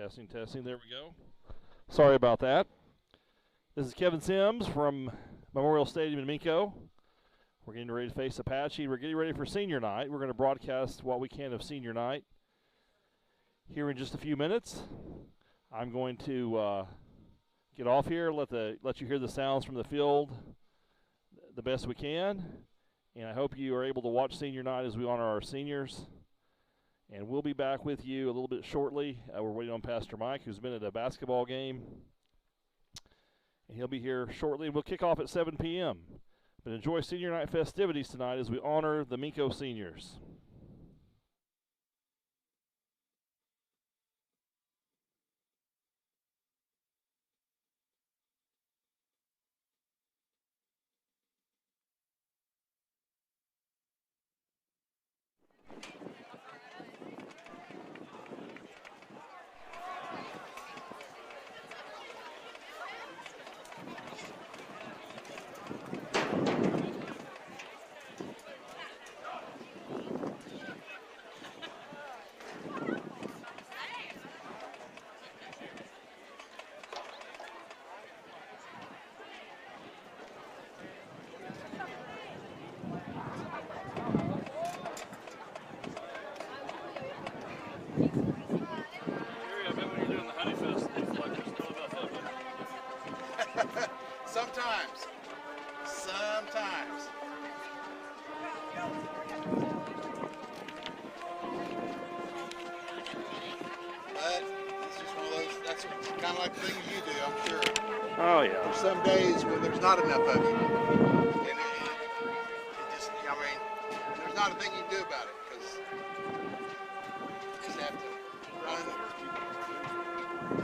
Testing, testing. There we go. Sorry about that. This is Kevin Sims from Memorial Stadium in Minco. We're getting ready to face Apache. We're getting ready for senior night. We're going to broadcast what we can of senior night here in just a few minutes. I'm going to get off here, let you hear the sounds from the field the best we can. And I hope you are able to watch senior night as we honor our seniors. And we'll be back with you a little bit shortly. We're waiting on Pastor Mike, who's been at a basketball game. And he'll be here shortly. We'll kick off at 7 p.m. But enjoy senior night festivities tonight as we honor the Minco seniors. Sometimes. But it's just one of those, that's kind of like the things you do, I'm sure. Oh, yeah. There's some days when there's not enough of you. And it just, I mean, there's not a thing you can do about it because you just have to run.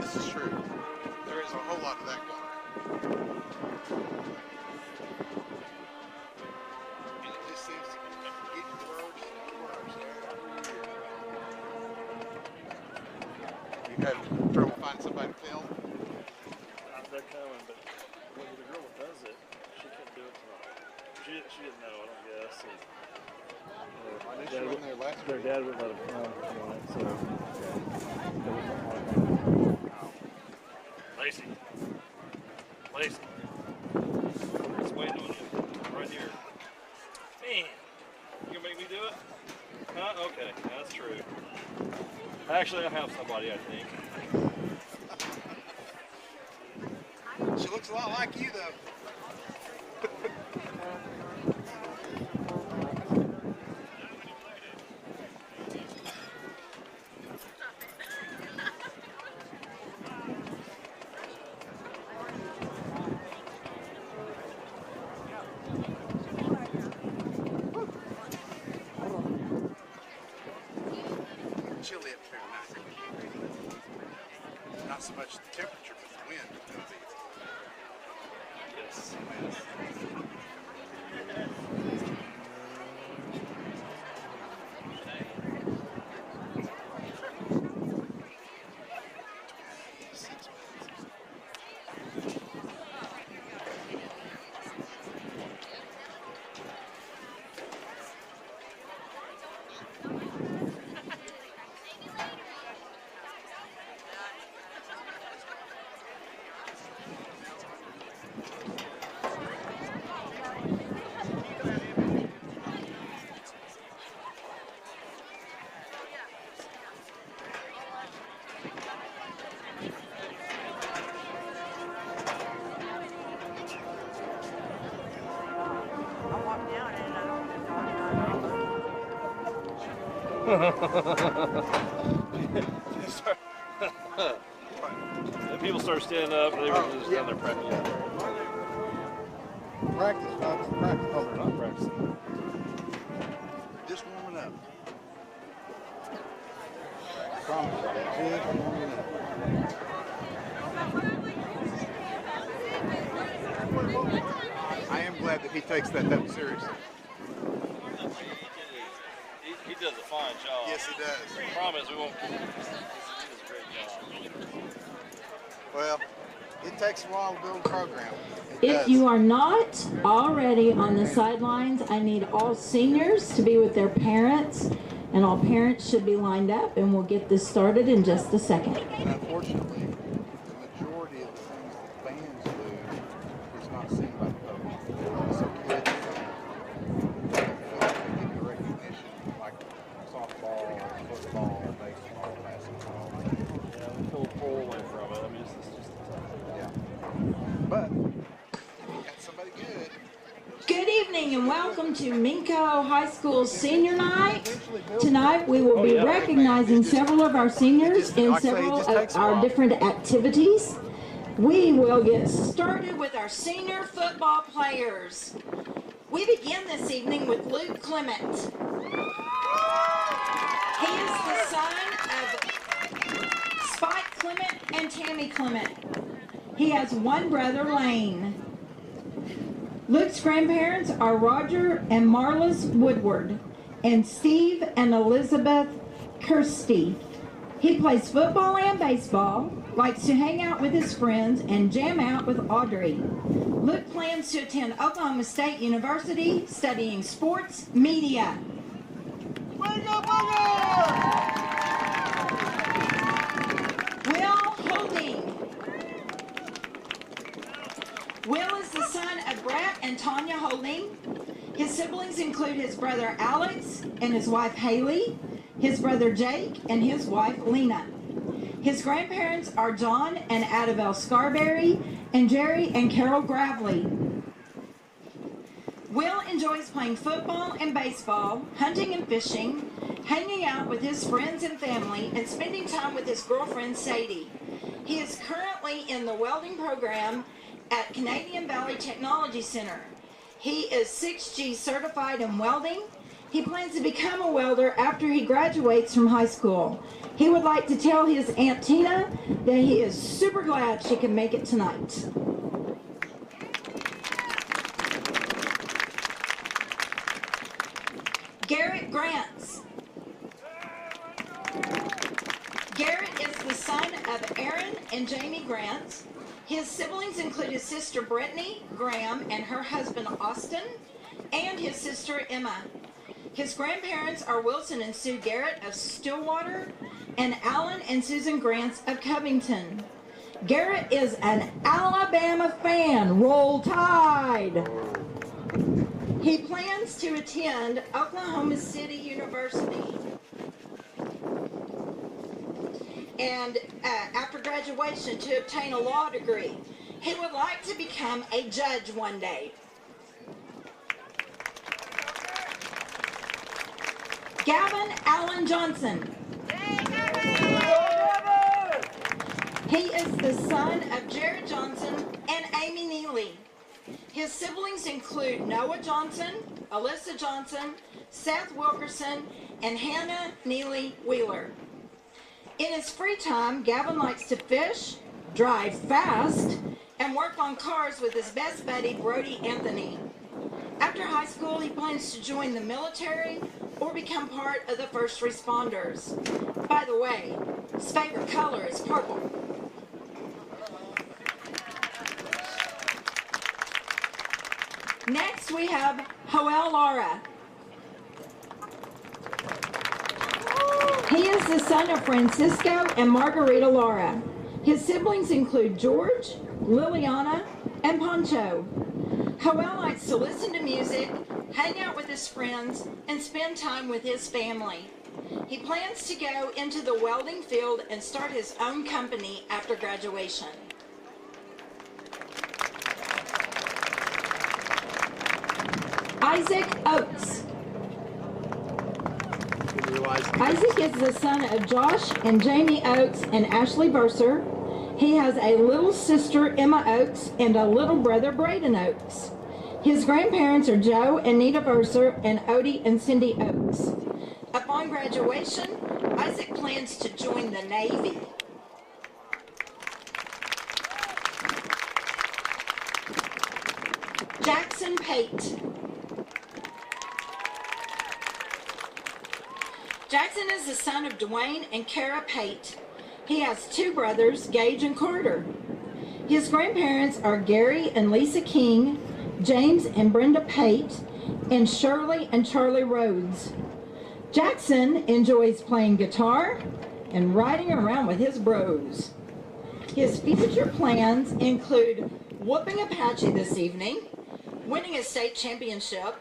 This is true. There is a whole lot of that going on. And it just seems to get worse and worse every year. You've had trouble finding somebody to film? They're coming, but the girl that does it, she couldn't do it tonight. She didn't know, I don't guess. I knew she was in there last Their week. dad wouldn't let them come tonight, so. Lacey. It's waiting on you. Right here. Man. You gonna make me do it? Huh? Okay. That's true. Actually, I have somebody, I think. She looks a lot like you, though. Chilly up here tonight. Not so much the temperature, but the wind is going to be. Yes. People start standing up, they were just down there practicing. Practice, folks. Practice. Oh, they're not practicing. Just warming up. I promise you, just warming up. I am glad that he takes that seriously. He does a fine job. Yes, he does. I promise we won't. He does a great job. Well, it takes a while to build a program. If you are not already on the sidelines, I need all seniors to be with their parents And all parents should be lined up, and we'll get this started in just a second. And unfortunately, the majority of the things that bands do is not seen by the public. So kids don't get the recognition like softball, football, baseball, basketball. Yeah, we pull away from it. I mean, it's just Yeah. But got somebody good. Good evening and welcome to Minco High School Senior Night. Tonight we will be recognizing several of our seniors in several of our different activities. We will get started with our senior football players. We begin this evening with Luke Clement. He is the son of Spike Clement and Tammy Clement. He has one brother, Lane. Luke's grandparents are Roger and Marlis Woodward and Steve and Elizabeth Kirsty. He plays football and baseball, likes to hang out with his friends, and jam out with Audrey. Luke plans to attend Oklahoma State University studying sports media. Will Holding. Will is the son of Brett and Tanya Holding. His siblings include his brother Alex and his wife Haley, his brother Jake, and his wife Lena. His grandparents are John and Adabelle Scarberry, and Jerry and Carol Gravely. Will enjoys playing football and baseball, hunting and fishing, hanging out with his friends and family, and spending time with his girlfriend Sadie. He is currently in the welding program at Canadian Valley Technology Center. He is 6G certified in welding. He plans to become a welder after he graduates from high school. He would like to tell his Aunt Tina that he is super glad she can make it tonight. Garrett Grants. Garrett is the son of Aaron and Jamie Grant. His siblings include his sister Brittany Graham and her husband Austin, and his sister Emma. His grandparents are Wilson and Sue Garrett of Stillwater and Alan and Susan Grants of Covington. Garrett is an Alabama fan. Roll Tide! He plans to attend Oklahoma City University. And after graduation to obtain a law degree. He would like to become a judge one day. Gavin Allen Johnson. He is the son of Jared Johnson and Amy Neely. His siblings include Noah Johnson, Alyssa Johnson, Seth Wilkerson, and Hannah Neely Wheeler. In his free time, Gavin likes to fish, drive fast, and work on cars with his best buddy, Brody Anthony. After high school, he plans to join the military or become part of the first responders. By the way, his favorite color is purple. Next, we have Joel Lara. He is the son of Francisco and Margarita Lara. His siblings include George, Liliana, and Poncho. Joel likes to listen to music, hang out with his friends, and spend time with his family. He plans to go into the welding field and start his own company after graduation. Isaac Oates. Isaac is the son of Josh and Jamie Oates and Ashley Burser. He has a little sister, Emma Oates, and a little brother, Braden Oates. His grandparents are Joe and Nita Burser and Odie and Cindy Oates. Upon graduation, Isaac plans to join the Navy. Jackson Pate. Jackson is the son of Dwayne and Kara Pate. He has two brothers, Gage and Carter. His grandparents are Gary and Lisa King, James and Brenda Pate, and Shirley and Charlie Rhodes. Jackson enjoys playing guitar and riding around with his bros. His future plans include whooping Apache this evening, winning a state championship,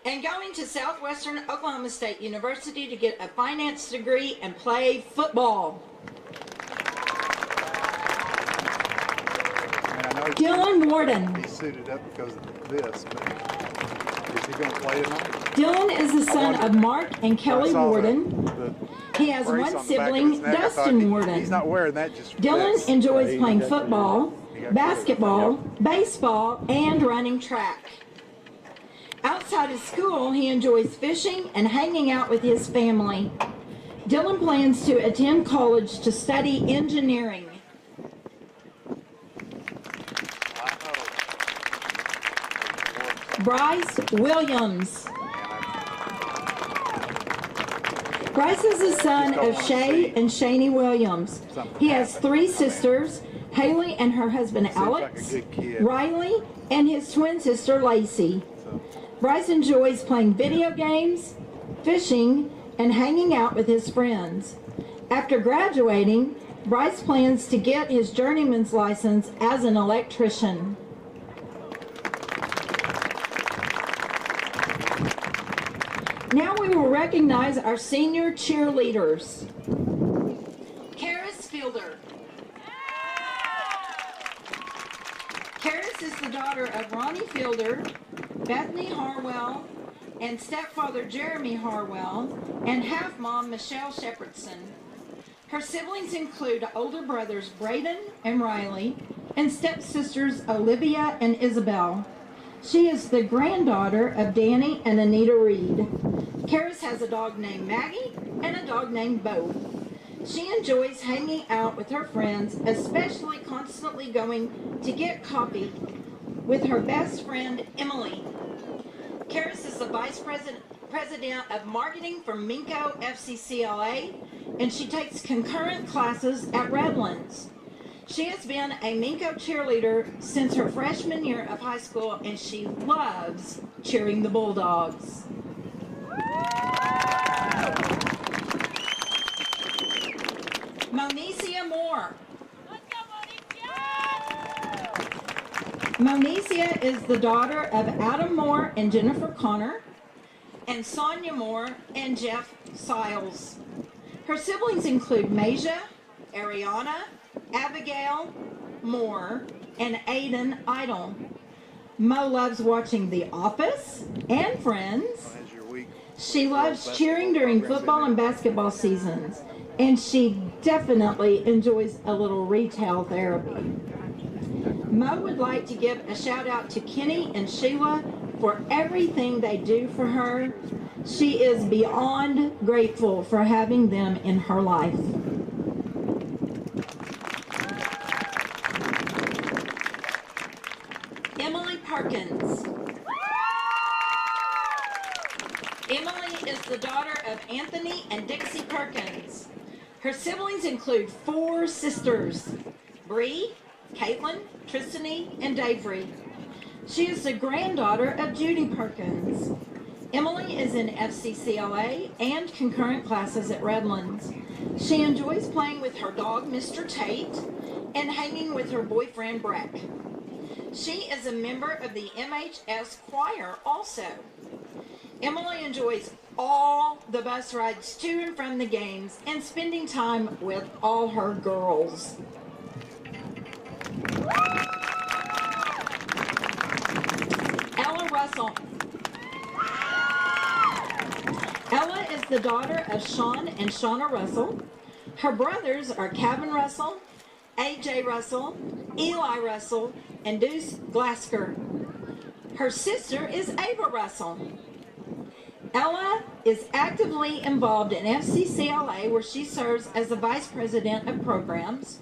and going to Southwestern Oklahoma State University to get a finance degree and play football. Dylan Warden. He's suited up because of this, but is he going to play tonight? Dylan is the son of Mark and Kelly Warden. He has one sibling, Dustin Warden. He's not wearing that just for Dylan this. enjoys playing football, basketball, baseball, and running track. Outside of school, he enjoys fishing and hanging out with his family. Dylan plans to attend college to study engineering. Bryce Williams. Bryce is the son of Shay and Shani Williams. He has 3 sisters, Haley and her husband Alex, Riley, and his twin sister Lacey. Bryce enjoys playing video games, fishing, and hanging out with his friends. After graduating, Bryce plans to get his journeyman's license as an electrician. Now we will recognize our senior cheerleaders. Karis Fielder. Karis is the daughter of Ronnie Fielder, Bethany Harwell, and stepfather Jeremy Harwell, and half-mom Michelle Shepherdson. Her siblings include older brothers Braden and Riley, and stepsisters Olivia and Isabel. She is the granddaughter of Danny and Anita Reed. Karis has a dog named Maggie and a dog named Bo. She enjoys hanging out with her friends, especially constantly going to get coffee with her best friend, Emily. Karis is the Vice President of Marketing for Minco FCCLA, and she takes concurrent classes at Redlands. She has been a Minco cheerleader since her freshman year of high school, and she loves cheering the Bulldogs. Monicia Moore. Monicia is the daughter of Adam Moore and Jennifer Connor, and Sonia Moore and Jeff Siles. Her siblings include Maja, Ariana, Abigail Moore, and Aiden Idle. Mo loves watching The Office and Friends. She loves cheering during football and basketball seasons, and she definitely enjoys a little retail therapy. Mo would like to give a shout out to Kenny and Sheila for everything they do for her. She is beyond grateful for having them in her life. Emily Perkins. Emily is the daughter of Anthony and Dixie Perkins. Her siblings include 4 sisters, Bree, Caitlin, Tristany, and Davery. She is the granddaughter of Judy Perkins. Emily is in FCCLA and concurrent classes at Redlands. She enjoys playing with her dog, Mr. Tate, and hanging with her boyfriend, Breck. She is a member of the MHS choir also. Emily enjoys all the bus rides to and from the games and spending time with all her girls. Ella Russell. Ella is the daughter of Sean and Shauna Russell. Her brothers are Kevin Russell, AJ Russell, Eli Russell, and Deuce Glasker. Her sister is Ava Russell. Ella is actively involved in FCCLA, where she serves as the Vice President of Programs.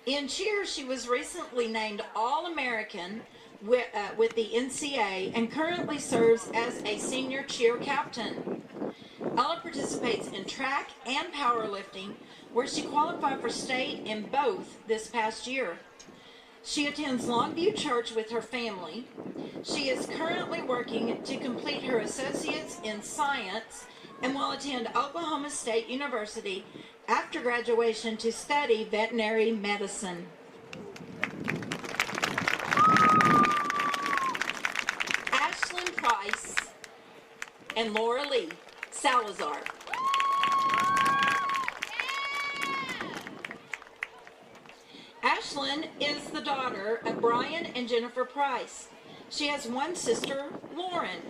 In cheer, she was recently named All-American with the NCA and currently serves as a senior cheer captain. Ella participates in track and powerlifting, where she qualified for state in both this past year. She attends Longview Church with her family. She is currently working to complete her associates in science and will attend Oklahoma State University after graduation to study veterinary medicine. Ashlyn Price and Laura Lee Salazar. Ashlyn is the daughter of Brian and Jennifer Price. She has one sister, Lauren.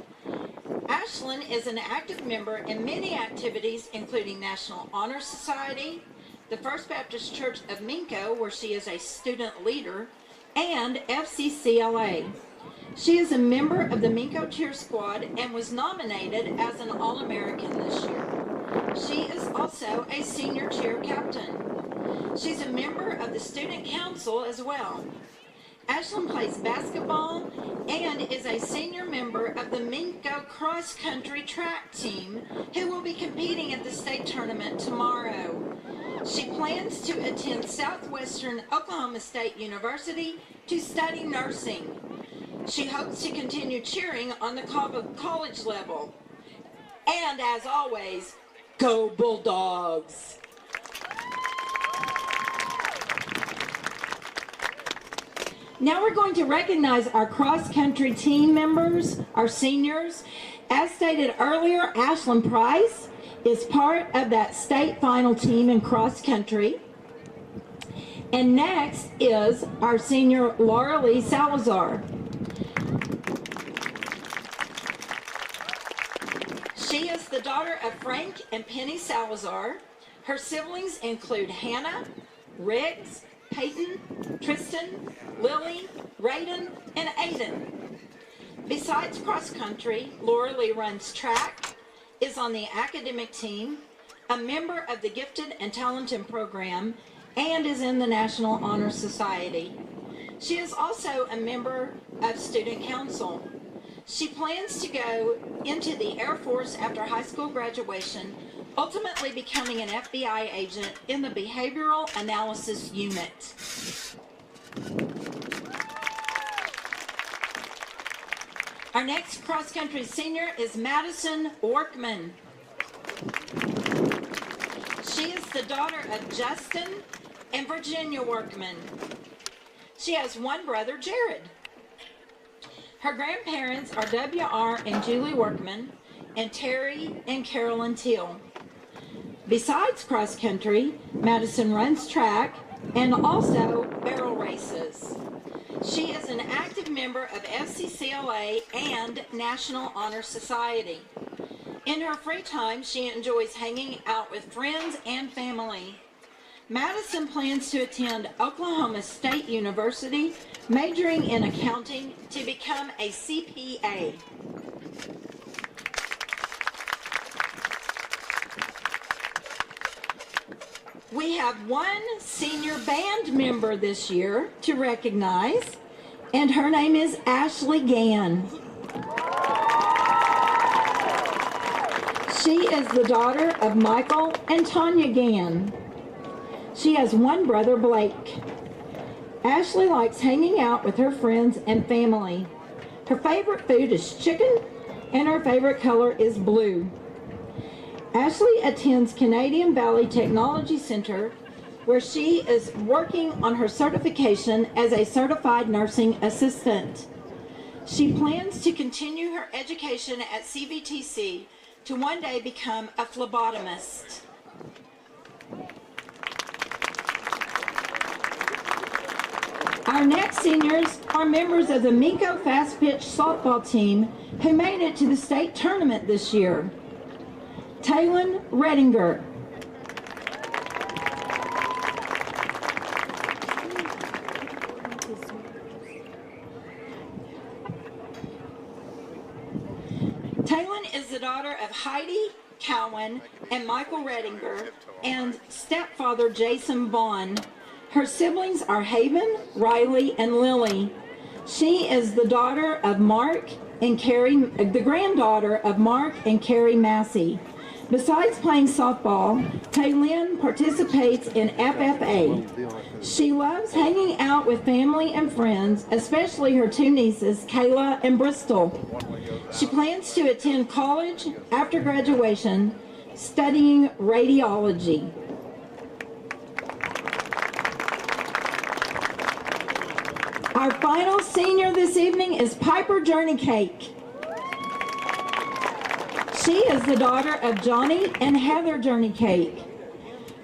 Ashlyn is an active member in many activities, including National Honor Society, the First Baptist Church of Minco, where she is a student leader, and FCCLA. She is a member of the Minco Cheer Squad and was nominated as an All-American this year. She is also a senior cheer captain. She's a member of the Student Council as well. Ashlyn plays basketball and is a senior member of the Minco Cross Country Track Team, who will be competing at the state tournament tomorrow. She plans to attend Southwestern Oklahoma State University to study nursing. She hopes to continue cheering on the college level. And as always, go Bulldogs! Now we're going to recognize our cross-country team members, our seniors. As stated earlier, Ashlyn Price is part of that state final team in cross-country. And next is our senior Laura Lee Salazar. She is the daughter of Frank and Penny Salazar. Her siblings include Hannah, Riggs, Peyton, Tristan, Lily, Raiden, and Aiden. Besides cross country, Laura Lee runs track, is on the academic team, a member of the Gifted and Talented program, and is in the National Honor Society. She is also a member of Student Council. She plans to go into the Air Force after high school graduation, ultimately becoming an FBI agent in the Behavioral Analysis Unit. Our next cross-country senior is Madison Workman. She is the daughter of Justin and Virginia Workman. She has one brother, Jared. Her grandparents are W.R. and Julie Workman and Terry and Carolyn Teal. Besides cross-country, Madison runs track and also barrel races. She is an active member of FCCLA and National Honor Society. In her free time, she enjoys hanging out with friends and family. Madison plans to attend Oklahoma State University, majoring in accounting to become a CPA. We have one senior band member this year to recognize, and her name is Ashley Gann. She is the daughter of Michael and Tanya Gann. She has one brother, Blake. Ashley likes hanging out with her friends and family. Her favorite food is chicken, and her favorite color is blue. Ashley attends Canadian Valley Technology Center, where she is working on her certification as a certified nursing assistant. She plans to continue her education at CVTC to one day become a phlebotomist. Our next seniors are members of the Minco Fast Pitch softball team who made it to the state tournament this year. Taylon Redinger. Taylon is the daughter of Heidi Cowan and Michael Redinger and stepfather Jason Vaughn. Her siblings are Haven, Riley, and Lily. She is the daughter of Mark and Carrie, the granddaughter of Mark and Carrie Massey. Besides playing softball, Kaylin participates in FFA. She loves hanging out with family and friends, especially her two nieces, Kayla and Bristol. She plans to attend college after graduation, studying radiology. Our final senior this evening is Piper Journey Cake. She is the daughter of Johnny and Heather Journey Cake.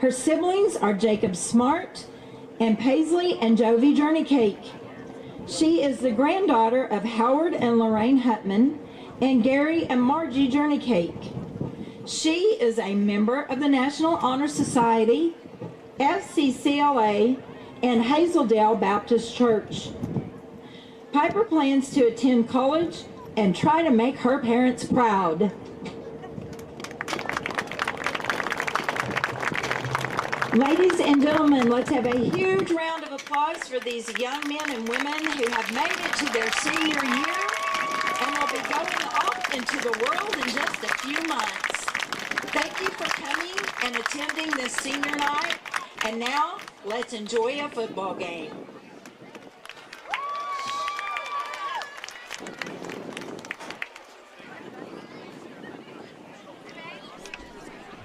Her siblings are Jacob Smart and Paisley and Jovi Journey Cake. She is the granddaughter of Howard and Lorraine Hutman and Gary and Margie Journey Cake. She is a member of the National Honor Society, FCCLA, and Hazeldale Baptist Church. Piper plans to attend college and try to make her parents proud. Ladies and gentlemen, let's have a huge round of applause for these young men and women who have made it to their senior year and will be going off into the world in just a few months. Thank you for coming and attending this senior night. And now, let's enjoy a football game.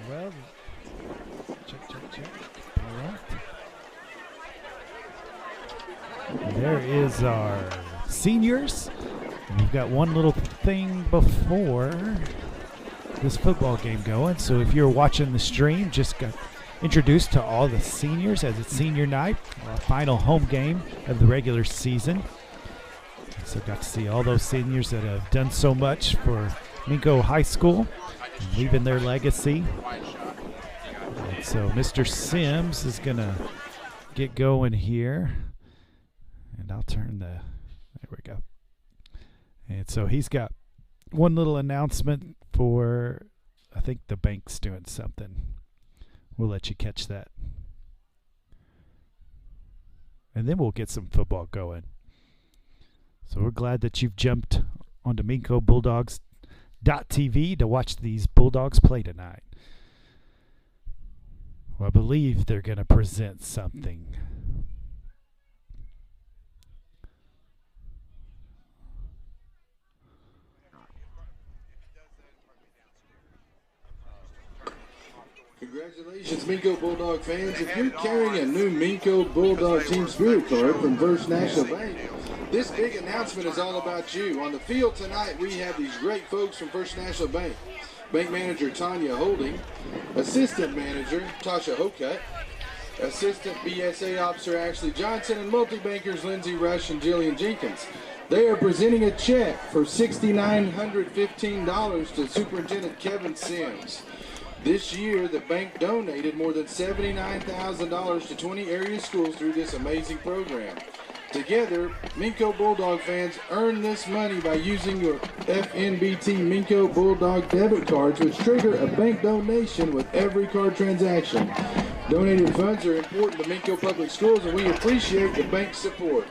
Well, check. All right. There is our seniors. We've got one little thing before this football game going. So if you're watching the stream, just got introduced to all the seniors as it's senior night, our final home game of the regular season. So got to see all those seniors that have done so much for Minco High School, leaving their legacy. And so Mr. Sims is going to get going here. And I'll turn there we go. And so he's got one little announcement for, I think the bank's doing something. We'll let you catch that. And then we'll get some football going. So we're glad that you've jumped onto MincoBulldogs.tv to watch these Bulldogs play tonight. Well, I believe they're going to present something. Congratulations, Minco Bulldog fans. If you're carrying a new Minco Bulldog Team Spirit card from First National Bank, this big announcement is all about you. On the field tonight, we have these great folks from First National Bank. Bank Manager Tanya Holding, Assistant Manager Tasha Hokut, Assistant BSA Officer Ashley Johnson, and multi-bankers Lindsey Rush and Jillian Jenkins. They are presenting a check for $6,915 to Superintendent Kevin Sims. This year, the bank donated more than $79,000 to 20 area schools through this amazing program. Together, Minco Bulldog fans earn this money by using your FNBT Minco Bulldog debit cards, which trigger a bank donation with every card transaction. Donated funds are important to Minco Public Schools, and we appreciate the bank's support.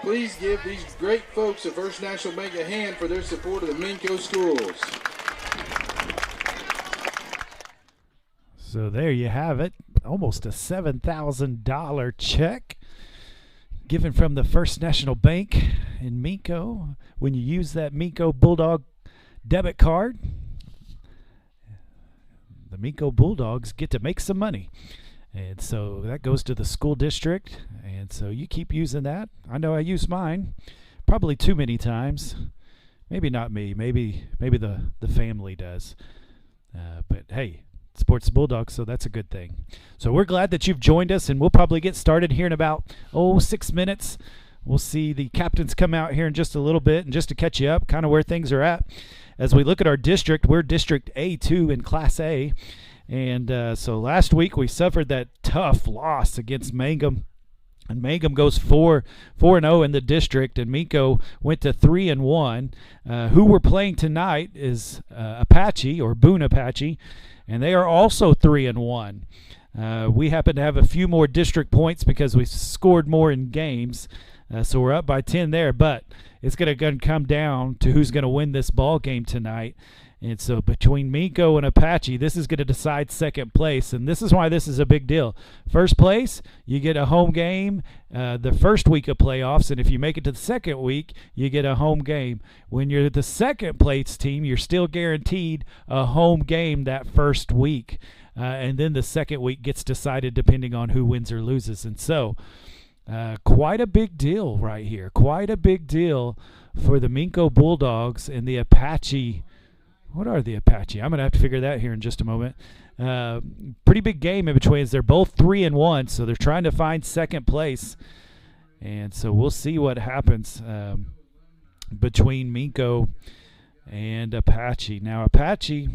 Please give these great folks at First National Bank a hand for their support of the Minco schools. So there you have it. Almost a $7,000 check given from the First National Bank in Minco. When you use that Minco Bulldog debit card, the Minco Bulldogs get to make some money. And so that goes to the school district. And so you keep using that. I know I use mine probably too many times. Maybe not me. Maybe the family does. But hey, sports the Bulldogs, so that's a good thing. So we're glad that you've joined us, and we'll probably get started here in about 6 minutes. We'll see the captains come out here in just a little bit, and just to catch you up kind of where things are at. As we look at our district, we're District A2 in Class A. And so last week we suffered that tough loss against Mangum. And Mangum goes 4-0 in the district, and Minco went to 3-1. Who we're playing tonight is Apache, or Boone Apache, and they are also 3-1. We happen to have a few more district points because we scored more in games, so we're up by 10 there. But it's going to come down to who's going to win this ball game tonight. And so between Minco and Apache, this is going to decide second place. And this is why this is a big deal. First place, you get a home game the first week of playoffs. And if you make it to the second week, you get a home game. When you're the second place team, you're still guaranteed a home game that first week. And then the second week gets decided depending on who wins or loses. And so quite a big deal right here. Quite a big deal for the Minco Bulldogs and the Apache. What are the Apache? I'm going to have to figure that here in just a moment. Pretty big game in between. They're both 3-1, so they're trying to find second place. And so we'll see what happens between Minco and Apache. Now, Apache,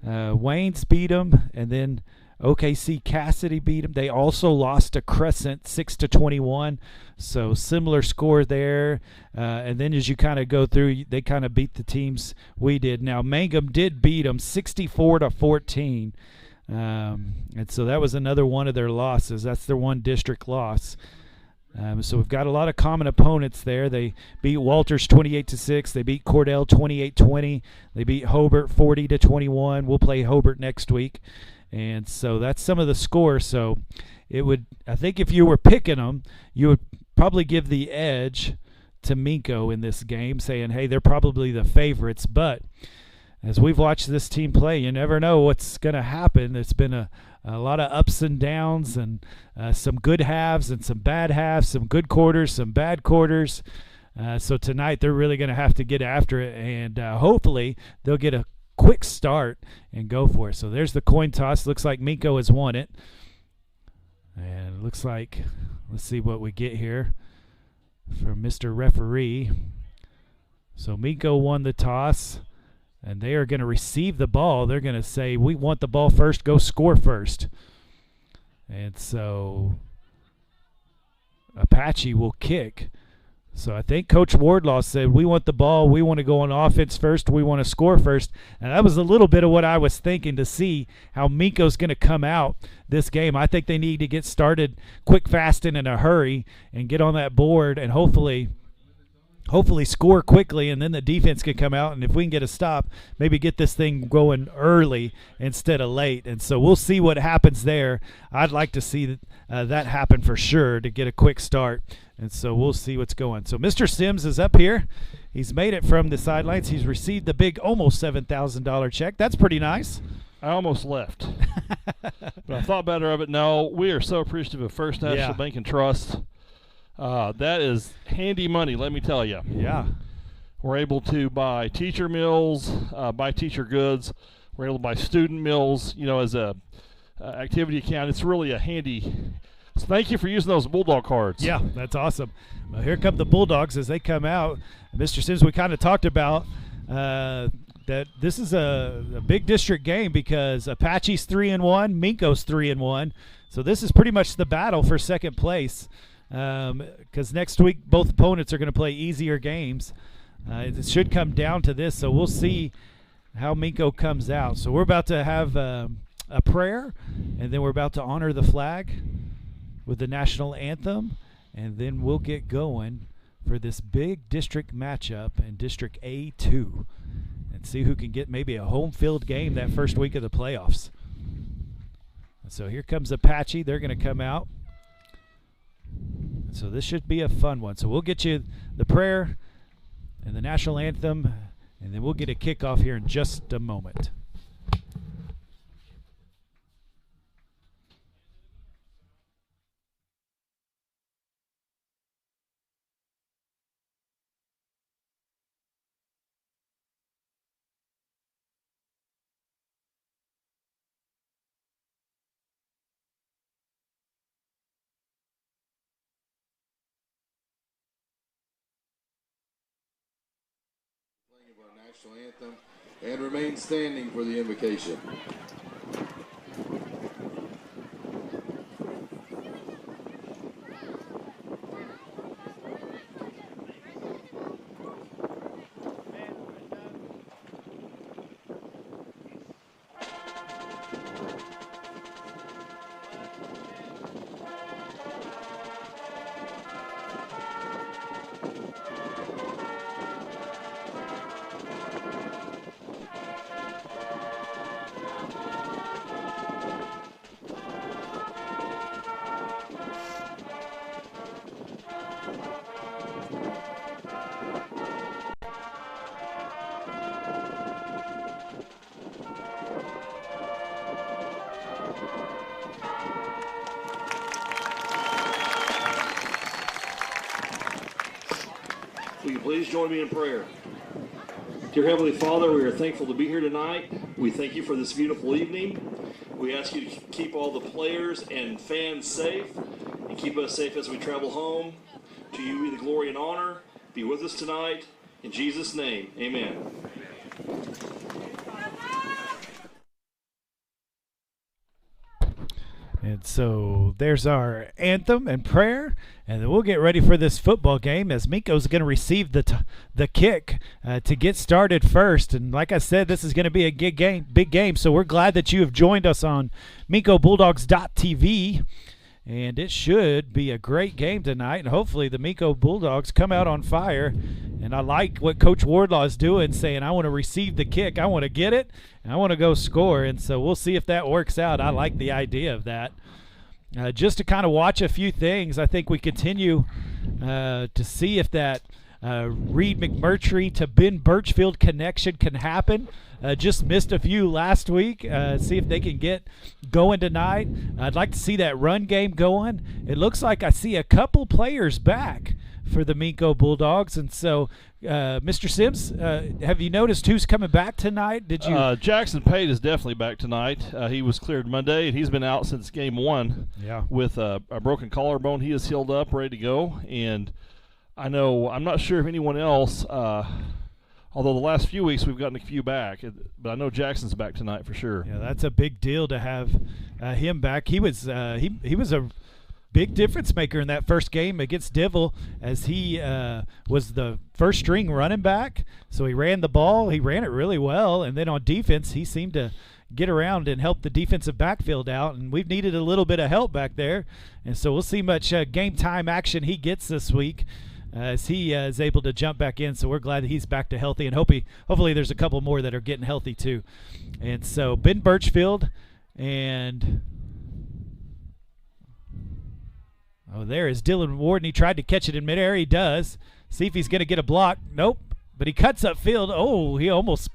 Wayne's beat them, and then OKC Cassidy beat them. They also lost to Crescent 6-21, so similar score there. And then as you kind of go through, they kind of beat the teams we did. Now Mangum did beat them 64-14, and so that was another one of their losses. That's their one district loss. So we've got a lot of common opponents there. They beat Walters 28-6. They beat Cordell 28-20. They beat Hobart 40-21. We'll play Hobart next week. And so that's some of the scores. So it would, I think if you were picking them, you would probably give the edge to Minco in this game, saying, hey, they're probably the favorites. But as we've watched this team play, you never know what's going to happen. It's been a lot of ups and downs, and some good halves and some bad halves, some good quarters, some bad quarters. So tonight they're really going to have to get after it, and hopefully they'll get a quick start and go for it. So there's the coin toss. Looks like Minco has won it. And it looks like, let's see what we get here from Mr. Referee. So Minco won the toss, and they are going to receive the ball. They're going to say, we want the ball first, go score first. And so Apache will kick. So I think Coach Wardlaw said, we want the ball, we want to go on offense first, we want to score first. And that was a little bit of what I was thinking, to see how Minco's going to come out this game. I think they need to get started quick, fast, and in a hurry and get on that board and hopefully score quickly, and then the defense can come out, and if we can get a stop, maybe get this thing going early instead of late. And so we'll see what happens there. I'd like to see that happen for sure, to get a quick start. And so we'll see what's going. So Mr. Sims is up here. He's made it from the sidelines. He's received the big almost $7,000 check. That's pretty nice. I almost left, but I thought better of it. No, we are so appreciative of First National Bank and Trust. That is handy money, let me tell you. Yeah. We're able to buy teacher meals, buy teacher goods. We're able to buy student meals, as a activity account. It's really a handy. So thank you for using those Bulldog cards. Yeah, that's awesome. Well, here come the Bulldogs as they come out. Mr. Sims, we kind of talked about that this is a big district game because Apache's 3-1, Minco's 3-1. So this is pretty much the battle for second place. Because next week both opponents are going to play easier games. It should come down to this, so we'll see how Minco comes out. So we're about to have a prayer, and then we're about to honor the flag with the national anthem, and then we'll get going for this big district matchup in District A2 and see who can get maybe a home field game that first week of the playoffs. And so here comes Apache. They're going to come out. So this should be a fun one. So we'll get you the prayer and the national anthem, and then we'll get a kickoff here in just a moment. Of our national anthem, and remain standing for the invocation. you please join me in prayer? Dear Heavenly Father, we are thankful to be here tonight. We thank you for this beautiful evening. We ask you to keep all the players and fans safe and keep us safe as we travel home. To you be the glory and honor. Be with us tonight. In Jesus' name, amen. And so there's our anthem and prayer, and then we'll get ready for this football game as Minco's going to receive the kick to get started first. And like I said, this is going to be a big game. So we're glad that you have joined us on MincoBulldogs.tv. And it should be a great game tonight, and hopefully the Minco Bulldogs come out on fire. And I like what Coach Wardlaw is doing, saying, I want to receive the kick, I want to get it, and I want to go score. And so we'll see if that works out. I like the idea of that. Just to kind of watch a few things, I think we continue to see if that Reed McMurtry to Ben Birchfield connection can happen. Just missed a few last week. See if they can get going tonight. I'd like to see that run game going. It looks like I see a couple players back for the Minco Bulldogs. And so, Mr. Sims, have you noticed who's coming back tonight? Did you? Jackson Pate is definitely back tonight. He was cleared Monday, and he's been out since game one with a broken collarbone. He is healed up, ready to go. And I'm not sure if anyone else, although the last few weeks we've gotten a few back, but I know Jackson's back tonight for sure. Yeah, that's a big deal to have him back. He was he was a big difference maker in that first game against Divil, as he was the first string running back. So he ran the ball. He ran it really well. And then on defense, he seemed to get around and help the defensive backfield out. And we've needed a little bit of help back there. And so we'll see much game time action he gets this week as he is able to jump back in. So we're glad that he's back to healthy. And hopefully there's a couple more that are getting healthy too. And so Ben Birchfield and... oh, there is Dylan Ward, and he tried to catch it in midair. He does. See if he's going to get a block. Nope. But he cuts upfield. Oh, he almost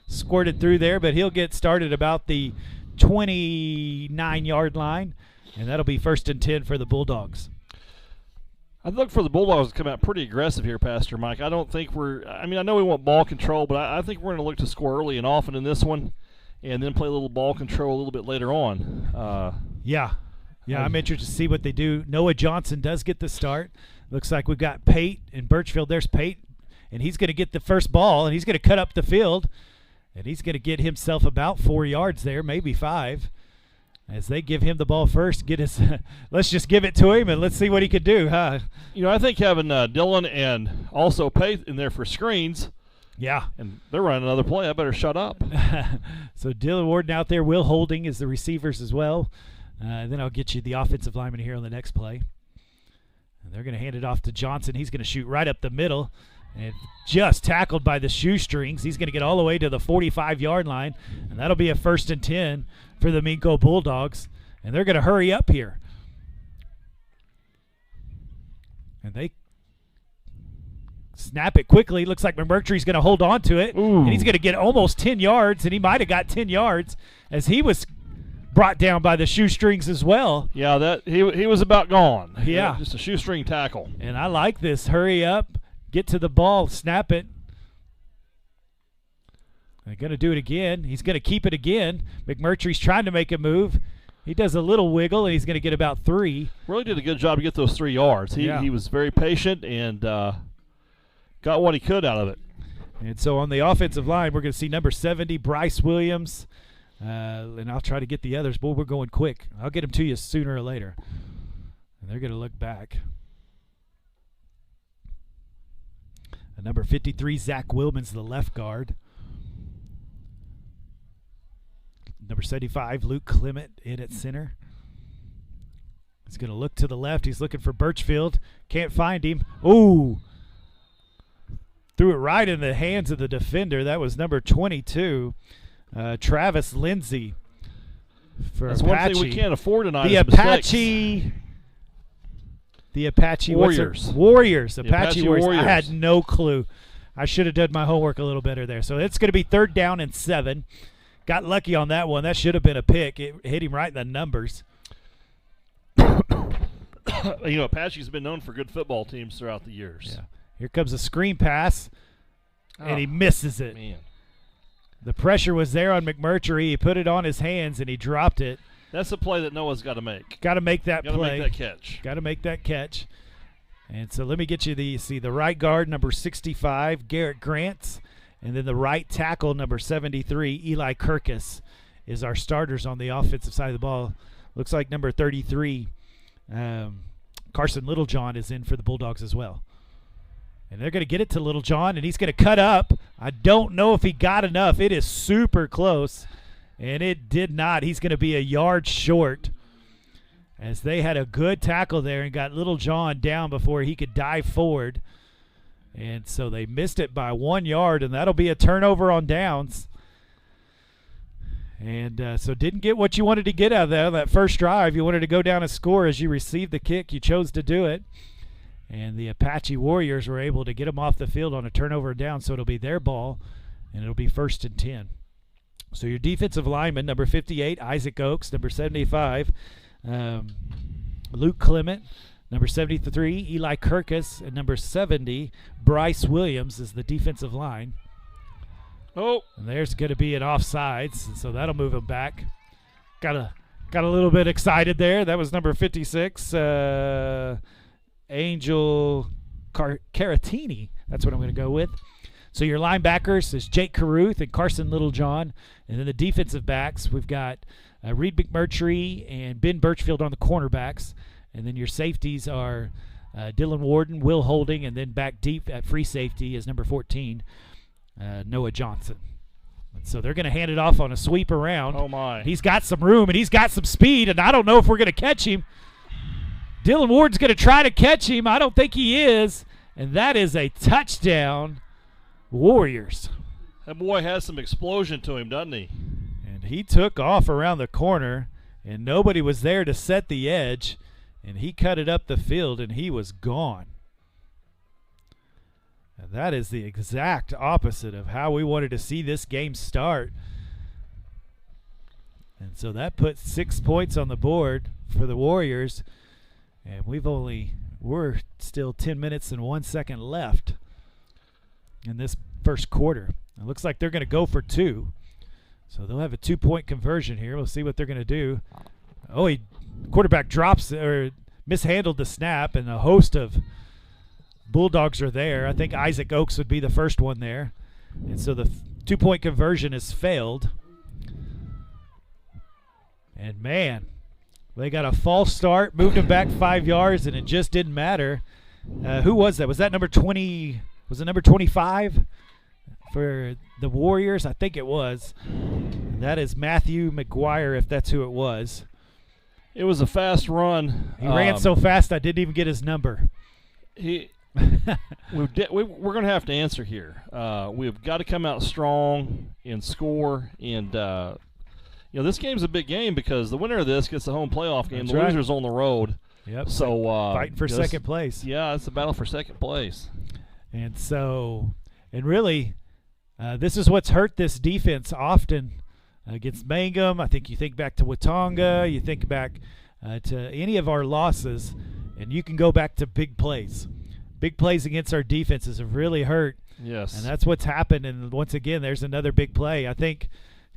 squirted through there, but he'll get started about the 29-yard line, and that'll be 1st and 10 for the Bulldogs. I look for the Bulldogs to come out pretty aggressive here, Pastor Mike. I don't think I know we want ball control, but I think we're going to look to score early and often in this one and then play a little ball control a little bit later on. Yeah, I'm interested to see what they do. Noah Johnson does get the start. Looks like we've got Pate and Birchfield. There's Pate, and he's going to get the first ball, and he's going to cut up the field, and he's going to get himself about 4 yards there, maybe 5, as they give him the ball first. Let's just give it to him, and let's see what he could do, huh? I think having Dylan and also Pate in there for screens. Yeah. And they're running another play. I better shut up. So Dylan Warden out there. Will Holding is the receivers as well. Then I'll get you the offensive lineman here on the next play. And they're going to hand it off to Johnson. He's going to shoot right up the middle. And just tackled by the shoestrings. He's going to get all the way to the 45-yard line. And that'll be a 1st and 10 for the Minco Bulldogs. And they're going to hurry up here. And they snap it quickly. Looks like McMurtry's going to hold on to it. Ooh. And he's going to get almost 10 yards. And he might have got 10 yards as he was brought down by the shoestrings as well. Yeah, that he was about gone. Yeah. Just a shoestring tackle. And I like this. Hurry up, get to the ball, snap it. They're going to do it again. He's going to keep it again. McMurtry's trying to make a move. He does a little wiggle, and he's going to get about 3. Really did a good job to get those 3 yards. He was very patient and got what he could out of it. And so on the offensive line, we're going to see number 70, Bryce Williams. And I'll try to get the others. Boy, we're going quick. I'll get them to you sooner or later. And they're going to look back. And number 53, Zach Wilman's the left guard. Number 75, Luke Clement in at center. He's going to look to the left. He's looking for Birchfield. Can't find him. Ooh. Threw it right in the hands of the defender. That was number 22. Travis Lindsay for That's Apache. one thing we can't afford tonight. The Apache Warriors. Warriors. The Apache Warriors. Warriors. I had no clue. I should have done my homework a little better there. So it's going to be 3rd down and 7. Got lucky on that one. That should have been a pick. It hit him right in the numbers. Apache's been known for good football teams throughout the years. Yeah. Here comes a screen pass, and he misses it. Man. The pressure was there on McMurtry. He put it on his hands, and he dropped it. That's a play that Noah's got to make. Got to make that Got to play. make that catch. Got to make that catch. And so let me get you the right guard, number 65, Garrett Grants, and then the right tackle, number 73, Eli Kirkus, is our starters on the offensive side of the ball. Looks like number 33, Carson Littlejohn, is in for the Bulldogs as well. And they're going to get it to Littlejohn, and he's going to cut up. I don't know if he got enough. It is super close, and it did not. He's going to be a yard short, as they had a good tackle there and got Littlejohn down before he could dive forward. And so they missed it by 1 yard, and that'll be a turnover on downs. And so didn't get what you wanted to get out of that first drive. You wanted to go down and score as you received the kick. You chose to do it. And the Apache Warriors were able to get them off the field on a turnover down, so it'll be their ball, and it'll be 1st and 10. So your defensive lineman, number 58, Isaac Oakes, number 75, Luke Clement, number 73, Eli Kirkus, and number 70, Bryce Williams, is the defensive line. Oh. And there's going to be an offsides, so that'll move him back. Got a little bit excited there. That was number 56, Angel Caratini. That's what I'm going to go with. So your linebackers is Jake Caruth and Carson Littlejohn. And then the defensive backs, we've got Reed McMurtry and Ben Birchfield on the cornerbacks. And then your safeties are Dylan Warden, Will Holding, and then back deep at free safety is number 14, Noah Johnson. And so they're going to hand it off on a sweep around. Oh, my. He's got some room, and he's got some speed, and I don't know if we're going to catch him. Dylan Ward's going to try to catch him. I don't think he is. And that is a touchdown, Warriors. That boy has some explosion to him, doesn't he? And he took off around the corner, and nobody was there to set the edge. And he cut it up the field, and he was gone. And that is the exact opposite of how we wanted to see this game start. And so that puts 6 points on the board for the Warriors. And we're still 10 minutes and 1 second left in this first quarter. It looks like they're going to go for 2. So they'll have a 2-point conversion here. We'll see what they're going to do. Oh, quarterback drops or mishandled the snap, and a host of Bulldogs are there. I think Isaac Oakes would be the first one there. And so the 2-point conversion has failed. And, man, they got a false start, moved him back 5 yards, and it just didn't matter. Who was that? Was that number 20? Was it number 25 for the Warriors? I think it was. That is Matthew McGuire, if that's who it was. It was a fast run. He ran so fast I didn't even get his number. We're going to have to answer here. We've got to come out strong and score. And, this game's a big game because the winner of this gets the home playoff game. That's the right. loser's on the road. Yep. So fighting for second place. Yeah, it's a battle for second place. And so, really, this is what's hurt this defense often against Mangum. I think you think back to Watonga, you think back to any of our losses, and you can go back to big plays. Big plays against our defenses have really hurt. Yes. And that's what's happened. And once again, there's another big play. I think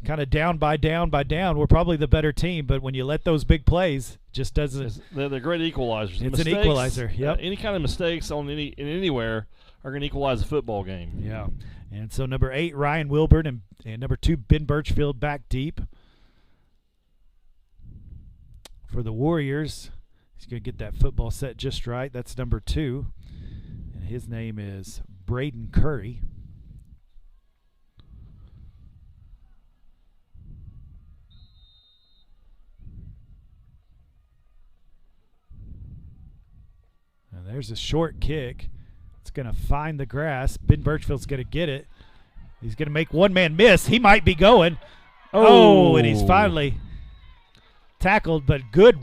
kind of down by down, we're probably the better team. But when you let those big plays, just doesn't. They're great equalizers. It's an equalizer. Yep. Any kind of mistakes anywhere are going to equalize a football game. Yeah. And so number 8, Ryan Wilburn, and number 2, Ben Birchfield back deep. For the Warriors, he's going to get that football set just right. That's number 2. And his name is Braden Curry. And there's a short kick. It's going to find the grass. Ben Birchfield's going to get it. He's going to make one man miss. He might be going. Oh, and he's finally tackled, but good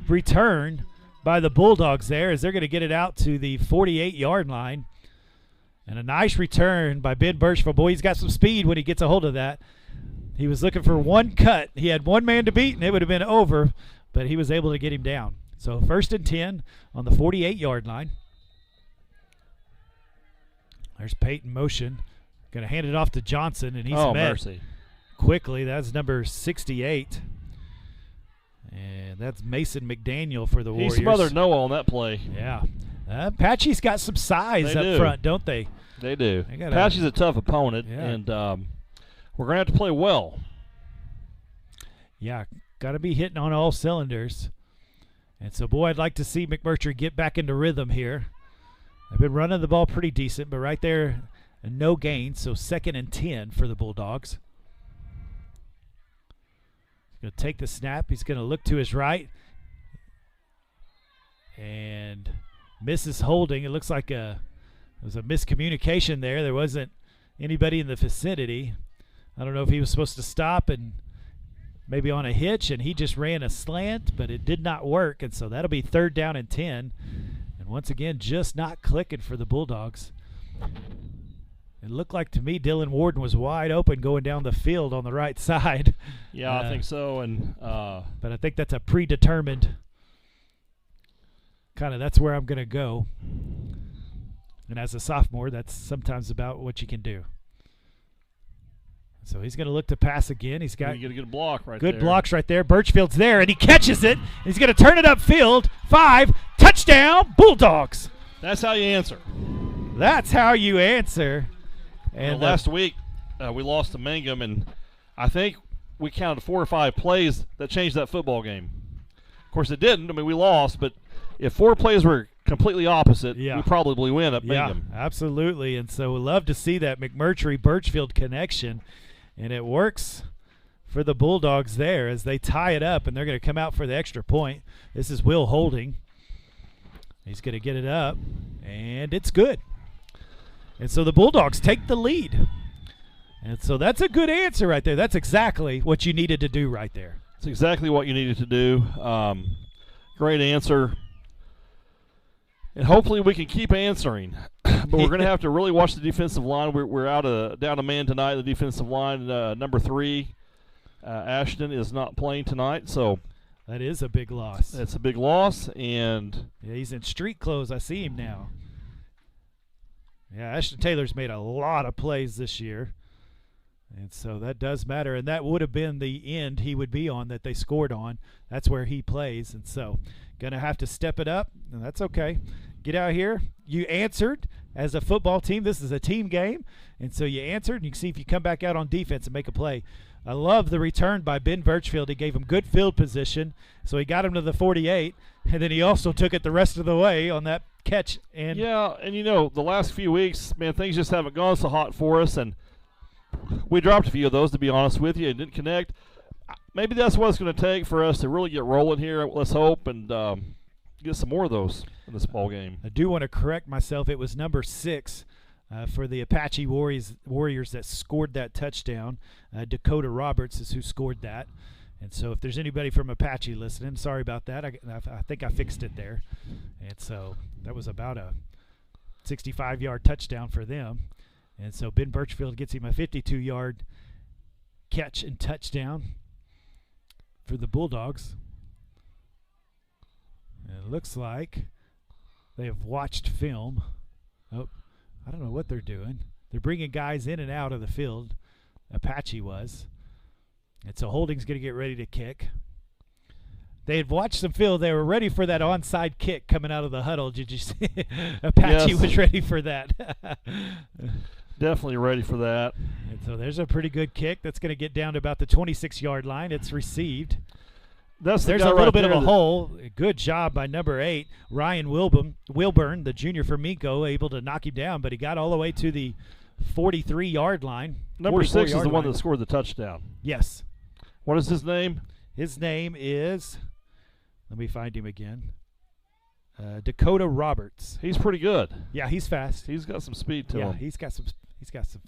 return by the Bulldogs there as they're going to get it out to the 48-yard line. And a nice return by Ben Birchfield. Boy, he's got some speed when he gets a hold of that. He was looking for one cut. He had one man to beat, and it would have been over, but he was able to get him down. So 1st and 10 on the 48-yard line. There's Peyton motion. Going to hand it off to Johnson, and he's Oh, met mercy. quickly. That's number 68. And that's Mason McDaniel for the He Warriors. smothered Noah on that play. Yeah. Apache's got some size They up do. front, don't they? They do. They got Apache's a tough opponent, Yeah. and we're going to have to play well. Yeah, got to be hitting on all cylinders. And so, boy, I'd like to see McMurtry get back into rhythm here. They've been running the ball pretty decent, but right there, no gain, so 2nd and 10 for the Bulldogs. He's going to take the snap. He's going to look to his right and misses holding. It looks like there was a miscommunication there. There wasn't anybody in the vicinity. I don't know if he was supposed to stop and maybe on a hitch, and he just ran a slant, but it did not work, and so that'll be 3rd down and 10. And once again, just not clicking for the Bulldogs. It looked like to me Dylan Warden was wide open going down the field on the right side. Yeah, I think so. And but I think that's a predetermined kind of, that's where I'm going to go. And as a sophomore, that's sometimes about what you can do. So he's going to look to pass again. He's got you get a good block right good there. blocks right there. Birchfield's there, and he catches it. He's going to turn it upfield. 5, touchdown, Bulldogs. That's how you answer. That's how you answer. And Last week, we lost to Mangum, and I think we counted 4 or 5 plays that changed that football game. Of course, it didn't. I mean, we lost, but if 4 plays were completely opposite, we probably win at Mangum. Yeah, absolutely. And so we love to see that McMurtry-Birchfield connection, and it works for the Bulldogs there as they tie it up, and they're going to come out for the extra point. This is Will Holding. He's going to get it up, and it's good. And so the Bulldogs take the lead. And so that's a good answer right there. That's exactly what you needed to do right there. It's exactly what you needed to do. Great answer. And hopefully we can keep answering. But we're going to have to really watch the defensive line. We're down a man tonight. The defensive line, number 3, Ashton, is not playing tonight. So that is a big loss. It's a big loss. And yeah, he's in street clothes. I see him now. Yeah, Ashton Taylor's made a lot of plays this year. And so that does matter. And that would have been the end he would be on that they scored on. That's where he plays. And so going to have to step it up. And that's okay. Get out here. You answered as a football team. This is a team game. And so you answered, and you can see if you come back out on defense and make a play. I love the return by Ben Birchfield. He gave him good field position, so he got him to the 48, and then he also took it the rest of the way on that catch. And yeah, and you know, the last few weeks, man, things just haven't gone so hot for us, and we dropped a few of those, to be honest with you, and didn't connect. Maybe that's what it's going to take for us to really get rolling here. Let's hope and get some more of those in this ball game. I do want to correct myself. It was number 6 for the Apache Warriors that scored that touchdown. Dakota Roberts is who scored that. And so if there's anybody from Apache listening, sorry about that. I think I fixed it there. And so that was about a 65-yard touchdown for them. And so Ben Birchfield gets him a 52-yard catch and touchdown for the Bulldogs. And it looks like they have watched film. Oh, I don't know what they're doing. They're bringing guys in and out of the field. Apache was. And so Holding's going to get ready to kick. They had watched some film. They were ready for that onside kick coming out of the huddle. Did you see? Apache was ready for that. Definitely ready for that. And so there's a pretty good kick. That's going to get down to about the 26-yard line. It's received. There's a little bit of a hole. Good job by number 8, Ryan Wilburn, the junior for Minco, able to knock him down, but he got all the way to the 43-yard line. Number 6 is the one that scored the touchdown. Yes. What is his name? His name is, let me find him again, Dakota Roberts. He's pretty good. Yeah, he's fast. He's got some speed to him. him. Yeah, he's got some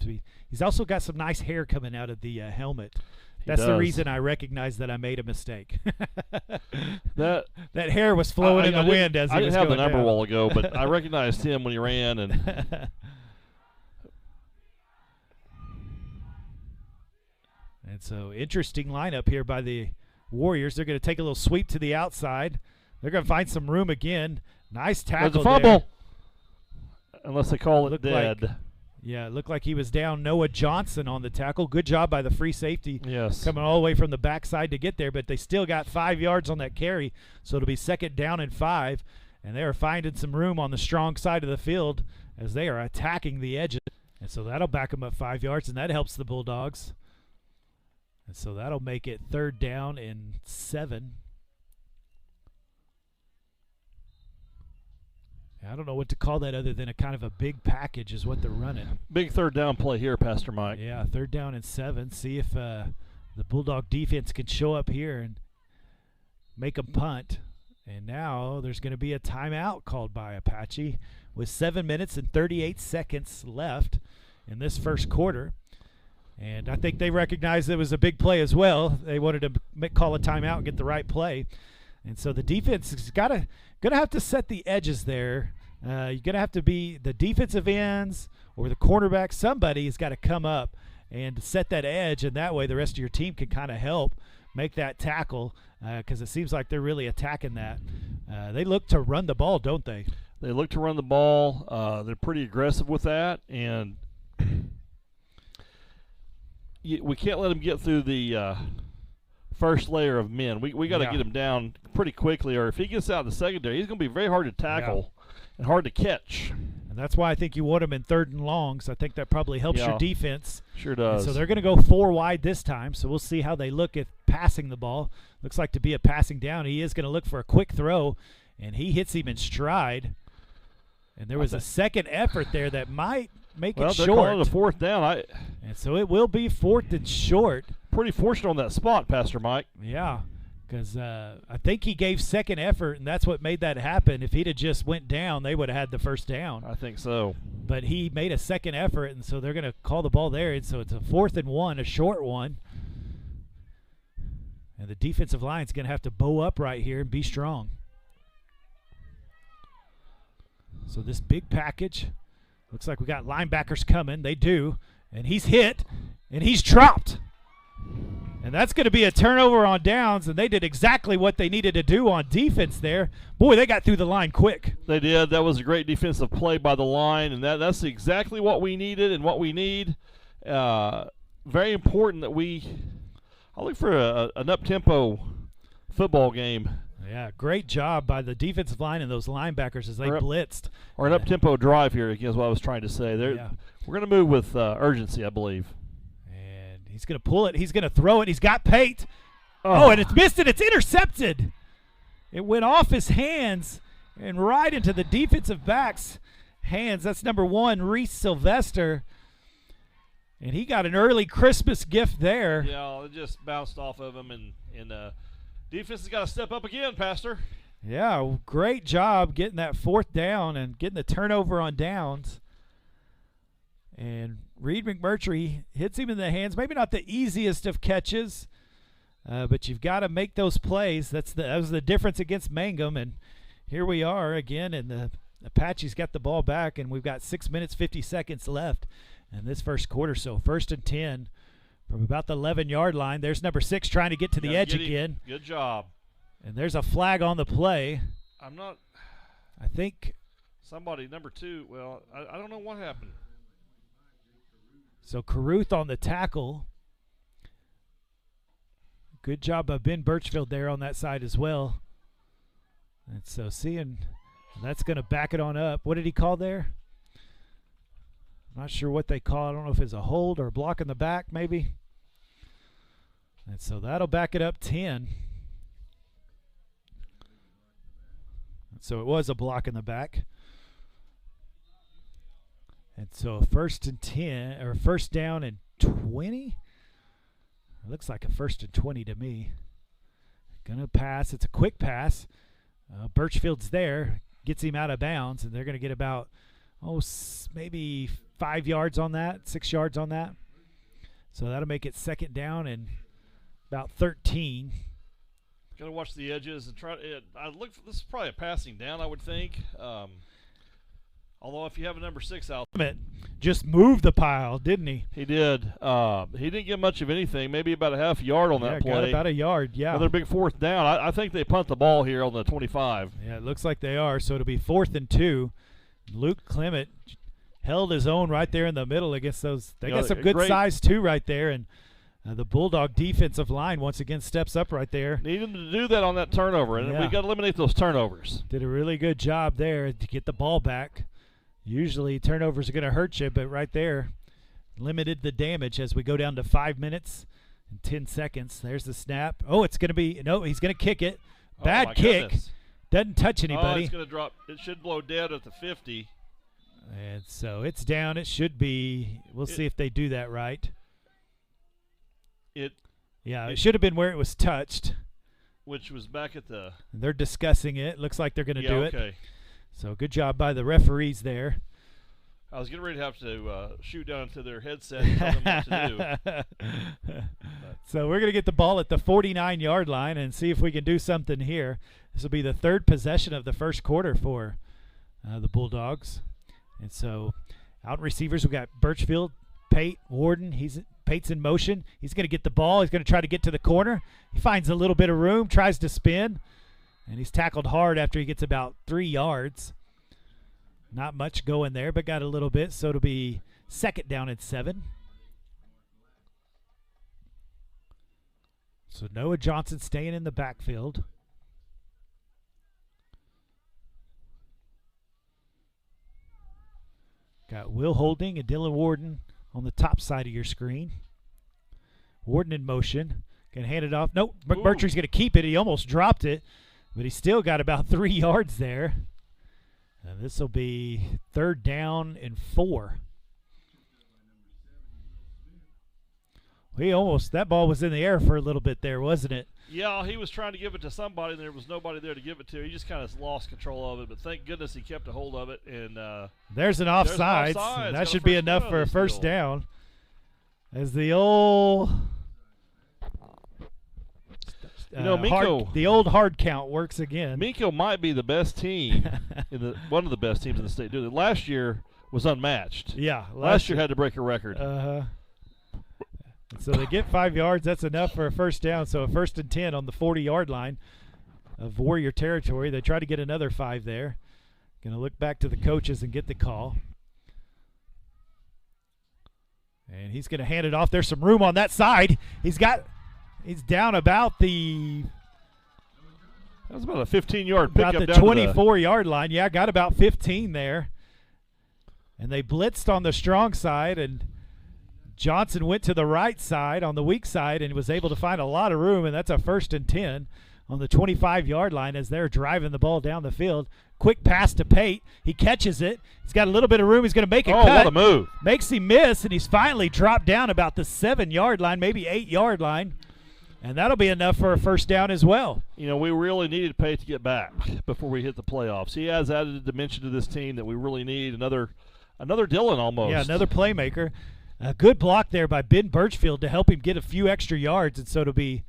speed. He's also got some nice hair coming out of the helmet. That's the reason I recognize that I made a mistake. that hair was flowing in the wind as he was going down. I didn't have the number a while ago, but I recognized him when he ran. And so interesting lineup here by the Warriors. They're going to take a little sweep to the outside. They're going to find some room again. Nice tackle. There's a fumble. There. Unless they call it dead. Yeah, it looked like he was down Noah Johnson on the tackle. Good job by the free safety. Yes. Coming all the way from the backside to get there, but they still got 5 yards on that carry, so it'll be 2nd down and 5, and they are finding some room on the strong side of the field as they are attacking the edges. And so that'll back them up 5 yards, and that helps the Bulldogs. And so that'll make it 3rd down and 7. I don't know what to call that other than a kind of a big package is what they're running. Big 3rd down play here, Pastor Mike. Yeah, 3rd down and 7. See if the Bulldog defense can show up here and make them punt. And now there's going to be a timeout called by Apache with 7 minutes and 38 seconds left in this first quarter. And I think they recognized it was a big play as well. They wanted to call a timeout and get the right play. And so the defense is going to have to set the edges there. You're going to have to be the defensive ends or the cornerback. Somebody has got to come up and set that edge, and that way the rest of your team can kind of help make that tackle because it seems like they're really attacking that. They look to run the ball, don't they? They look to run the ball. They're pretty aggressive with that, and we can't let them get through the first layer of men. We got to get him down pretty quickly, or if he gets out in the secondary, he's going to be very hard to tackle and hard to catch. And that's why I think you want him in 3rd and longs. I think that probably helps your defense. Sure does. And so they're going to go 4 wide this time, so we'll see how they look at passing the ball. Looks like to be a passing down. He is going to look for a quick throw, and he hits him in stride. And there was a second effort there that might make it short. They're calling it a 4th down. And so it will be 4th and short. Pretty fortunate on that spot, Pastor Mike. Yeah, because I think he gave second effort, and that's what made that happen. If he'd have just went down, they would have had the 1st down. I think so. But he made a second effort, and so they're going to call the ball there. And so it's a 4th and 1, a short one. And the defensive line's going to have to bow up right here and be strong. So this big package, looks like we got linebackers coming. They do. And he's hit, and he's dropped. And that's going to be a turnover on downs, and they did exactly what they needed to do on defense there. Boy, they got through the line quick. They did. That was a great defensive play by the line, and that's exactly what we needed and what we need. Very important that I look for an up-tempo football game. Yeah, great job by the defensive line and those linebackers as they blitzed. Or an up-tempo drive here, is what I was trying to say. We're going to move with urgency, I believe. He's going to pull it. He's going to throw it. He's got Pate. Oh, and it's missed it. It's intercepted. It went off his hands and right into the defensive back's hands. That's number 1, Reese Sylvester. And he got an early Christmas gift there. Yeah, it just bounced off of him, and defense has got to step up again, Pastor. Yeah, great job getting that 4th down and getting the turnover on downs. And Reed McMurtry hits him in the hands. Maybe not the easiest of catches, but you've got to make those plays. That was the difference against Mangum. And here we are again, and the Apache's got the ball back, and we've got 6 minutes, 50 seconds left in this first quarter. So 1st and 10 from about the 11-yard line. There's number 6 trying to get to the edge again. Good job. And there's a flag on the play. I think somebody, number 2, well, I don't know what happened. So Caruth on the tackle. Good job by Ben Birchfield there on that side as well. And so that's going to back it on up. What did he call there? Not sure what they call. I don't know if it's a hold or a block in the back maybe. And so that'll back it up 10. So it was a block in the back. And so 1st and 10, or 1st down and 20. It looks like a 1st and 20 to me. Gonna pass. It's a quick pass. Birchfield's there, gets him out of bounds, and they're gonna get about maybe 5 yards on that, 6 yards on that. So that'll make it 2nd down and about 13. Got to watch the edges and try. This is probably a passing down, I would think. Although if you have a number 6 out, just moved the pile, didn't he? He did. He didn't get much of anything. Maybe about a half yard on that play. Got about a yard. Yeah. Another big 4th down. I think they punt the ball here on the 25. Yeah, it looks like they are. So it'll be 4th and 2. Luke Clement held his own right there in the middle against those. They You got know, some good great- size too right there, and the Bulldog defensive line once again steps up right there. Need him to do that on that turnover, and Yeah. we got to eliminate those turnovers. Did a really good job there to get the ball back. Usually turnovers are going to hurt you, but right there limited the damage as we go down to 5 minutes and 10 seconds. There's the snap. Oh, it's going to be – no, he's going to kick it. Oh, Bad my kick. goodness. Doesn't touch Oh, anybody. it's going to drop. It should blow dead at the 50. And so it's down. It should be. We'll see if they do that right. It should have been where it was touched. Which was back at the. They're discussing it. Looks like they're going to do it. Okay. So good job by the referees there. I was getting ready to have to shoot down into their headset and tell them what to do. So we're going to get the ball at the 49-yard line and see if we can do something here. This will be the third possession of the first quarter for the Bulldogs. And so out in receivers, we got Birchfield, Pate, Warden. Pate's in motion. He's going to get the ball. He's going to try to get to the corner. He finds a little bit of room, tries to spin, and he's tackled hard after he gets about 3 yards. Not much going there, but got a little bit, so it'll be second down and 7. So Noah Johnson staying in the backfield. Got Will Holding and Dylan Warden on the top side of your screen. Warden in motion. Can hand it off. Nope, McMurtry's going to keep it. He almost dropped it, but he still got about 3 yards there. And this will be third down and 4. That ball was in the air for a little bit there, wasn't it? Yeah, he was trying to give it to somebody, and there was nobody there to give it to. He just kind of lost control of it, but thank goodness he kept a hold of it. And there's an offside. That should be enough for a first down. As the old Minco, the old hard count works again. Minco might be the best team, one of the best teams in the state. Dude, last year was unmatched. Yeah, last year had to break a record. So they get 5 yards. That's enough for a first down. So a first and 10 on the 40-yard line of Warrior territory. They try to get another 5 there. Going to look back to the coaches and get the call. And he's going to hand it off. There's some room on that side. He's down about the – that was about a 15-yard pickup. About the 24-yard line. Yeah, got about 15 there. And they blitzed on the strong side, and Johnson went to the right side on the weak side and was able to find a lot of room, and that's a first and 10 on the 25-yard line as they're driving the ball down the field. Quick pass to Pate. He catches it. He's got a little bit of room. He's going to make a cut. Oh, what a move. Makes him miss, and he's finally dropped down about the 7-yard line, maybe 8-yard line. And that'll be enough for a first down as well. You know, we really needed Pate to get back before we hit the playoffs. He has added a dimension to this team that we really need. Another Dillon almost. Yeah, another playmaker. A good block there by Ben Birchfield to help him get a few extra yards, and so it'll be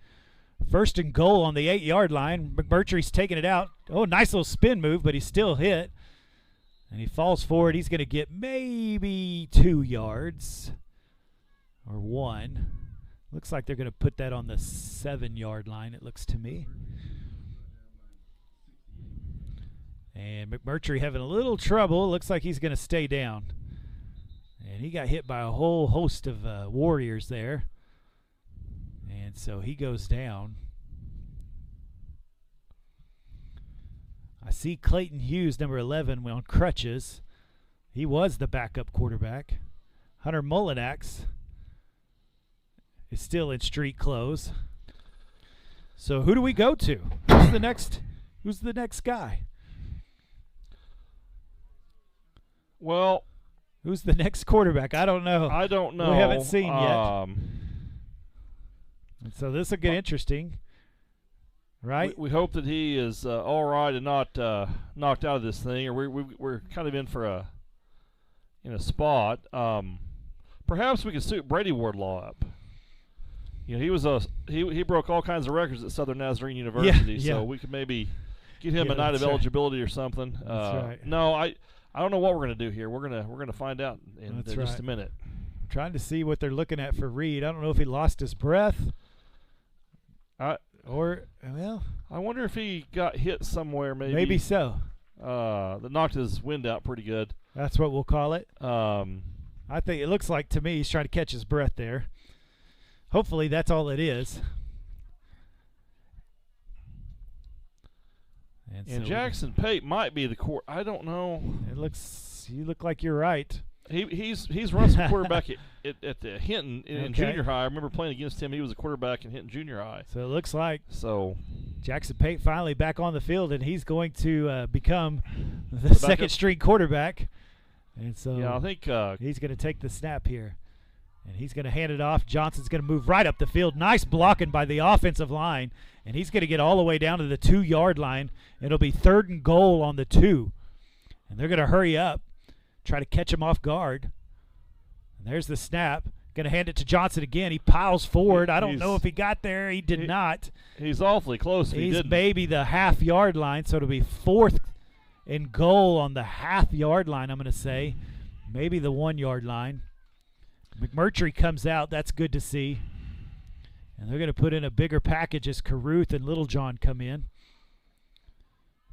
first and goal on the 8-yard line. McMurtry's taking it out. Oh, nice little spin move, but he's still hit. And he falls forward. He's going to get maybe 2 yards or 1. Looks like they're going to put that on the 7-yard line, it looks to me. And McMurtry having a little trouble. Looks like he's going to stay down. And he got hit by a whole host of Warriors there. And so he goes down. I see Clayton Hughes, number 11, on crutches. He was the backup quarterback. Hunter Mullinax is still in street clothes. So who do we go to? Who's the next guy? Well, who's the next quarterback? I don't know. I don't know. We haven't seen yet. And so this will get interesting, right? We hope that he is all right and not knocked out of this thing, or we're kind of in a spot. Perhaps we could suit Brady Wardlaw up. You know, he broke all kinds of records at Southern Nazarene University, so we could maybe get him a night of eligibility or something. That's right. No, I don't know what we're going to do here. We're gonna find out in just a minute. I'm trying to see what they're looking at for Reed. I don't know if he lost his breath. I wonder if he got hit somewhere. Maybe so. That knocked his wind out pretty good. That's what we'll call it. Um, I think it looks like to me he's trying to catch his breath there. Hopefully that's all it is. and so Jackson Pate might be the court. I don't know. It looks. You look like you're right. He's run some quarterback at the Hinton in Okay. junior high. I remember playing against him. He was a quarterback in Hinton Junior High. So it looks like So Jackson Pate finally back on the field, and he's going to become the second string quarterback. And so yeah, I think he's going to take the snap here, and he's going to hand it off. Johnson's going to move right up the field. Nice blocking by the offensive line, and he's going to get all the way down to the 2-yard line. It'll be 3rd and goal on the 2, and they're going to hurry up, try to catch him off guard. And there's the snap. Going to hand it to Johnson again. He piles forward. I don't know if he got there. He did not. He's awfully close. If he He's didn't. maybe the half-yard line, so it'll be 4th and goal on the half-yard line, I'm going to say. Maybe the 1-yard line. McMurtry comes out. That's good to see. And they're going to put in a bigger package as Caruth and Littlejohn come in.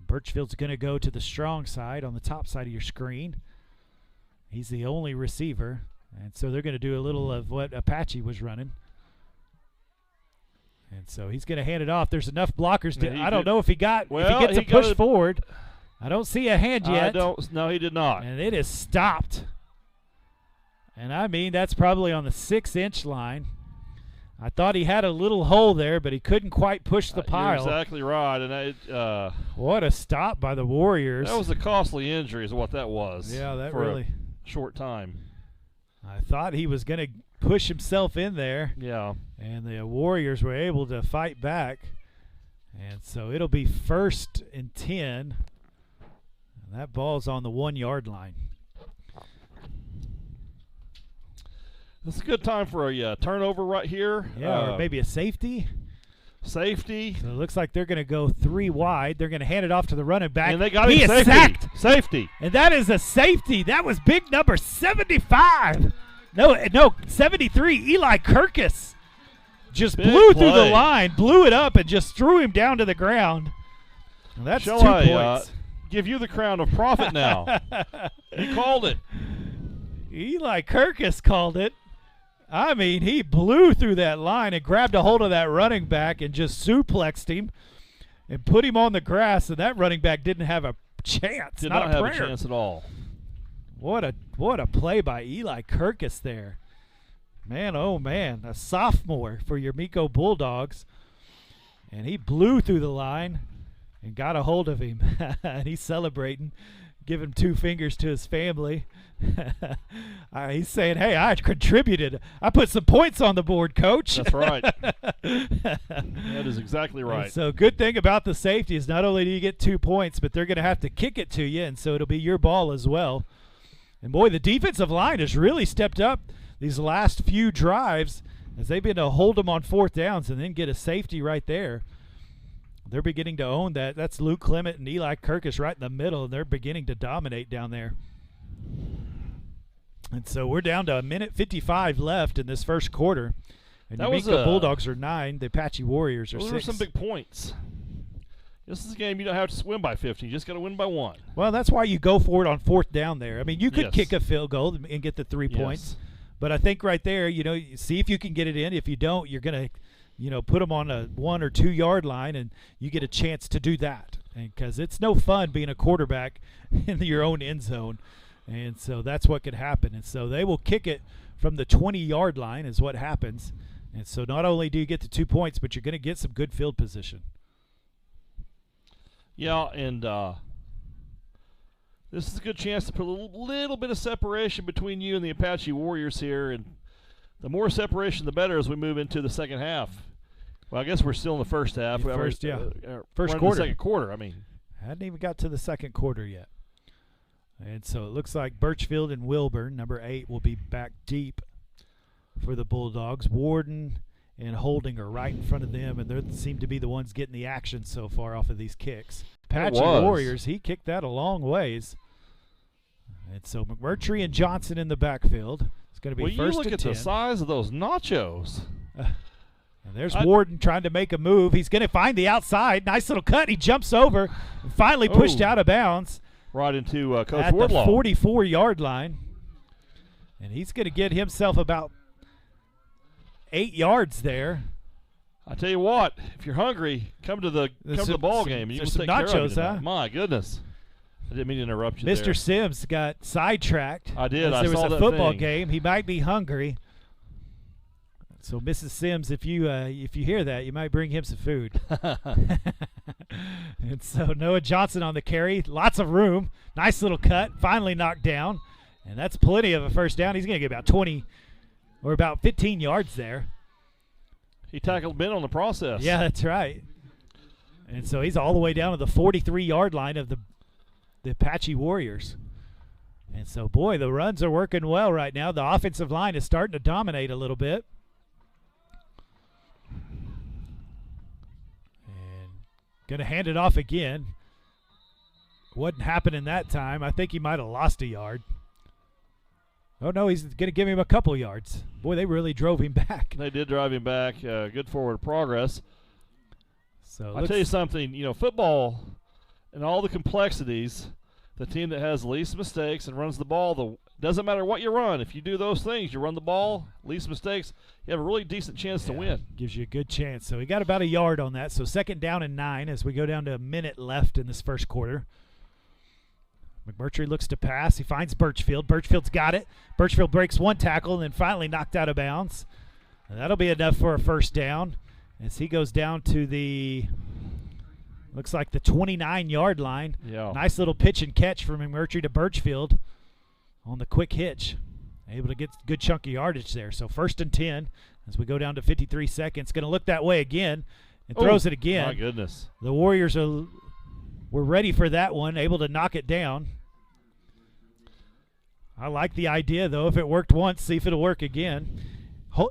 Birchfield's going to go to the strong side on the top side of your screen. He's the only receiver. And so they're going to do a little of what Apache was running. And so he's going to hand it off. There's enough blockers. I don't know if he got, well, if he gets a push forward. I don't see a hand yet. No, he did not. And it is stopped. And I mean, that's probably on the 6-inch line. I thought he had a little hole there, but he couldn't quite push the pile. You're exactly right. And what a stop by the Warriors. that was a costly injury is what that was. Yeah, that for really. a short time. I thought he was going to push himself in there. Yeah. And the Warriors were able to fight back. And so it'll be 1st and 10. And that ball's on the 1-yard line. This is a good time for a turnover right here. Yeah, or maybe a safety. Safety. So it looks like they're going to go 3 wide. They're going to hand it off to the running back. And they got he him is safety. sacked. Safety. And that is a safety. That was big number 75. No, 73. Eli Kirkus just blew through the line, blew it up, and just threw him down to the ground. And that's Shall 2 I, points. Give you the crown of prophet now. You called it. Eli Kirkus called it. I mean, he blew through that line and grabbed a hold of that running back and just suplexed him and put him on the grass, and that running back didn't have a chance. Did not have prayer. a chance at all. What a play by Eli Kirkus there. Man, oh man, a sophomore for your Minco Bulldogs. And he blew through the line and got a hold of him. And he's celebrating, giving 2 fingers to his family. He's saying, hey, I contributed. I put some points on the board, Coach. That's right. That is exactly right. And so good thing about the safety is not only do you get 2 points, but they're going to have to kick it to you, and so it'll be your ball as well. And, boy, the defensive line has really stepped up these last few drives as they've been able to hold them on 4th downs and then get a safety right there. They're beginning to own that. That's Luke Clement and Eli Kirkus right in the middle, and they're beginning to dominate down there. And so we're down to 1:55 left in this first quarter. And the Minco Bulldogs are 9. The Apache Warriors are 6. Those are some big points. This is a game you don't have to win by 15. You just got to win by 1. Well, that's why you go for it on 4th down there. I mean, you could Yes. kick a field goal and get the 3 points. But I think right there, you see if you can get it in. If you don't, you're going to, put them on a 1 or 2 yard line, and you get a chance to do that. Because it's no fun being a quarterback in your own end zone. And so that's what could happen. And so they will kick it from the 20-yard line is what happens. And so not only do you get the 2 points, but you're going to get some good field position. Yeah, and this is a good chance to put a little bit of separation between you and the Apache Warriors here. And the more separation, the better as we move into the second half. Well, I guess we're still in the first half. First First quarter. second quarter, I mean. Hadn't even got to the second quarter yet. And so it looks like Birchfield and Wilburn, number 8, will be back deep for the Bulldogs. Warden and Holding are right in front of them, and they seem to be the ones getting the action so far off of these kicks. Apache Warriors, he kicked that a long ways. And so McMurtry and Johnson in the backfield. It's going to be first and 10. Well, you look at the size of those nachos. And there's Warden trying to make a move. He's going to find the outside. Nice little cut. He jumps over and finally pushed out of bounds. right into Coach at Wardlaw. the 44-yard line. And he's going to get himself about 8 yards there. I tell you what, if you're hungry, come to the ball game. You can take nachos, care of it huh? tonight. My goodness. I didn't mean to interrupt you Mr. there. Sims got sidetracked. I did. As I there saw was a that football thing. game. He might be hungry. So, Mrs. Sims, if you hear that, you might bring him some food. And so Noah Johnson on the carry. Lots of room. Nice little cut. Finally knocked down. And that's plenty of a first down. He's going to get about 20 or about 15 yards there. He tackled Ben on the process. Yeah, that's right. And so he's all the way down to the 43-yard line of the Apache Warriors. And so, boy, the runs are working well right now. The offensive line is starting to dominate a little bit. And going to hand it off again. Wasn't happening that time. I think he might have lost a yard. Oh, no, he's going to give him a couple yards. Boy, they really drove him back. They did drive him back. Good forward progress. So I'll tell you something. Football and all the complexities, the team that has least mistakes and runs the ball, doesn't matter what you run. If you do those things, you run the ball, least mistakes, you have a really decent chance to win. Gives you a good chance. So he got about a yard on that. So 2nd down and 9 as we go down to a minute left in this first quarter. McMurtry looks to pass. He finds Birchfield. Birchfield's got it. Birchfield breaks one tackle and then finally knocked out of bounds. And that'll be enough for a first down as he goes down to looks like the 29-yard line. Yeah. Nice little pitch and catch from McMurtry to Birchfield on the quick hitch. Able to get a good chunk of yardage there. So 1st and 10 as we go down to 53 seconds. Going to look that way again and throws it again. My goodness. The Warriors were ready for that one, able to knock it down. I like the idea, though. If it worked once, see if it'll work again.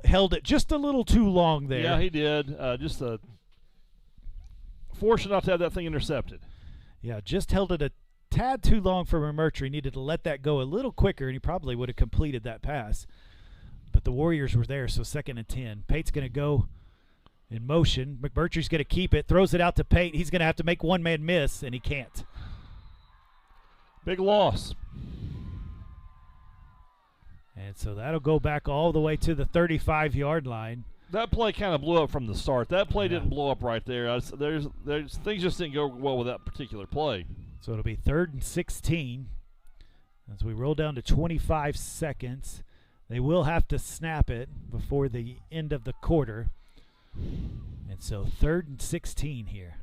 Held it just a little too long there. Yeah, he did. Just fortunate not to have that thing intercepted. Yeah, just held it a tad too long for McMurtry. Needed to let that go a little quicker, and he probably would have completed that pass. But the Warriors were there, so 2nd and 10. Pate's going to go in motion. McMurtry's going to keep it, throws it out to Pate. He's going to have to make one man miss, and he can't. Big loss. And so that'll go back all the way to the 35-yard line. That play kind of blew up from the start. That play didn't blow up right there. There's things just didn't go well with that particular play. So it'll be 3rd and 16 as we roll down to 25 seconds. They will have to snap it before the end of the quarter. And so 3rd and 16 here.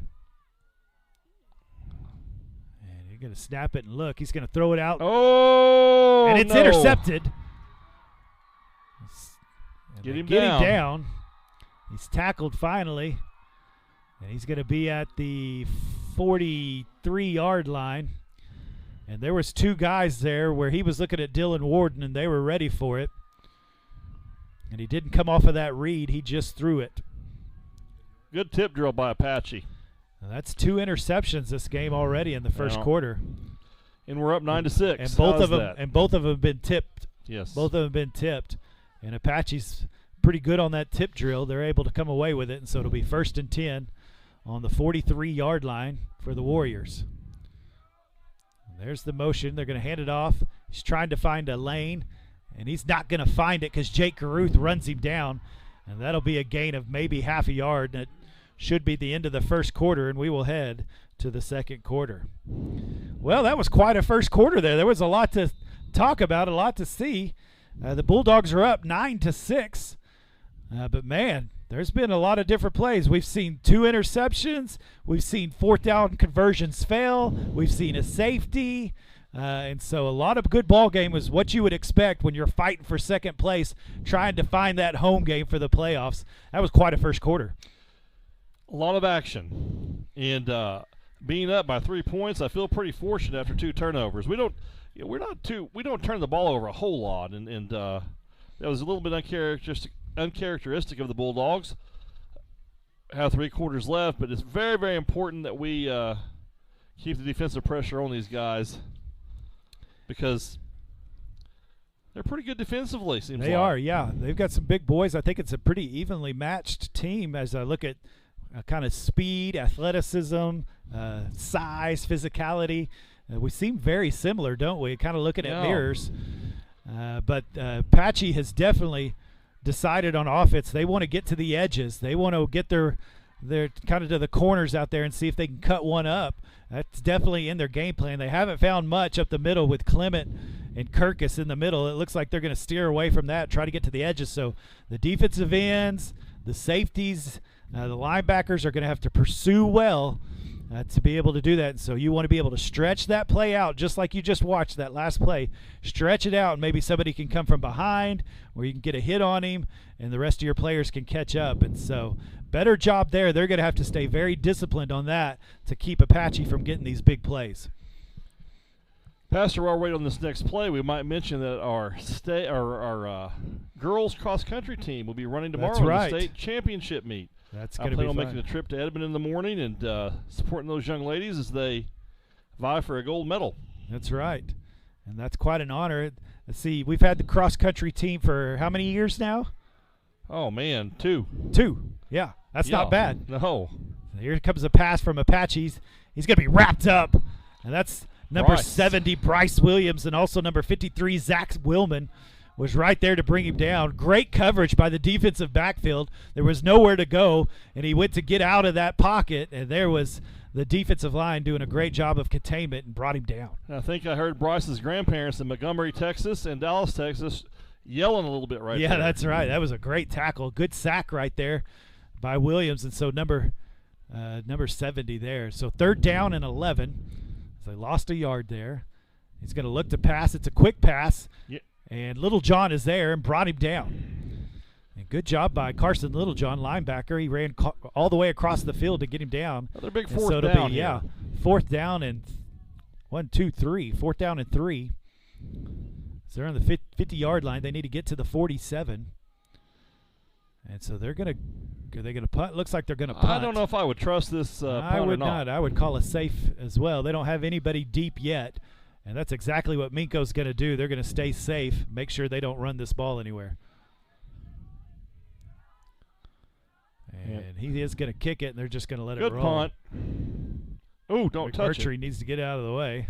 And you're going to snap it and look. He's going to throw it out. Oh, and it's no. intercepted. Get him down. He's tackled finally. And he's going to be at the 43-yard line. And there was 2 guys there where he was looking at Dylan Warden, and they were ready for it. And he didn't come off of that read. He just threw it. Good tip drill by Apache. Now that's 2 interceptions this game already in the first quarter. And we're up 9-6. And both of them that? and both of them have been tipped. Yes. Both of them have been tipped. And Apache's pretty good on that tip drill. They're able to come away with it, and so it'll be 1st and 10 on the 43-yard line for the Warriors. And there's the motion. They're going to hand it off. He's trying to find a lane, and he's not going to find it because Jake Caruth runs him down, and that'll be a gain of maybe half a yard. And it should be the end of the first quarter, and we will head to the second quarter. Well, that was quite a first quarter there. There was a lot to talk about, a lot to see. The Bulldogs are up 9-6. But, man, there's been a lot of different plays. We've seen 2 interceptions. We've seen 4th down conversions fail. We've seen a safety. And so a lot of good ball game is what you would expect when you're fighting for second place, trying to find that home game for the playoffs. That was quite a first quarter. A lot of action. And being up by 3 points, I feel pretty fortunate after 2 turnovers. We don't turn the ball over a whole lot, and that was a little bit uncharacteristic of the Bulldogs. Have 3 quarters left, but it's very, very important that we keep the defensive pressure on these guys because they're pretty good defensively. Seems they like. are, yeah. They've got some big boys. I think it's a pretty evenly matched team as I look at kind of speed, athleticism, size, physicality. We seem very similar, don't we? Kind of looking at Yeah. mirrors. But Apache has definitely decided on offense. They want to get to the edges. They want to get their kind of to the corners out there and see if they can cut one up. That's definitely in their game plan. They haven't found much up the middle with Clement and Kirkus in the middle. It looks like they're going to steer away from that, try to get to the edges. So the defensive ends, the safeties, the linebackers are going to have to pursue well to be able to do that. So you want to be able to stretch that play out just like you just watched that last play. Stretch it out, and maybe somebody can come from behind where you can get a hit on him and the rest of your players can catch up. And so better job there. They're going to have to stay very disciplined on that to keep Apache from getting these big plays. Pastor, while we're waiting on this next play, we might mention that our girls cross-country team will be running tomorrow That's in right. the state championship meet. That's I going to plan be on fun. making a trip to Edmond in the morning and supporting those young ladies as they vie for a gold medal. That's right. And that's quite an honor. Let's see, we've had the cross-country team for how many years now? Oh, man, 2. 2. Yeah, that's not bad. No. Here comes a pass from Apaches. He's going to be wrapped up. And that's number Bryce. 70, Bryce Williams, and also number 53, Zach Willman, was right there to bring him down. Great coverage by the defensive backfield. There was nowhere to go, and he went to get out of that pocket, and there was the defensive line doing a great job of containment and brought him down. I think I heard Bryce's grandparents in Montgomery, Texas and Dallas, Texas yelling a little bit right there. Yeah, that's right. That was a great tackle. Good sack right there by Williams. And so number 70 there. So 3rd down and 11. So they lost a yard there. He's going to look to pass. It's a quick pass. Yeah. And Little John is there and brought him down. And good job by Carson Littlejohn, linebacker. He ran all the way across the field to get him down. Another big And 4th so it'll down. be, here. yeah, 4th down and 1, 2, 3. 4th down and 3. So they're on the 50-yard line. They need to get to the 47. And so they're going to – are they going to punt? Looks like they're going to punt. I don't know if I would trust this punt I would or not. I would call a safe as well. They don't have anybody deep yet. And that's exactly what Minco's going to do. They're going to stay safe, make sure they don't run this ball anywhere. And he is going to kick it, and they're just going to let Good it roll. punt. Oh, don't touch McMurtry it. needs to get out of the way.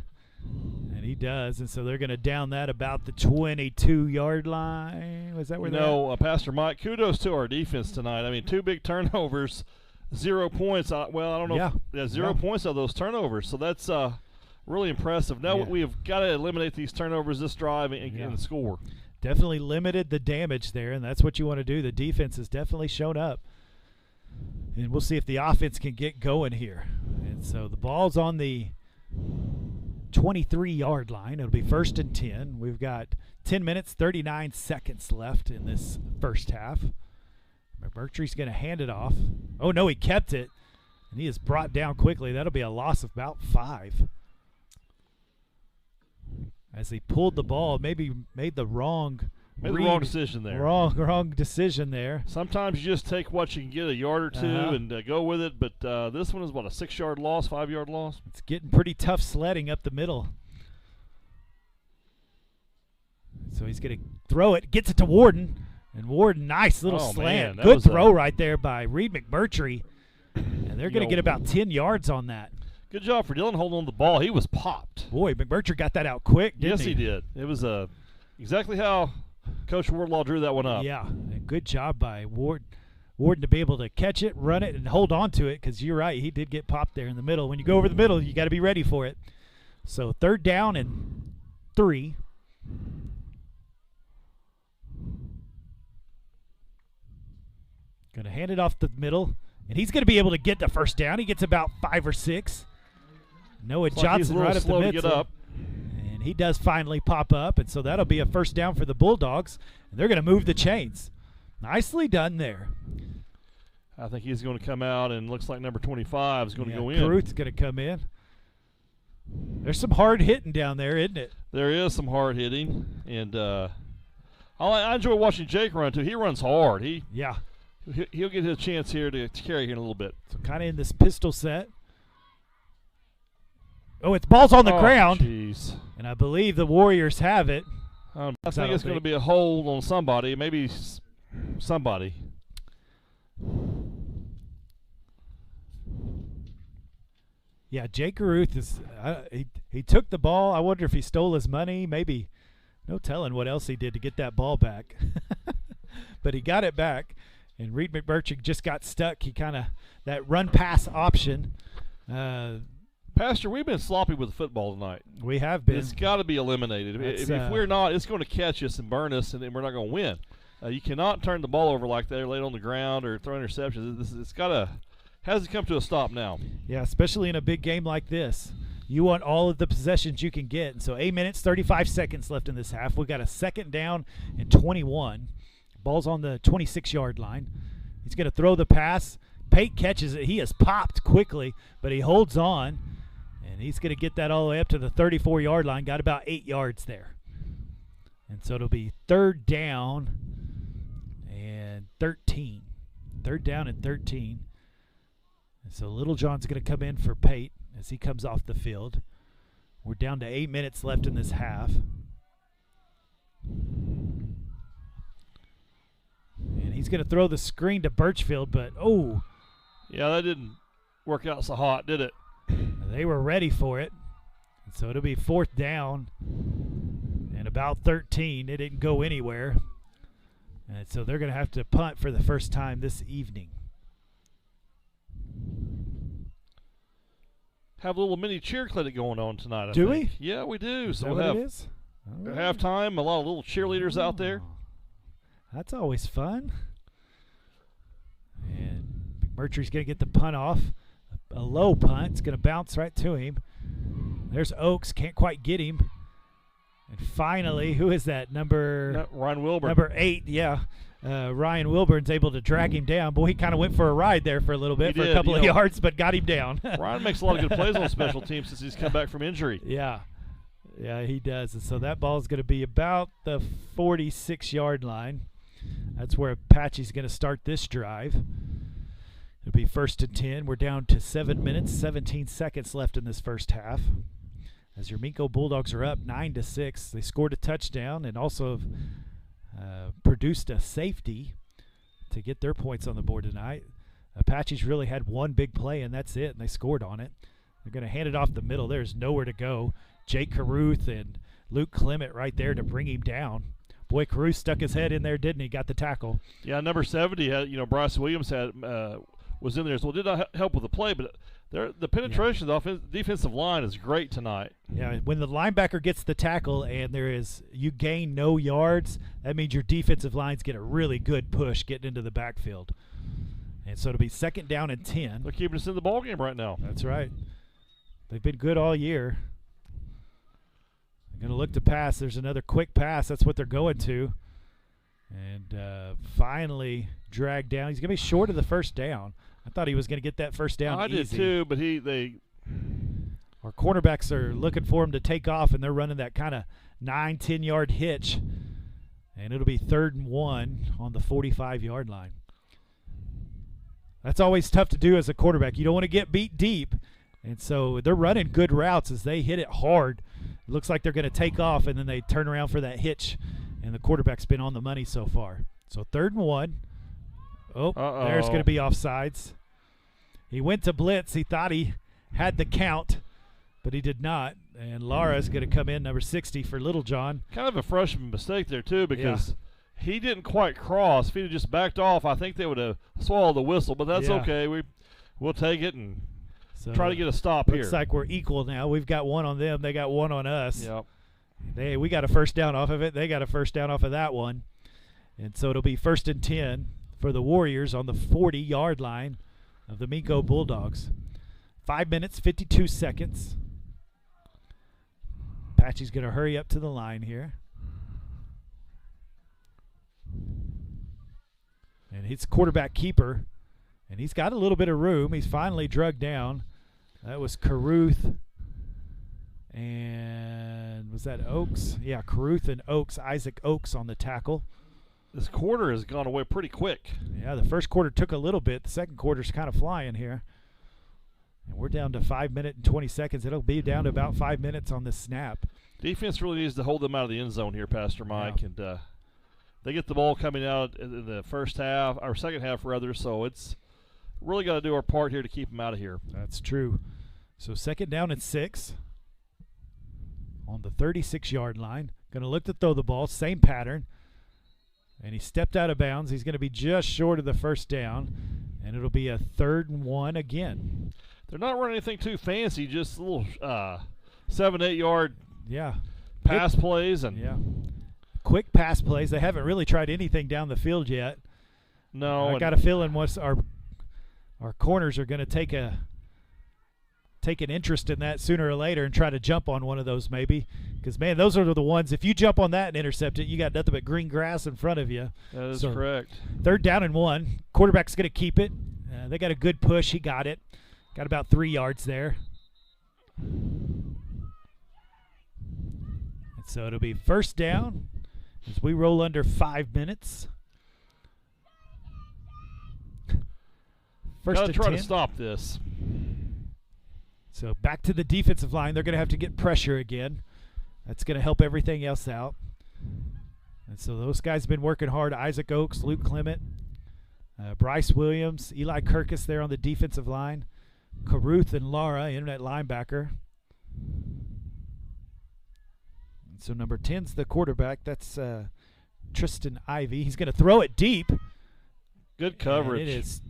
And he does. And so they're going to down that about the 22-yard line. Was that where they're at? Pastor Mike, kudos to our defense tonight. I mean, 2 big turnovers, 0 points. Well, I don't know. Yeah. 0 points out of those turnovers. So that's really impressive. Now Yeah. we have got to eliminate these turnovers this drive and score. Definitely limited the damage there, and that's what you want to do. The defense has definitely shown up. And we'll see if the offense can get going here. And so the ball's on the 23-yard line. It'll be 1st and 10. We've got 10 minutes, 39 seconds left in this first half. McMurtry's going to hand it off. Oh, no, he kept it. And he is brought down quickly. That'll be a loss of about 5. As he pulled the ball, maybe made the wrong decision there. Wrong decision there. Sometimes you just take what you can get, a yard or two, and go with it. But this one is, what, a 6-yard loss, 5-yard loss? It's getting pretty tough sledding up the middle. So he's going to throw it. Gets it to Warden. And Warden, nice little slant. Man, Good throw right there by Reed McMurtry. And they're going to know, get about 10 yards on that. Good job for Dylan holding on to the ball. He was popped. Boy, McMurtry got that out quick, didn't Yes, he did. It was exactly how Coach Wardlaw drew that one up. Yeah, and good job by Warden to be able to catch it, run it, and hold on to it, because you're right, he did get popped there in the middle. When you go over the middle, you got to be ready for it. So 3rd down and 3. Going to hand it off the middle, and he's going to be able to get the 1st down. He gets about 5 or 6. Noah Johnson right up the middle. To get up. And he does finally pop up, and so that'll be a 1st down for the Bulldogs, and they're going to move the chains. Nicely done there. I think he's going to come out, and looks like number 25 is going to go in. Caruth's going to come in. There's some hard hitting down there, isn't it? There is some hard hitting, and I enjoy watching Jake run too. He runs hard. He'll get his chance here to carry here in a little bit. So kind of in this pistol set. Oh, it's ball's on the ground. Jeez. And I believe the Warriors have it. I think it's going to be a hold on somebody, maybe somebody. Yeah, Jake Caruth is he took the ball. I wonder if he stole his money. Maybe, no telling what else he did to get that ball back. But he got it back, and Reed McMurtry just got stuck. He kind of, that run pass option. Pastor, we've been sloppy with football tonight. We have been. It's got to be eliminated. If we're not, it's going to catch us and burn us, and then we're not going to win. You cannot turn the ball over like that, or lay it on the ground, or throw interceptions. It's got to, has to come to a stop now. Yeah, especially in a big game like this. You want all of the possessions you can get. And so 8 minutes, 35 seconds left in this half. We've got a second down and 21. Ball's on the 26-yard line. He's going to throw the pass. Pate catches it. He has popped quickly, but he holds on, and he's going to get that all the way up to the 34-yard line. Got about 8 yards there. And so it'll be third down and 13. Third down and 13. And so Littlejohn's going to come in for Pate as he comes off the field. We're down to 8 minutes left in this half. And he's going to throw the screen to Birchfield, but yeah, that didn't work out so hot, did it? They were ready for it. And so it'll be fourth down and about 13. It didn't go anywhere. And so they're going to have to punt for the first time this evening. Have a little mini cheer clinic going on tonight, I Do think. we? Yeah, we do. Is So that we'll what have it is? All right. halftime, a lot of little cheerleaders out there. That's always fun. And McMurtry's going to get the punt off. A low punt. It's going to bounce right to him. There's Oaks. Can't quite get him. And finally, who is that? Ryan Wilburn. Number 8, yeah. Ryan Wilburn's able to drag him down. Boy, he kind of went for a ride there for a little bit, He for did, a couple of yards, but got him down. Ryan makes a lot of good plays on special teams since he's come back from injury. Yeah. Yeah, he does. And so that ball is going to be about the 46-yard line. That's where Apache's going to start this drive. It'll be first and 10. We're down to 7 minutes, 17 seconds left in this first half. As your Minco Bulldogs are up 9-6. They scored a touchdown and also produced a safety to get their points on the board tonight. Apache's really had one big play, and that's it, and they scored on it. They're going to hand it off the middle. There's nowhere to go. Jake Caruth and Luke Clement right there to bring him down. Boy, Caruth stuck his head in there, didn't he? Got the tackle. Yeah, number 70, Bryce Williams was in there. So it did not help with the play, but the penetration of the defensive line is great tonight. Yeah, when the linebacker gets the tackle and you gain no yards, that means your defensive lines get a really good push getting into the backfield. And so it'll be second down and 10. They're keeping us in the ball game right now. That's right. They've been good all year. They're going to look to pass. There's another quick pass. That's what they're going to. And finally dragged down. He's going to be short of the first down. I thought he was going to get that first down I did too, but our cornerbacks are looking for him to take off, and they're running that kind of 9-10 yard hitch. And it'll be 3rd and 1 on the 45-yard line. That's always tough to do as a quarterback. You don't want to get beat deep. And so they're running good routes as they hit it hard. It looks like they're going to take off, and then they turn around for that hitch. And the quarterback's been on the money so far. So 3rd and 1. Oh, there's going to be offsides. He went to blitz. He thought he had the count, but he did not. And Lara's going to come in, number 60, for Littlejohn. Kind of a freshman mistake there, too, because he didn't quite cross. If he'd have just backed off, I think they would have swallowed the whistle, but that's okay. We'll take it and try to get a stop here. Looks like we're equal now. We've got one on them. They got one on us. Yep. We got a first down off of it. They got a first down off of that one. And so it'll be 1st and 10 for the Warriors on the 40-yard line of the Minco Bulldogs. 5 minutes, 52 seconds. Apache's going to hurry up to the line here. And he's quarterback keeper. And he's got a little bit of room. He's finally drugged down. That was Caruth. And was that Oaks? Yeah, Caruth and Oaks. Isaac Oaks on the tackle. This quarter has gone away pretty quick. Yeah, the first quarter took a little bit. The second quarter's kind of flying here. And we're down to 5 minutes and 20 seconds. It'll be down to about 5 minutes on this snap. Defense really needs to hold them out of the end zone here, Pastor Mike. Yeah. And they get the ball coming out in the first half, or second half rather, so it's really got to do our part here to keep them out of here. That's true. So 2nd down and 6 on the 36-yard line. Going to look to throw the ball, same pattern. And he stepped out of bounds. He's going to be just short of the 1st down, and it'll be a 3rd and 1 again. They're not running anything too fancy, just little 7, 8 yard pass plays. And quick pass plays. They haven't really tried anything down the field yet. No. I got a feeling once our corners are going to take an interest in that sooner or later and try to jump on one of those maybe. Because, man, those are the ones, if you jump on that and intercept it, you got nothing but green grass in front of you. That is correct. 3rd down and 1. Quarterback's going to keep it. They got a good push. He got it. Got about 3 yards there. And so it'll be 1st down as we roll under 5 minutes. Gotta try to stop this. So back to the defensive line. They're going to have to get pressure again. That's going to help everything else out. And so those guys have been working hard. Isaac Oakes, Luke Clement, Bryce Williams, Eli Kirkus there on the defensive line. Caruth and Lara, internet linebacker. And so number 10's the quarterback. That's Tristan Ivey. He's going to throw it deep. Good coverage. And it is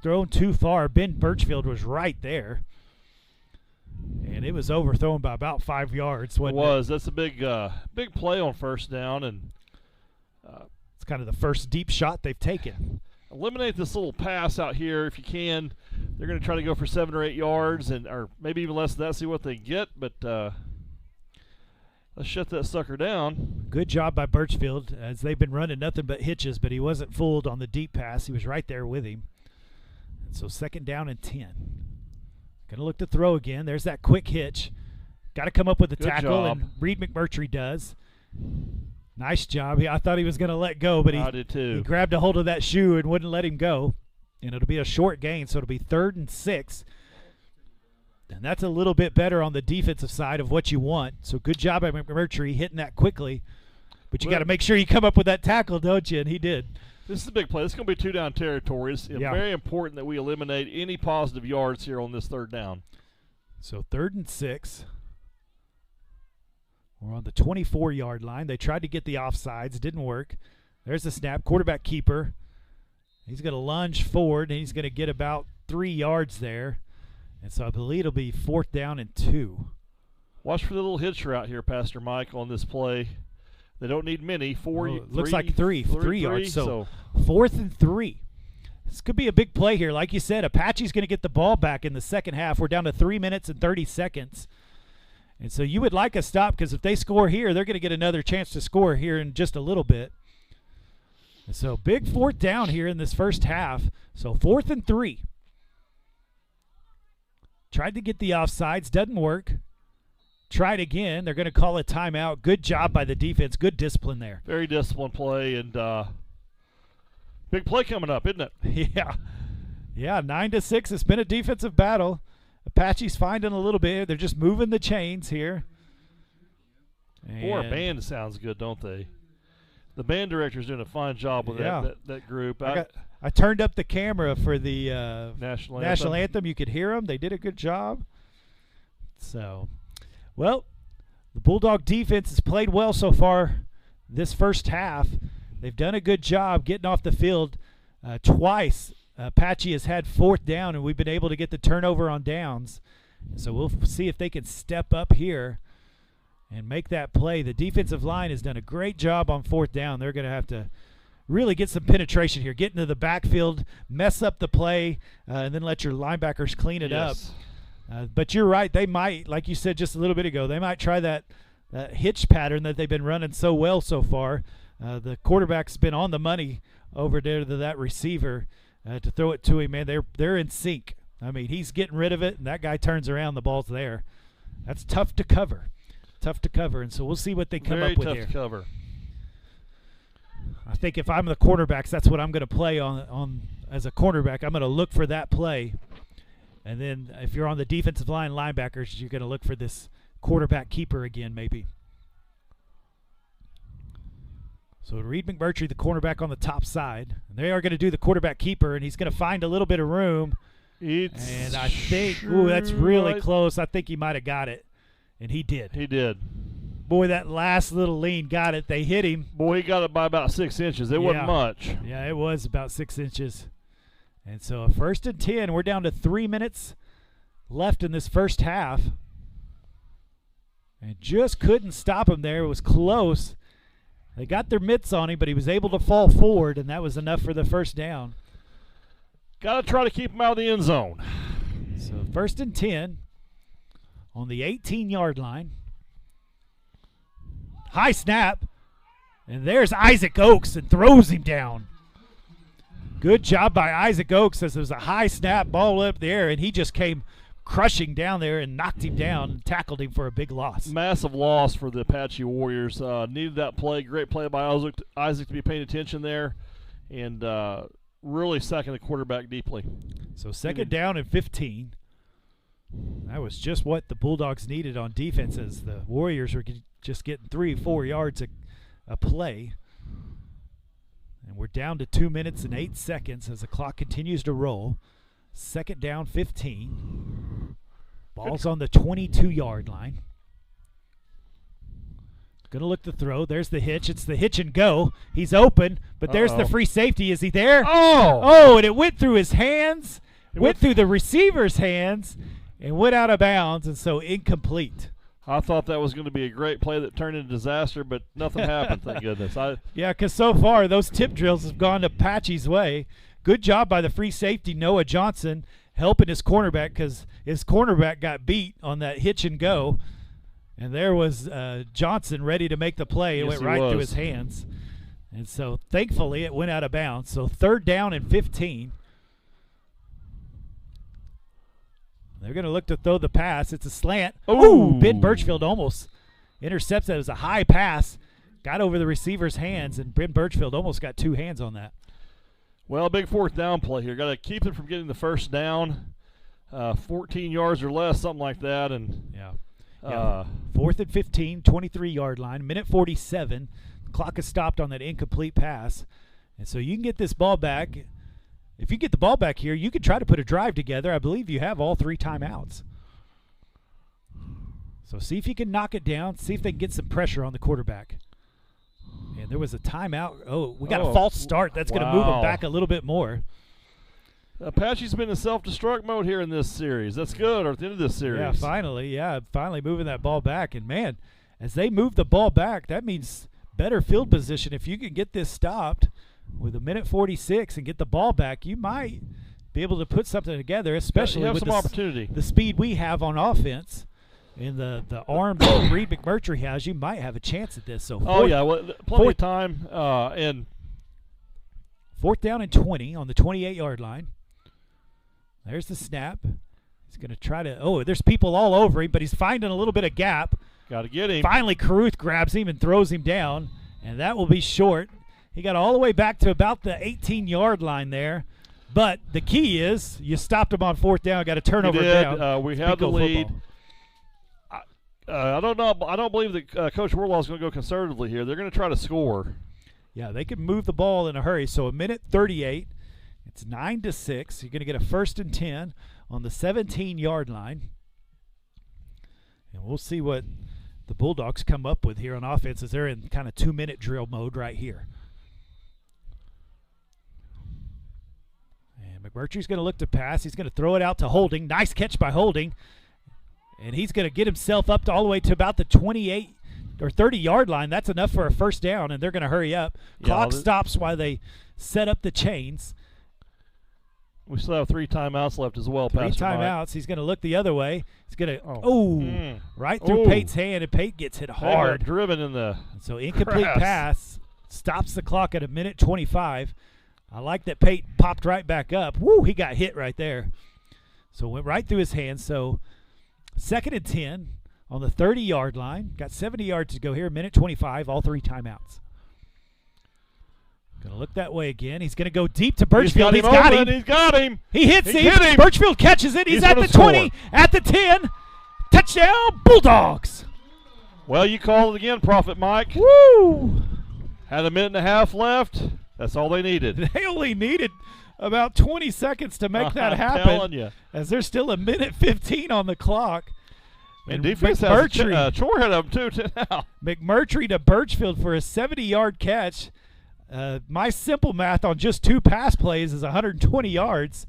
thrown too far. Ben Birchfield was right there. And it was overthrown by about 5 yards. It was. That's a big play on 1st down. And it's kind of the first deep shot they've taken. Eliminate this little pass out here if you can. They're going to try to go for 7 or 8 yards, or maybe even less than that, see what they get. But let's shut that sucker down. Good job by Birchfield, as they've been running nothing but hitches, but he wasn't fooled on the deep pass. He was right there with him. And so 2nd down and 10. Going to look to throw again. There's that quick hitch. Got to come up with the tackle, and Reed McMurtry does. Nice job. I thought he was going to let go, but I did too. He grabbed a hold of that shoe and wouldn't let him go. And it'll be a short gain, so it'll be 3rd and 6. And that's a little bit better on the defensive side of what you want. So good job by McMurtry hitting that quickly. But you got to make sure you come up with that tackle, don't you? And he did. This is a big play. This is going to be 2-down territory. It's very important that we eliminate any positive yards here on this 3rd down. So 3rd and 6. We're on the 24-yard line. They tried to get the offsides. Didn't work. There's the snap. Quarterback keeper. He's going to lunge forward, and he's going to get about 3 yards there. And so I believe it'll be 4th down and 2. Watch for the little hitch route here, Pastor Mike, on this play. They don't need many. Looks like three yards. So 4th and 3. This could be a big play here. Like you said, Apache's going to get the ball back in the 2nd half. We're down to 3 minutes and 30 seconds. And so you would like a stop, because if they score here, they're going to get another chance to score here in just a little bit. And so big 4th down here in this 1st half. So 4th and 3. Tried to get the offsides. Doesn't work. Tried again. They're going to call a timeout. Good job by the defense. Good discipline there. Very disciplined play, and big play coming up, isn't it? Yeah, 9-6. It's been a defensive battle. Apache's finding a little bit. They're just moving the chains here. Boy, our band sounds good, don't they? The band director's doing a fine job with that group. I turned up the camera for the national anthem. You could hear them. They did a good job. So, well, the Bulldog defense has played well so far this 1st half. They've done a good job getting off the field twice. Apache has had 4th down, and we've been able to get the turnover on downs. So we'll see if they can step up here and make that play. The defensive line has done a great job on 4th down. They're going to have to really get some penetration here, get into the backfield, mess up the play, and then let your linebackers clean it up. But you're right. They might, like you said just a little bit ago, they might try that hitch pattern that they've been running so well so far. The quarterback's been on the money over there to that receiver to throw it to him. Man, they're in sync. I mean, he's getting rid of it, and that guy turns around, the ball's there. That's tough to cover. And so we'll see what they come up with here. Very tough to cover. I think if I'm the quarterbacks, that's what I'm going to play on as a cornerback. I'm going to look for that play. And then if you're on the defensive line linebackers, you're going to look for this quarterback keeper again maybe. So Reed McMurtry, the cornerback on the top side. And they are going to do the quarterback keeper, and he's going to find a little bit of room. And I think, ooh, that's really close. I think he might have got it. And he did. He did. Boy, that last little lean got it. They hit him. Boy, he got it by about 6 inches. It wasn't much. Yeah, it was about 6 inches. And so 1st and 10. We're down to 3 minutes left in this first half. And just couldn't stop him there. It was close. They got their mitts on him, but he was able to fall forward, and that was enough for the first down. Got to try to keep him out of the end zone. So 1st and 10 on the 18-yard line. High snap. And there's Isaac Oakes and throws him down. Good job by Isaac Oakes as there was a high snap, ball up there, and he just came crushing down there and knocked him down and tackled him for a big loss. Massive loss for the Apache Warriors. Needed that play. Great play by Isaac to be paying attention there and really sacking the quarterback deeply. So 2nd down and 15. That was just what the Bulldogs needed on defense as the Warriors were just getting 3-4 yards a play. And we're down to 2 minutes and 8 seconds as the clock continues to roll. 2nd down, 15. Ball's on the 22-yard line. Going to look to throw. There's the hitch. It's the hitch and go. He's open, but there's the free safety. Is he there? Oh, and it went through his hands, went through the receiver's hands, and went out of bounds, and so incomplete. I thought that was going to be a great play that turned into disaster, but nothing happened, thank goodness. Yeah, because so far those tip drills have gone Apache's way. Good job by the free safety, Noah Johnson, helping his cornerback because his cornerback got beat on that hitch and go. And there was Johnson ready to make the play. It went right through his hands. And so thankfully it went out of bounds. So 3rd down and 15. They're going to look to throw the pass. It's a slant. Ooh, Ben Birchfield almost intercepts that. It was a high pass. Got over the receiver's hands, and Ben Birchfield almost got 2 hands on that. Well, big 4th down play here. Got to keep it from getting the first down. 14 yards or less, something like that. And 4th and 15, 23-yard line. Minute 47. The clock is stopped on that incomplete pass. And so you can get this ball back. If you get the ball back here, you could try to put a drive together. I believe you have all 3 timeouts. So see if you can knock it down. See if they can get some pressure on the quarterback. And there was a timeout. Oh, we got a false start. That's going to move them back a little bit more. Apache's been in self-destruct mode here in this series. That's good, or at the end of this series. Yeah, finally moving that ball back. And, man, as they move the ball back, that means better field position. If you can get this stopped with a minute 46 and get the ball back, you might be able to put something together, especially with the speed we have on offense. And the arm that Reed McMurtry has, you might have a chance at this. So plenty of time. And 4th down and 20 on the 28-yard line. There's the snap. He's going to try to – there's people all over him, but he's finding a little bit of gap. Got to get him. Finally, Caruth grabs him and throws him down, and that will be short. He got all the way back to about the 18-yard line there. But the key is you stopped him on 4th down, got a turnover down. We have the lead. I don't know. I don't believe that Coach Warlaw is going to go conservatively here. They're going to try to score. Yeah, they can move the ball in a hurry. So a minute 38. It's 9-6. You're going to get a 1st and 10 on the 17-yard line. And we'll see what the Bulldogs come up with here on offense as they're in kind of 2-minute drill mode right here. And McMurtry's going to look to pass. He's going to throw it out to Holding. Nice catch by Holding. And he's going to get himself up to all the way to about the 28 or 30-yard line. That's enough for a 1st down, and they're going to hurry up. Clock stops while they set up the chains. We still have 3 timeouts left as well, 3 Pastor timeouts. Mike. He's going to look the other way. He's going to right through Pate's hand, and Pate gets hit hard. Driven in the So incomplete pass stops the clock at a minute 25. I like that Pate popped right back up. Woo, he got hit right there. So it went right through his hands. So 2nd and 10 on the 30-yard line. Got 70 yards to go here, minute 25, all 3 timeouts. Going to look that way again. He's going to go deep to Birchfield. He's got him. He's got him. He hits hit him. Birchfield catches it. He's at the 20, at the 10. Touchdown, Bulldogs. Well, you called it again, Prophet Mike. Woo! Had a minute and a half left. That's all they needed. They only needed about 20 seconds to make that I'm happen. telling you. As there's still a minute 15 on the clock. And defense has a McMurtry, chore head of them, too, now. McMurtry to Birchfield for a 70-yard catch. My simple math on just 2 pass plays is 120 yards.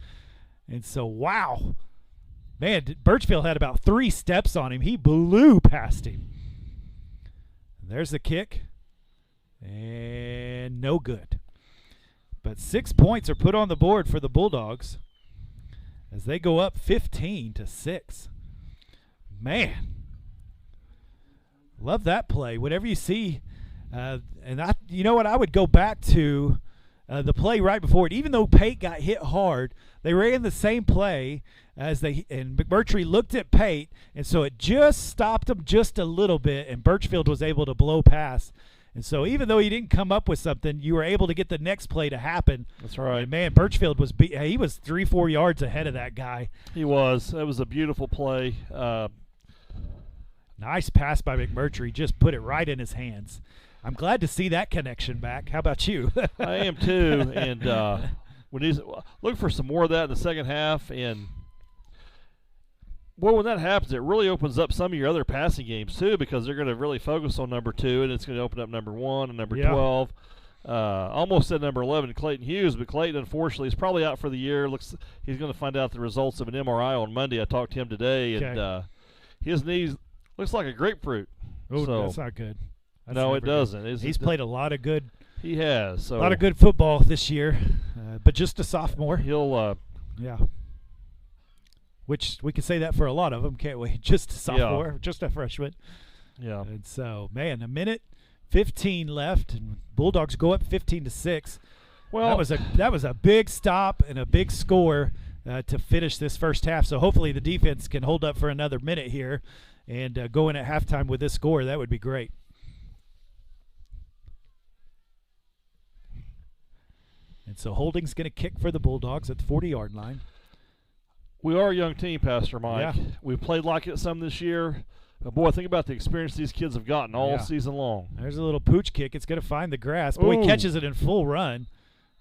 And so, wow. Man, Birchfield had about 3 steps on him. He blew past him. And there's the kick. And no good. But 6 points are put on the board for the Bulldogs as they go up 15-6. Man, love that play. Whenever you see, you know what, I would go back to the play right before it. Even though Pate got hit hard, they ran the same play and McMurtry looked at Pate, and so it just stopped him just a little bit, and Birchfield was able to blow past. And so even though he didn't come up with something, you were able to get the next play to happen. That's right. And man, Birchfield was 3-4 yards ahead of that guy. He was. That was a beautiful play. Nice pass by McMurtry. Just put it right in his hands. I'm glad to see that connection back. How about you? I am too. And look for some more of that in the second half. And well, when that happens, it really opens up some of your other passing games too, because they're going to really focus on number 2, and it's going to open up number 1 and number 12. Almost said number 11, Clayton Hughes, but Clayton, unfortunately, is probably out for the year. He's going to find out the results of an MRI on Monday. I talked to him today, and his knees looks like a grapefruit. Oh, so, that's not good. That's no, it doesn't. He's played a lot of good. He has. So a lot of good football this year, but just a sophomore. He'll. Yeah. Which we could say that for a lot of them, can't we? Just a sophomore, just a freshman. Yeah. And so, man, a minute 15 left, and Bulldogs go up 15-6. Well, that was a big stop and a big score to finish this first half. So hopefully the defense can hold up for another minute here and go in at halftime with this score. That would be great. And so Holding's going to kick for the Bulldogs at the 40-yard line. We are a young team, Pastor Mike. Yeah. We've played like it some this year. But boy, think about the experience these kids have gotten all season long. There's a little pooch kick. It's going to find the grass. Boy, he catches it in full run,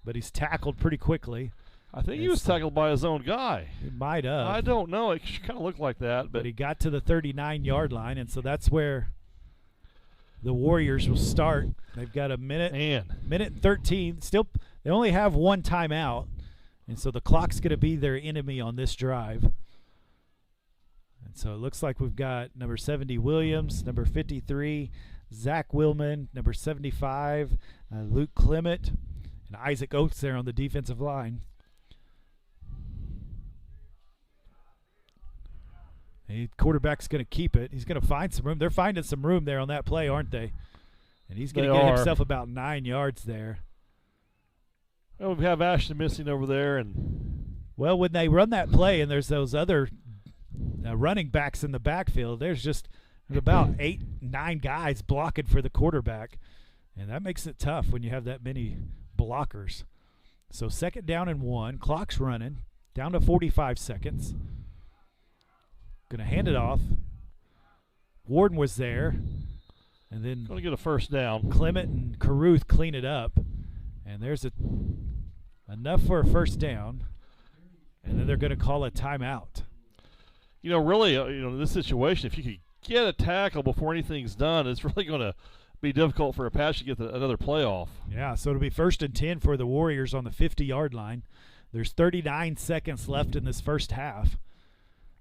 but he's tackled pretty quickly. I think he was tackled by his own guy. He might have. I don't know. It kind of looked like that. But he got to the 39-yard line, and so that's where the Warriors will start. They've got a minute and 13. Still, they only have 1 timeout. And so the clock's going to be their enemy on this drive. And so it looks like we've got number 70, Williams, number 53, Zach Willman, number 75, Luke Clement, and Isaac Oates there on the defensive line. The quarterback's going to keep it. He's going to find some room. They're finding some room there on that play, aren't they? And he's going to get himself about 9 yards there. Well, we have Ashton missing over there, and when they run that play and there's those other running backs in the backfield, there's about 8, 9 guys blocking for the quarterback, and that makes it tough when you have that many blockers. So 2nd down and 1, clock's running, down to 45 seconds. Going to hand it off. Warden was there, and then going to get a first down. Clement and Caruth clean it up. And there's enough for a first down, and then they're going to call a timeout. You know, really, in this situation, if you could get a tackle before anything's done, it's really going to be difficult for Apache to get another play off. Yeah, so it'll be 1st and 10 for the Warriors on the 50-yard line. There's 39 seconds left in this first half.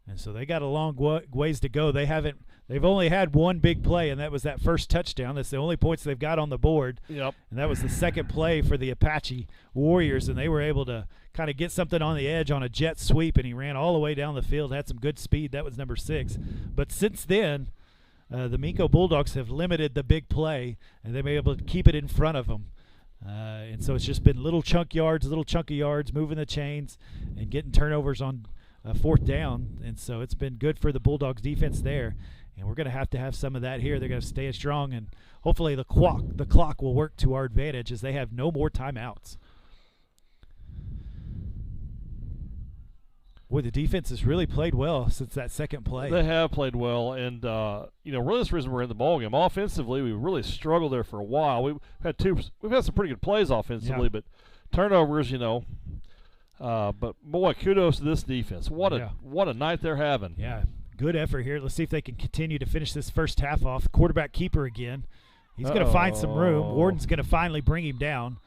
And so they got a long ways to go. They've only had 1 big play, and that was that first touchdown. That's the only points they've got on the board. Yep. And that was the second play for the Apache Warriors, and they were able to kind of get something on the edge on a jet sweep, and he ran all the way down the field, had some good speed. That was number 6. But since then, the Minco Bulldogs have limited the big play, and they've been able to keep it in front of them. And so it's just been little chunky yards, moving the chains, and getting turnovers on 4th down. And so it's been good for the Bulldogs defense there. And we're going to have some of that here. They're going to stay strong, and hopefully the clock will work to our advantage as they have no more timeouts. Boy, the defense has really played well since that second play. They have played well, and really this reason we're in the ballgame. Offensively, we really struggled there for a while. We've had some pretty good plays offensively, but turnovers, But boy, kudos to this defense. What a night they're having. Yeah, good effort here. Let's see if they can continue to finish this first half off. Quarterback keeper again. He's going to find some room. Warden's going to finally bring him down,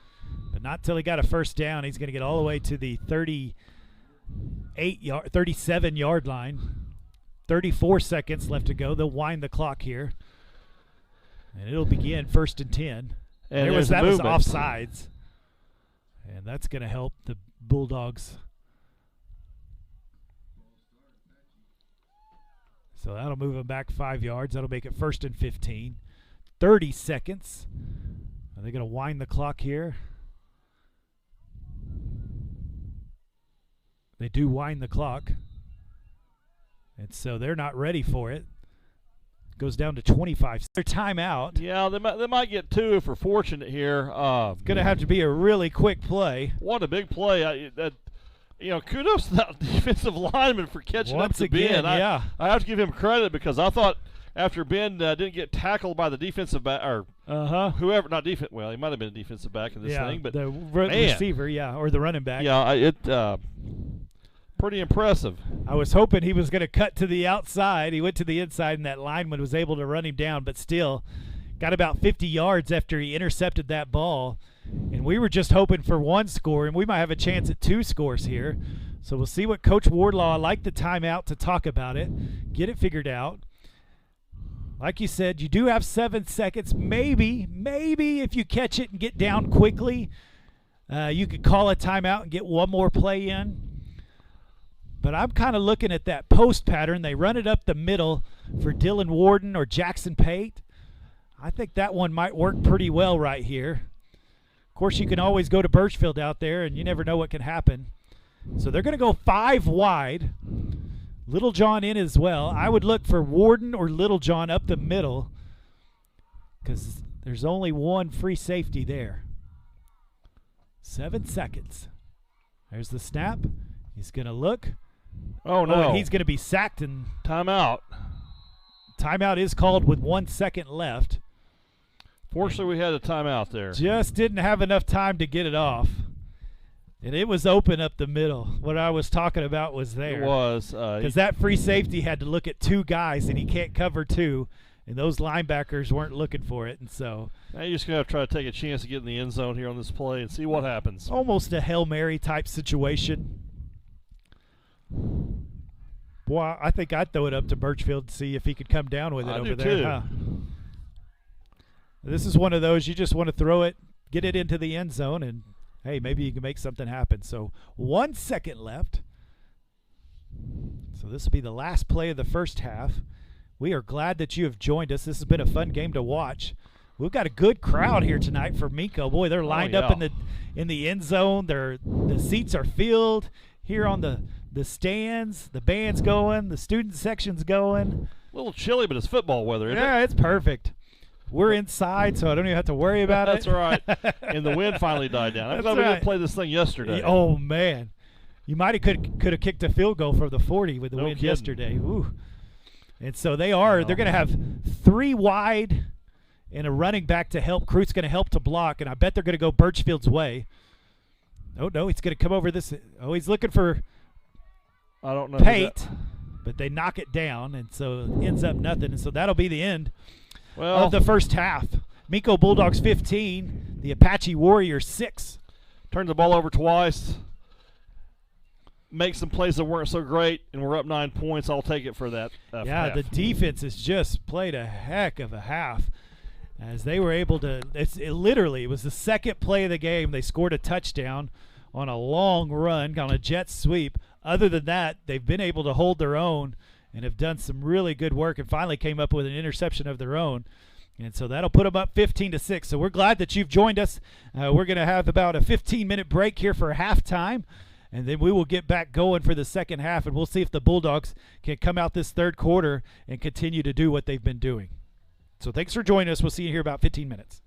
but not till he got a first down. He's going to get all the way to the 37-yard line. 34 seconds left to go. They'll wind the clock here, and it'll begin 1st and 10. And that was offsides, and that's going to help the Bulldogs. So that'll move them back 5 yards. That'll make it 1st and 15. 30 seconds. Are they going to wind the clock here? They do wind the clock. And so they're not ready for it. Goes down to 25. Their timeout. Yeah, they might get 2 if we're fortunate here. It's going to have to be a really quick play. What a big play. Kudos to that defensive lineman for catching up to Ben. Yeah. I have to give him credit because I thought after Ben didn't get tackled by the defensive back or whoever, not defense. Well, he might have been a defensive back in this thing, but the receiver, or the running back. Yeah, pretty impressive. I was hoping he was going to cut to the outside. He went to the inside, and that lineman was able to run him down, but still got about 50 yards after he intercepted that ball. And we were just hoping for 1 score, and we might have a chance at 2 scores here. So we'll see what Coach Wardlaw, I like the timeout to talk about it, get it figured out. Like you said, you do have 7 seconds. Maybe if you catch it and get down quickly, you could call a timeout and get 1 more play in. But I'm kind of looking at that post pattern. They run it up the middle for Dylan Warden or Jackson Pate. I think that one might work pretty well right here. Of course, you can always go to Birchfield out there, and you never know what can happen. So they're going to go 5 wide. Little John in as well. I would look for Warden or Little John up the middle because there's only 1 free safety there. 7 seconds. There's the snap. He's going to look. Oh, no. And he's going to be sacked. And timeout. Timeout is called with 1 second left. Fortunately, we had a timeout there. Just didn't have enough time to get it off. And it was open up the middle. What I was talking about was there. It was. Because that free safety had to look at 2 guys, and he can't cover 2. And those linebackers weren't looking for it. And so now you're just going to have to try to take a chance to get in the end zone here on this play and see what happens. Almost a Hail Mary type situation. Boy, I think I'd throw it up to Birchfield to see if he could come down with it over there. Too. Huh? This is one of those you just want to throw it, get it into the end zone, and, hey, maybe you can make something happen. So 1 second left. So this will be the last play of the first half. We are glad that you have joined us. This has been a fun game to watch. We've got a good crowd here tonight for Minco. Boy, they're lined up in the end zone. The seats are filled here on the stands. The band's going. The student section's going. A little chilly, but it's football weather, isn't it? Yeah, it's perfect. We're inside, so I don't even have to worry about That's it. That's right. And the wind finally died down. I'm glad we didn't play this thing yesterday. Oh, man. You might have could have kicked a field goal from the 40 with the wind yesterday. Ooh. And so they're going to have 3 wide and a running back to help. Crut's going to help to block, and I bet they're going to go Birchfield's way. Oh, no, he's going to come over this. Oh, he's looking for Pate, but they knock it down, and so it ends up nothing. And so that'll be the end of the first half. Minco Bulldogs 15, the Apache Warriors 6. Turned the ball over twice. Make some plays that weren't so great, and we're up 9 points. I'll take it for that. Yeah, the defense has just played a heck of a half as they were able to. It was the second play of the game. They scored a touchdown on a long run, on a jet sweep. Other than that, they've been able to hold their own and have done some really good work and finally came up with an interception of their own. And so that'll put them up 15-6. So we're glad that you've joined us. We're going to have about a 15-minute break here for halftime. And then we will get back going for the second half, and we'll see if the Bulldogs can come out this third quarter and continue to do what they've been doing. So thanks for joining us. We'll see you here about 15 minutes.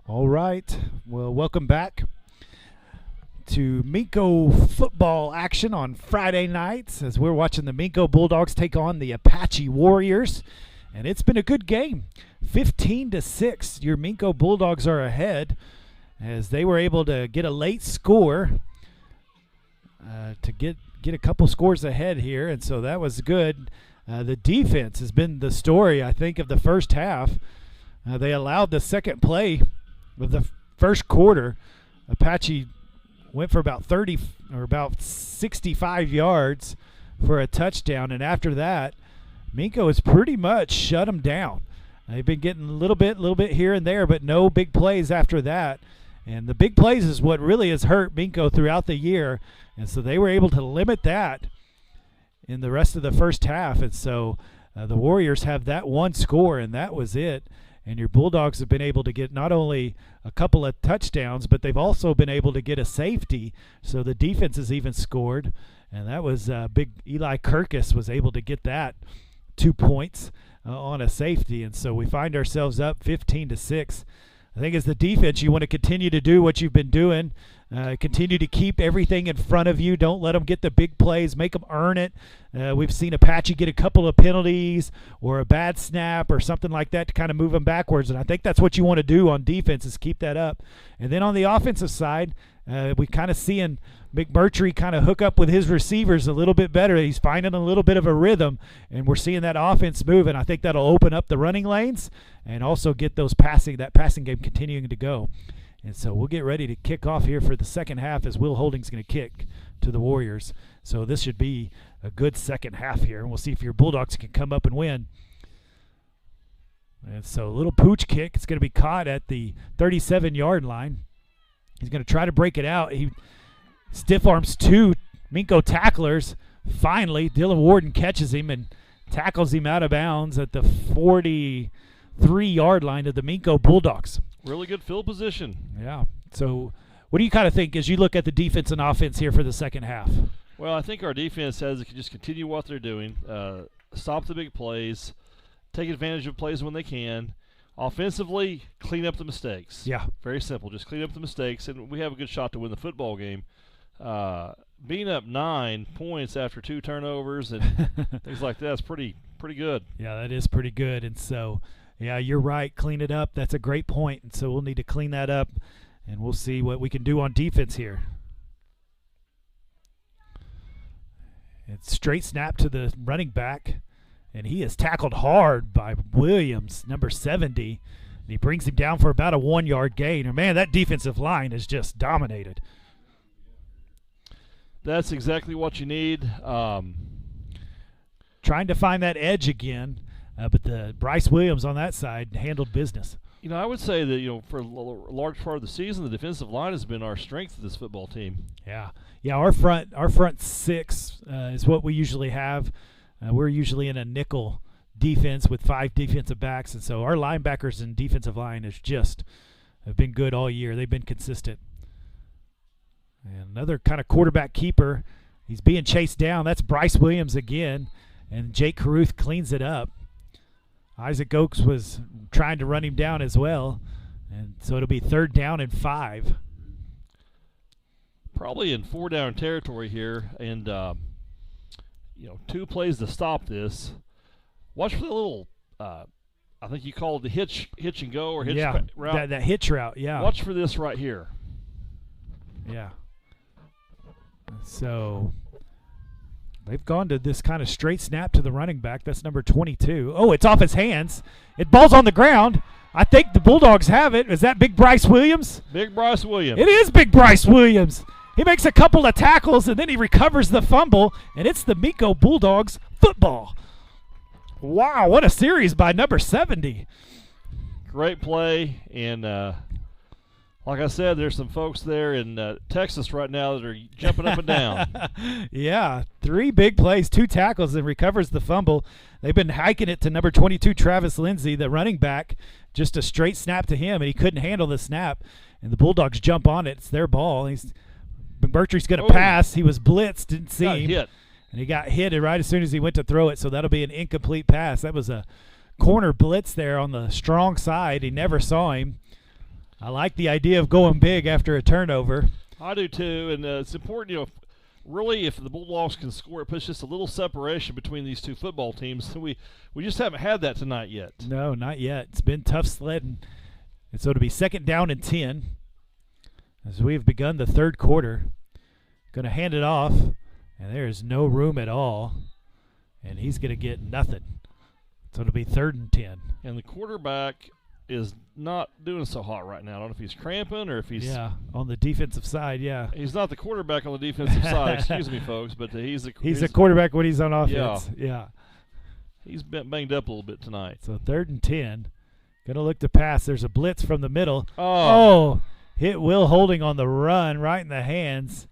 All right. Well, welcome back to Minco football action on Friday nights as we're watching the Minco Bulldogs take on the Apache Warriors. And it's been a good game. 15-6, your Minco Bulldogs are ahead as they were able to get a late score to get a couple scores ahead here, and so that was good. The defense has been the story, I think, of the first half. They allowed the second play of the first quarter. Apache went for about 30 or about 65 yards for a touchdown, and after that, Minco has pretty much shut them down. They've been getting a little bit here and there, but no big plays after that. And the big plays is what really has hurt Minco throughout the year. And so they were able to limit that in the rest of the first half. And so the Warriors have that one score, and that was it. And your Bulldogs have been able to get not only a couple of touchdowns, but they've also been able to get a safety. So the defense has even scored. And that was big. Eli Kirkus was able to get that 2 points on a safety. And so we find ourselves up 15-6. I think as the defense, you want to continue to do what you've been doing. Continue to keep everything in front of you. Don't let them get the big plays. Make them earn it. We've seen Apache get a couple of penalties or a bad snap or something like that to kind of move them backwards. And I think that's what you want to do on defense is keep that up. And then on the offensive side, we kind of seeing McMurtry kind of hook up with his receivers a little bit better. He's finding a little bit of a rhythm, and we're seeing that offense move, and I think that'll open up the running lanes and also get that passing game continuing to go. And so we'll get ready to kick off here for the second half as Will Holding's going to kick to the Warriors. So this should be a good second half here, and we'll see if your Bulldogs can come up and win. And so a little pooch kick. It's going to be caught at the 37-yard line. He's going to try to break it out. He stiff arms two Minco tacklers. Finally, Dylan Warden catches him and tackles him out of bounds at the 43-yard line of the Minco Bulldogs. Really good field position. Yeah. So what do you kind of think as you look at the defense and offense here for the second half? Well, I think our defense has to just continue what they're doing, stop the big plays, take advantage of plays when they can. Offensively, clean up the mistakes. Yeah. Very simple. Just clean up the mistakes, and we have a good shot to win the football game. Being up 9 points after 2 turnovers and things like that is pretty good. Yeah, that is pretty good. And so, yeah, you're right. Clean it up. That's a great point. And so we'll need to clean that up, and we'll see what we can do on defense here. It's straight snap to the running back. And he is tackled hard by Williams, number 70. And he brings him down for about a 1-yard gain. And, man, that defensive line is just dominated. That's exactly what you need. Trying to find that edge again, but the Bryce Williams on that side handled business. You know, I would say that, for a large part of the season, the defensive line has been our strength of this football team. Yeah. Yeah, our front six is what we usually have. We're usually in a nickel defense with 5 defensive backs, and so our linebackers and defensive line have been good all year. They've been consistent. And another kind of quarterback keeper. He's being chased down. That's Bryce Williams again, and Jake Caruth cleans it up. Isaac Oakes was trying to run him down as well, and so it'll be 3rd down and 5. Probably in 4-down territory here, and 2 plays to stop this. Watch for the little, I think you call it the hitch and go or hitch route. That hitch route, yeah. Watch for this right here. Yeah. So they've gone to this kind of straight snap to the running back. That's number 22. Oh, it's off his hands. It ball's on the ground. I think the Bulldogs have it. Is that Big Bryce Williams? Big Bryce Williams. It is Big Bryce Williams. He makes a couple of tackles, and then he recovers the fumble, and it's the Minco Bulldogs football. Wow, what a series by number 70. Great play, and like I said, there's some folks there in Texas right now that are jumping up and down. Yeah, 3 big plays, 2 tackles, and recovers the fumble. They've been hiking it to number 22, Travis Lindsay, the running back, just a straight snap to him, and he couldn't handle the snap, and the Bulldogs jump on it. It's their ball. McMurtry's going to pass. He was blitzed, didn't see him. Hit. And he got hit right as soon as he went to throw it, so that'll be an incomplete pass. That was a corner blitz there on the strong side. He never saw him. I like the idea of going big after a turnover. I do too, and it's important, really, if the Bulldogs can score, it puts just a little separation between these two football teams. We just haven't had that tonight yet. No, not yet. It's been tough sledding. And so it'll be 2nd down and 10 as we have begun the third quarter. Going to hand it off, and there is no room at all, and he's going to get nothing. So it'll be 3rd and 10. And the quarterback is not doing so hot right now. I don't know if he's cramping or if he's... Yeah, on the defensive side, yeah. He's not the quarterback on the defensive side, excuse me, folks, but he's a quarterback when he's on offense. Yeah. He's been banged up a little bit tonight. So 3rd and 10. Going to look to pass. There's a blitz from the middle. Oh, hit Will Holding on the run right in the hands.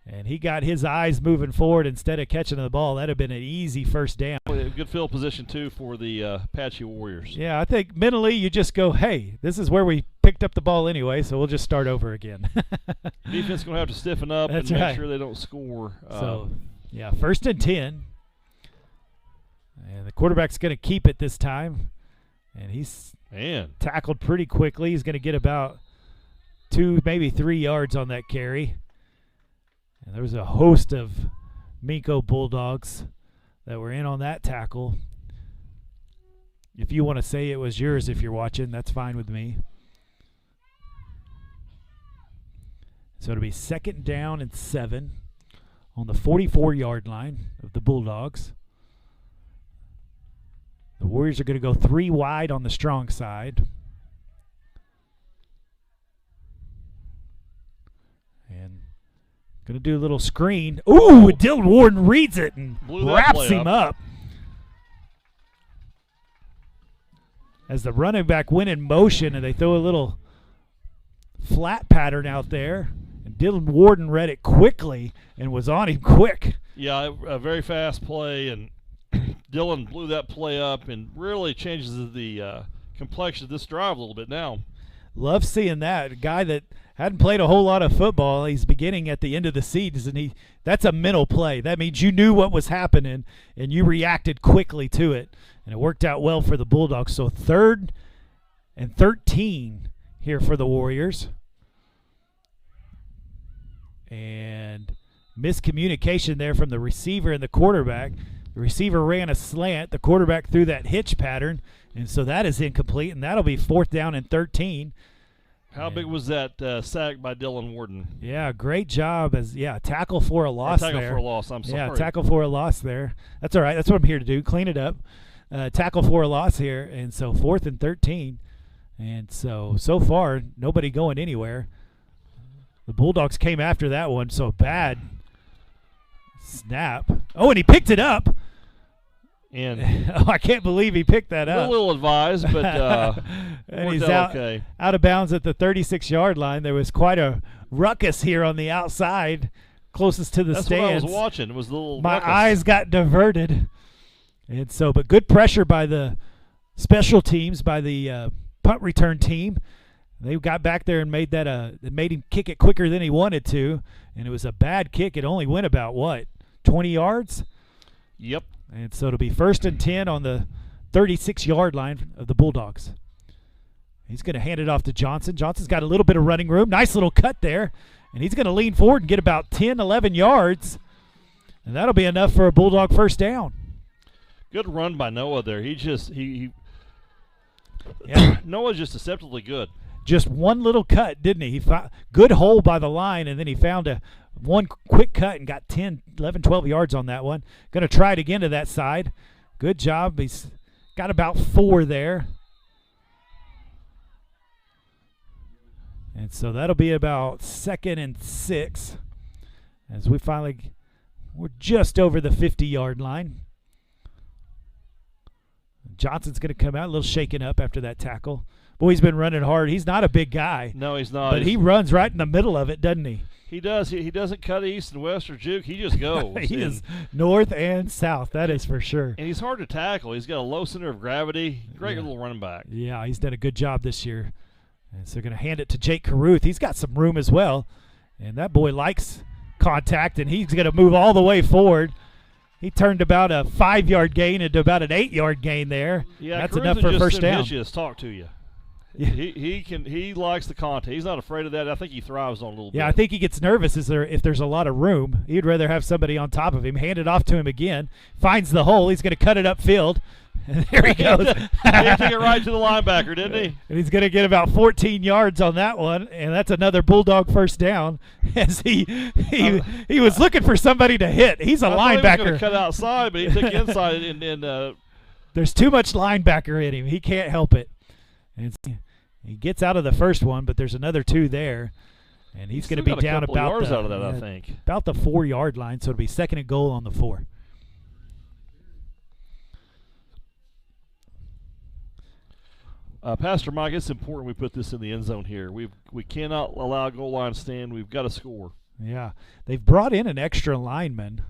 And he got his eyes moving forward instead of catching the ball. That would have been an easy first down. Good field position, too, for the Apache Warriors. Yeah, I think mentally you just go, hey, this is where we picked up the ball anyway, so we'll just start over again. Defense going to have to stiffen up and make sure they don't score. So, yeah, 1st and 10. And the quarterback's going to keep it this time. And he's tackled pretty quickly. He's going to get about 2, maybe 3 yards on that carry. And there was a host of Minco Bulldogs that were in on that tackle. If you want to say it was yours if you're watching, that's fine with me. So it'll be 2nd down and 7 on the 44-yard line of the Bulldogs. The Warriors are going to go 3 wide on the strong side. And going to do a little screen. Ooh, Dylan Warden reads it and wraps him up. As the running back went in motion and they throw a little flat pattern out there. And Dylan Warden read it quickly and was on him quick. Yeah, a very fast play, and Dylan blew that play up and really changes the complexion of this drive a little bit now. Love seeing that. A guy that hadn't played a whole lot of football. He's beginning at the end of the season. And that's a mental play. That means you knew what was happening, and you reacted quickly to it. And it worked out well for the Bulldogs. So 3rd and 13 here for the Warriors. And miscommunication there from the receiver and the quarterback. The receiver ran a slant. The quarterback threw that hitch pattern. And so that is incomplete, and that'll be 4th down and 13. How big was that sack by Dylan Warden? Yeah, great job. Tackle for a loss there. Tackle for a loss, I'm sorry. Yeah, tackle for a loss there. That's all right. That's what I'm here to do, clean it up. Tackle for a loss here, and so 4th and 13. And so far, nobody going anywhere. The Bulldogs came after that one, so bad snap. Oh, and he picked it up. And I can't believe he picked that up. A little advised, but and he's out of bounds at the 36-yard line. There was quite a ruckus here on the outside, closest to the That's stands. That's what I was watching. It was a little My ruckus. eyes got diverted. And so, but good pressure by the special teams, by the punt return team. They got back there and made him kick it quicker than he wanted to, and it was a bad kick. It only went about, 20 yards? Yep. And so it'll be 1st and 10 on the 36-yard line of the Bulldogs. He's going to hand it off to Johnson. Johnson's got a little bit of running room. Nice little cut there. And he's going to lean forward and get about 10, 11 yards. And that'll be enough for a Bulldog first down. Good run by Noah there. Noah's just deceptively good. Just one little cut, didn't he? Good hole by the line, and then he found one quick cut and got 10, 11, 12 yards on that one. Going to try it again to that side. Good job. He's got about 4 there. And so that'll be about 2nd and 6 as we're just over the 50-yard line. Johnson's going to come out a little shaken up after that tackle. Boy, he's been running hard. He's not a big guy. No, he's not. But he runs right in the middle of it, doesn't he? He does. He doesn't cut east and west or juke. He just goes. He is north and south, that is for sure. And he's hard to tackle. He's got a low center of gravity. Great little running back. Yeah, he's done a good job this year. And so they're going to hand it to Jake Caruth. He's got some room as well. And that boy likes contact, and he's going to move all the way forward. He turned about a 5-yard gain into about an 8-yard gain there. Yeah, that's Caruth enough for a first down. Just talk to you. Yeah. He likes the contact. He's not afraid of that. I think he thrives on a little bit. Yeah, I think he gets nervous if there's a lot of room. He'd rather have somebody on top of him, hand it off to him again, finds the hole. He's going to cut it upfield. And there he goes. He took it right to the linebacker, didn't he? And he's going to get about 14 yards on that one, and that's another Bulldog first down. As he was looking for somebody to hit. He's a I linebacker. He was going to cut outside, but he took inside, and there's too much linebacker in him. He can't help it. And he gets out of the first one, but there's another 2 there, and he's going to be down about yards out of that, I think. About the 4-yard line, so it'll be 2nd and goal on the 4. Pastor Mike, it's important we put this in the end zone here. We cannot allow a goal line to stand. We've got to score. Yeah, they've brought in an extra lineman.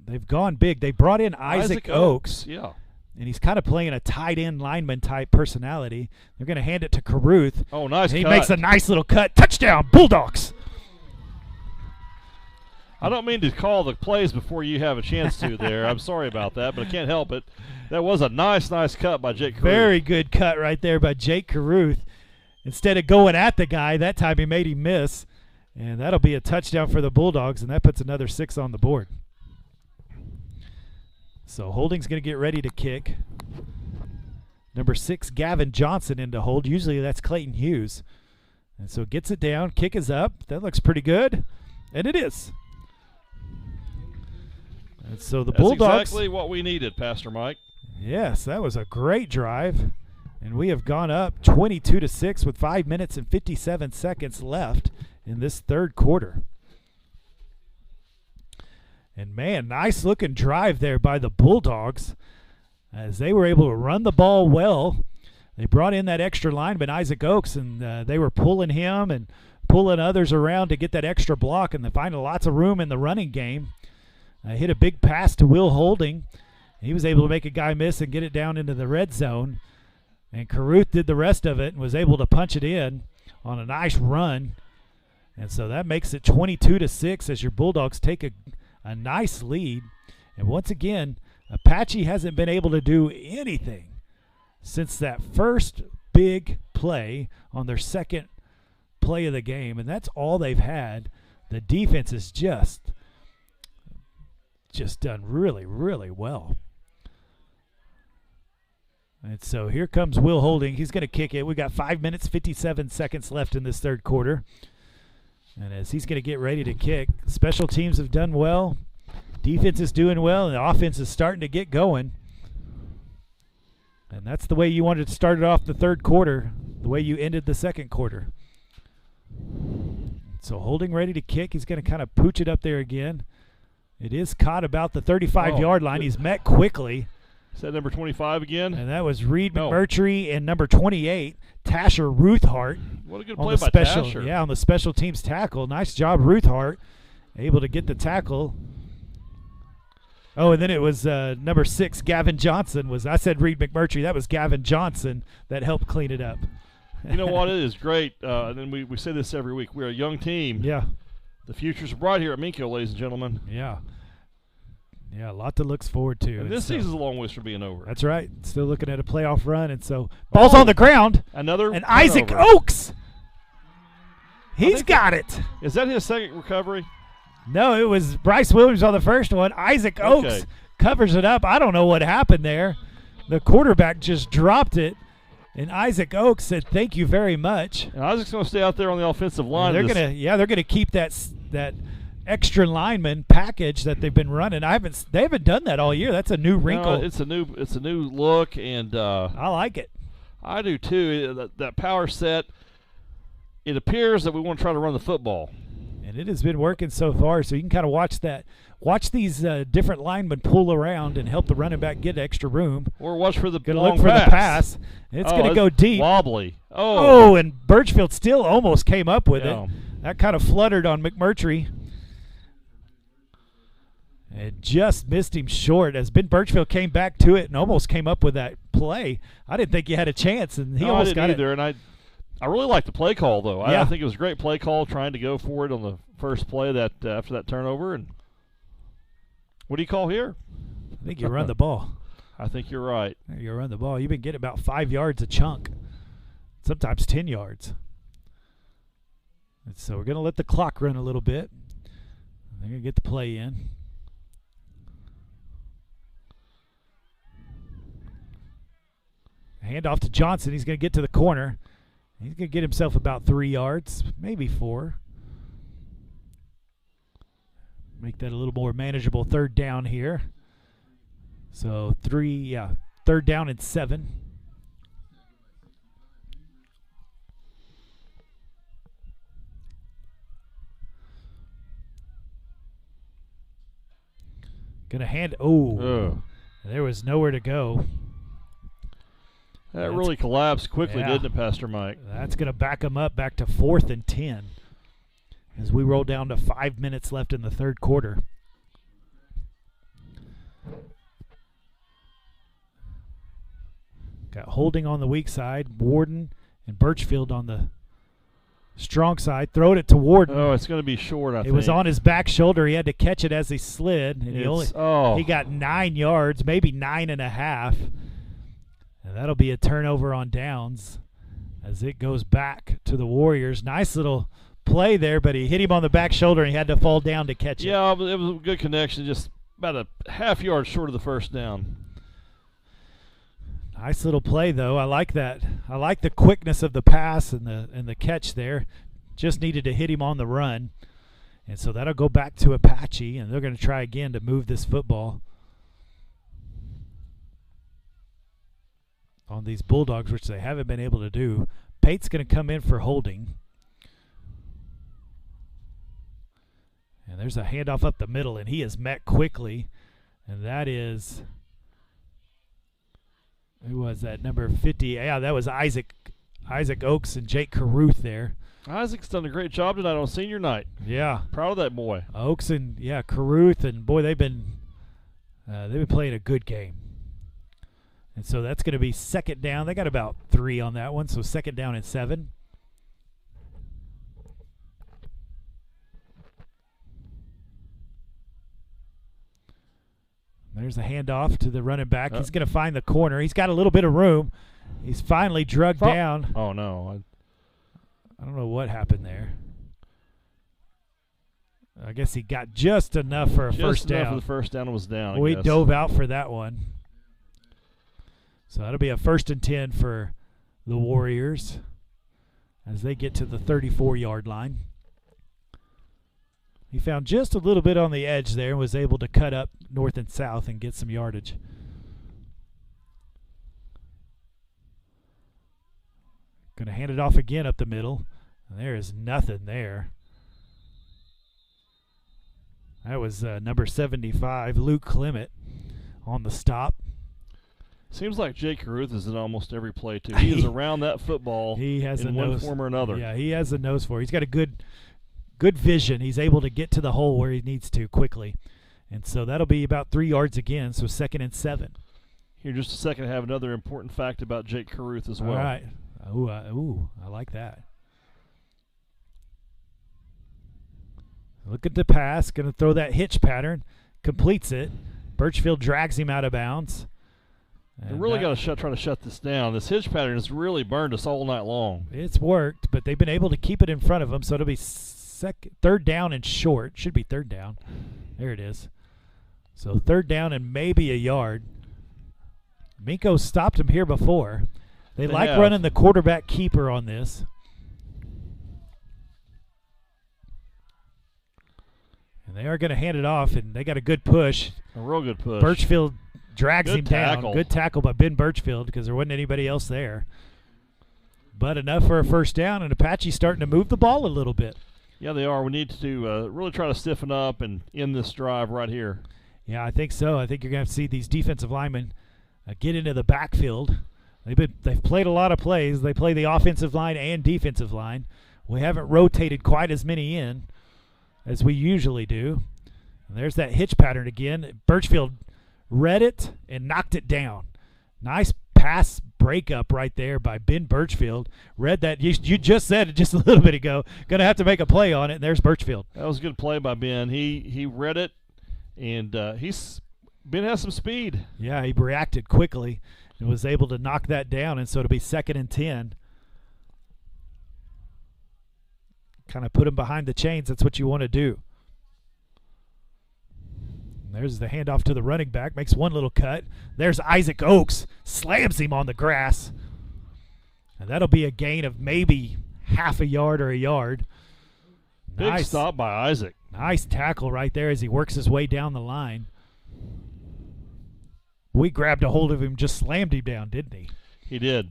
They've gone big. They brought in Isaac Oaks. Yeah. And he's kind of playing a tight end lineman type personality. They're going to hand it to Caruth. Oh, nice cut. He makes a nice little cut. Touchdown, Bulldogs. I don't mean to call the plays before you have a chance to there. I'm sorry about that, but I can't help it. That was a nice cut by Jake Caruth. Very good cut right there by Jake Caruth. Instead of going at the guy, that time he made him miss. And that'll be a touchdown for the Bulldogs, and that puts another 6 on the board. So Holding's going to get ready to kick. Number 6, Gavin Johnson in to hold. Usually that's Clayton Hughes. And so gets it down. Kick is up. That looks pretty good. And it is. And so the Bulldogs. That's exactly what we needed, Pastor Mike. Yes, that was a great drive. And we have gone up 22-6 with 5 minutes and 57 seconds left in this third quarter. And, man, nice-looking drive there by the Bulldogs as they were able to run the ball well. They brought in that extra lineman, Isaac Oaks, and they were pulling him and pulling others around to get that extra block, and they find lots of room in the running game. Hit a big pass to Will Holding. He was able to make a guy miss and get it down into the red zone. And Caruth did the rest of it and was able to punch it in on a nice run. And so that makes it 22-6 as your Bulldogs take a nice lead. And once again, Apache hasn't been able to do anything since that first big play on their second play of the game. And that's all they've had. The defense is just done really, really well. And so here comes Will Holding. He's going to kick it. We got 5 minutes, 57 seconds left in this third quarter. And as he's going to get ready to kick, special teams have done well. Defense is doing well, and the offense is starting to get going. And that's the way you wanted to start it off the third quarter, the way you ended the second quarter. So Holding ready to kick. He's going to kind of pooch it up there again. It is caught about the 35-yard line. He's met quickly. Is that number 25 again? And that was Reed McMurtry and number 28, Tasher Ruthhart. What a good play by Tasher. Yeah, on the special teams tackle. Nice job, Ruthhart, able to get the tackle. Oh, and then it was number 6, Gavin Johnson. I said Reed McMurtry. That was Gavin Johnson that helped clean it up. You know what? It is great. And then we say this every week. We're a young team. Yeah. The future's bright here at Minco, ladies and gentlemen. Yeah. Yeah, a lot to look forward to. And this season's a long ways from being over. That's right. Still looking at a playoff run. And so ball's on the ground. And Isaac Oaks. He's got it. Is that his second recovery? No, it was Bryce Williams on the first one. Isaac Oaks covers it up. I don't know what happened there. The quarterback just dropped it. And Isaac Oaks said, "Thank you very much." And Isaac's going to stay out there on the offensive line. They're going to keep that extra lineman package that they've been running. They haven't done that all year. That's a new wrinkle. No, it's a new look, and I like it. I do too. That power set. It appears that we want to try to run the football, and it has been working so far. So you can kind of watch these different linemen pull around and help the running back get extra room. Or watch for the long pass. It's going to go deep. Wobbly. Oh, and Birchfield still almost came up with it. That kind of fluttered on McMurtry. It just missed him short as Ben Birchfield came back to it and almost came up with that play. I didn't think he had a chance, and he almost got either. it. And I really liked the play call, though. Yeah. I think it was a great play call, trying to go for it on the first play after that turnover. And what do you call here? I think you run the ball. I think you're right. You run the ball. You've been getting about 5 yards a chunk, sometimes 10 yards. And so we're going to let the clock run a little bit. They're going to get the play in. Hand off to Johnson. He's going to get to the corner. He's going to get himself about 3 yards, maybe 4. Make that a little more manageable third down here. So 3rd down and 7. Gonna hand. Oh, there was nowhere to go. That really collapsed quickly, yeah. didn't it, Pastor Mike? That's gonna back them up back to 4th and 10 as we roll down to 5 minutes left in the third quarter. Got Holding on the weak side, Warden and Birchfield on the strong side. Throwed it to Warden. Oh, it's going to be short, I think. It was on his back shoulder. He had to catch it as he slid. And he got 9 yards, maybe 9.5. And that'll be a turnover on downs as it goes back to the Warriors. Nice little play there, but he hit him on the back shoulder and he had to fall down to catch it. Yeah, it was a good connection, just about a half yard short of the first down. Nice little play, though. I like that. I like the quickness of the pass and the catch there. Just needed to hit him on the run. And so that'll go back to Apache, and they're going to try again to move this football on these Bulldogs, which they haven't been able to do. Pate's going to come in for holding. And there's a handoff up the middle, and he is met quickly. And that is... Who was that? Number 50. Yeah, that was Isaac Oakes and Jake Caruth there. Isaac's done a great job tonight on senior night. Yeah. Proud of that boy. Oakes and, Caruth, and, boy, they've been playing a good game. And so that's going to be 2nd down. They got about 3 on that one, so 2nd down and 7. There's a handoff to the running back. He's going to find the corner. He's got a little bit of room. He's finally drugged down. Oh, no. I don't know what happened there. I guess he got just enough for a first down. Just enough for the first down and was down, We dove out for that one. So that'll be a 1st and 10 for the Warriors as they get to the 34-yard line. He found just a little bit on the edge there and was able to cut up north and south and get some yardage. Going to hand it off again up the middle. And there is nothing there. That was number 75, Luke Clement, on the stop. Seems like Jake Caruth is in almost every play, too. He is around that football he has in one form or another. Yeah, he has a nose for it. He's got a good vision. He's able to get to the hole where he needs to quickly. And so that'll be about 3 yards again, so 2nd and 7. Here just a second, I have another important fact about Jake Caruth as well. All right. I like that. Look at the pass. Going to throw that hitch pattern. Completes it. Birchfield drags him out of bounds. They really got to try to shut this down. This hitch pattern has really burned us all night long. It's worked, but they've been able to keep it in front of them, so it'll be 3rd down and short. Should be 3rd down. There it is. So 3rd down and maybe a yard. Minco stopped him here before. They like running the quarterback keeper on this. And they are going to hand it off, and they got a good push. A real good push. Birchfield drags him tackle. down. Good tackle by Ben Birchfield because there wasn't anybody else there. But enough for a 1st down, and Apache's starting to move the ball a little bit. Yeah, they are. We need to really try to stiffen up and end this drive right here. Yeah, I think so. I think you're going to see these defensive linemen get into the backfield. They've played a lot of plays. They play the offensive line and defensive line. We haven't rotated quite as many in as we usually do. And there's that hitch pattern again. Birchfield read it and knocked it down. Nice pass breakup right there by Ben Birchfield. Read that. You just said it just a little bit ago. Going to have to make a play on it, and there's Birchfield. That was a good play by Ben. He read it, and Ben has some speed. Yeah, he reacted quickly and was able to knock that down, and so it'll be 2nd and 10. Kind of put him behind the chains. That's what you want to do. And there's the handoff to the running back. Makes one little cut. There's Isaac Oakes. Slams him on the grass. And that'll be a gain of maybe half a yard or a yard. Big Nice stop by Isaac. Nice tackle right there as he works his way down the line. We grabbed a hold of him, just slammed him down, didn't he? He did.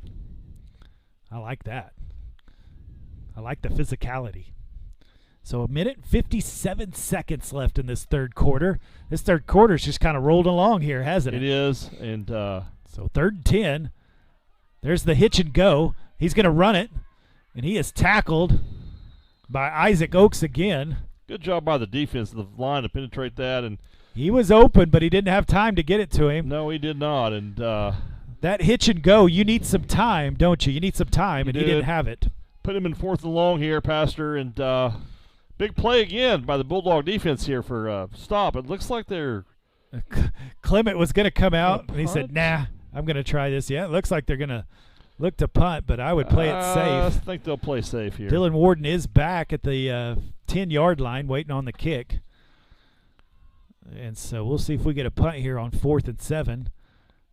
I like that. I like the physicality. So 1 minute and 57 seconds left in this third quarter. This third quarter's just kind of rolled along here, hasn't it? It is. And so 3rd and 10. There's the hitch and go. He's going to run it, and he is tackled by Isaac Oakes again. good job by the defense, the line to penetrate that. And he was open, but he didn't have time to get it to him. no, he did not. And that hitch and go, you need some time, don't you? You need some time, and he didn't have it. Put him in 4th and long here, Pastor, and big play again by the Bulldog defense here for stop. It looks like they're Clement was going to come out, and he said, punt? nah, I'm going to try this. Yeah, it looks like they're going to look to punt, but I would play it I safe. think they'll play safe here. Dylan Warden is back at the 10-yard line waiting on the kick. And so we'll see if we get a punt here on 4th and 7.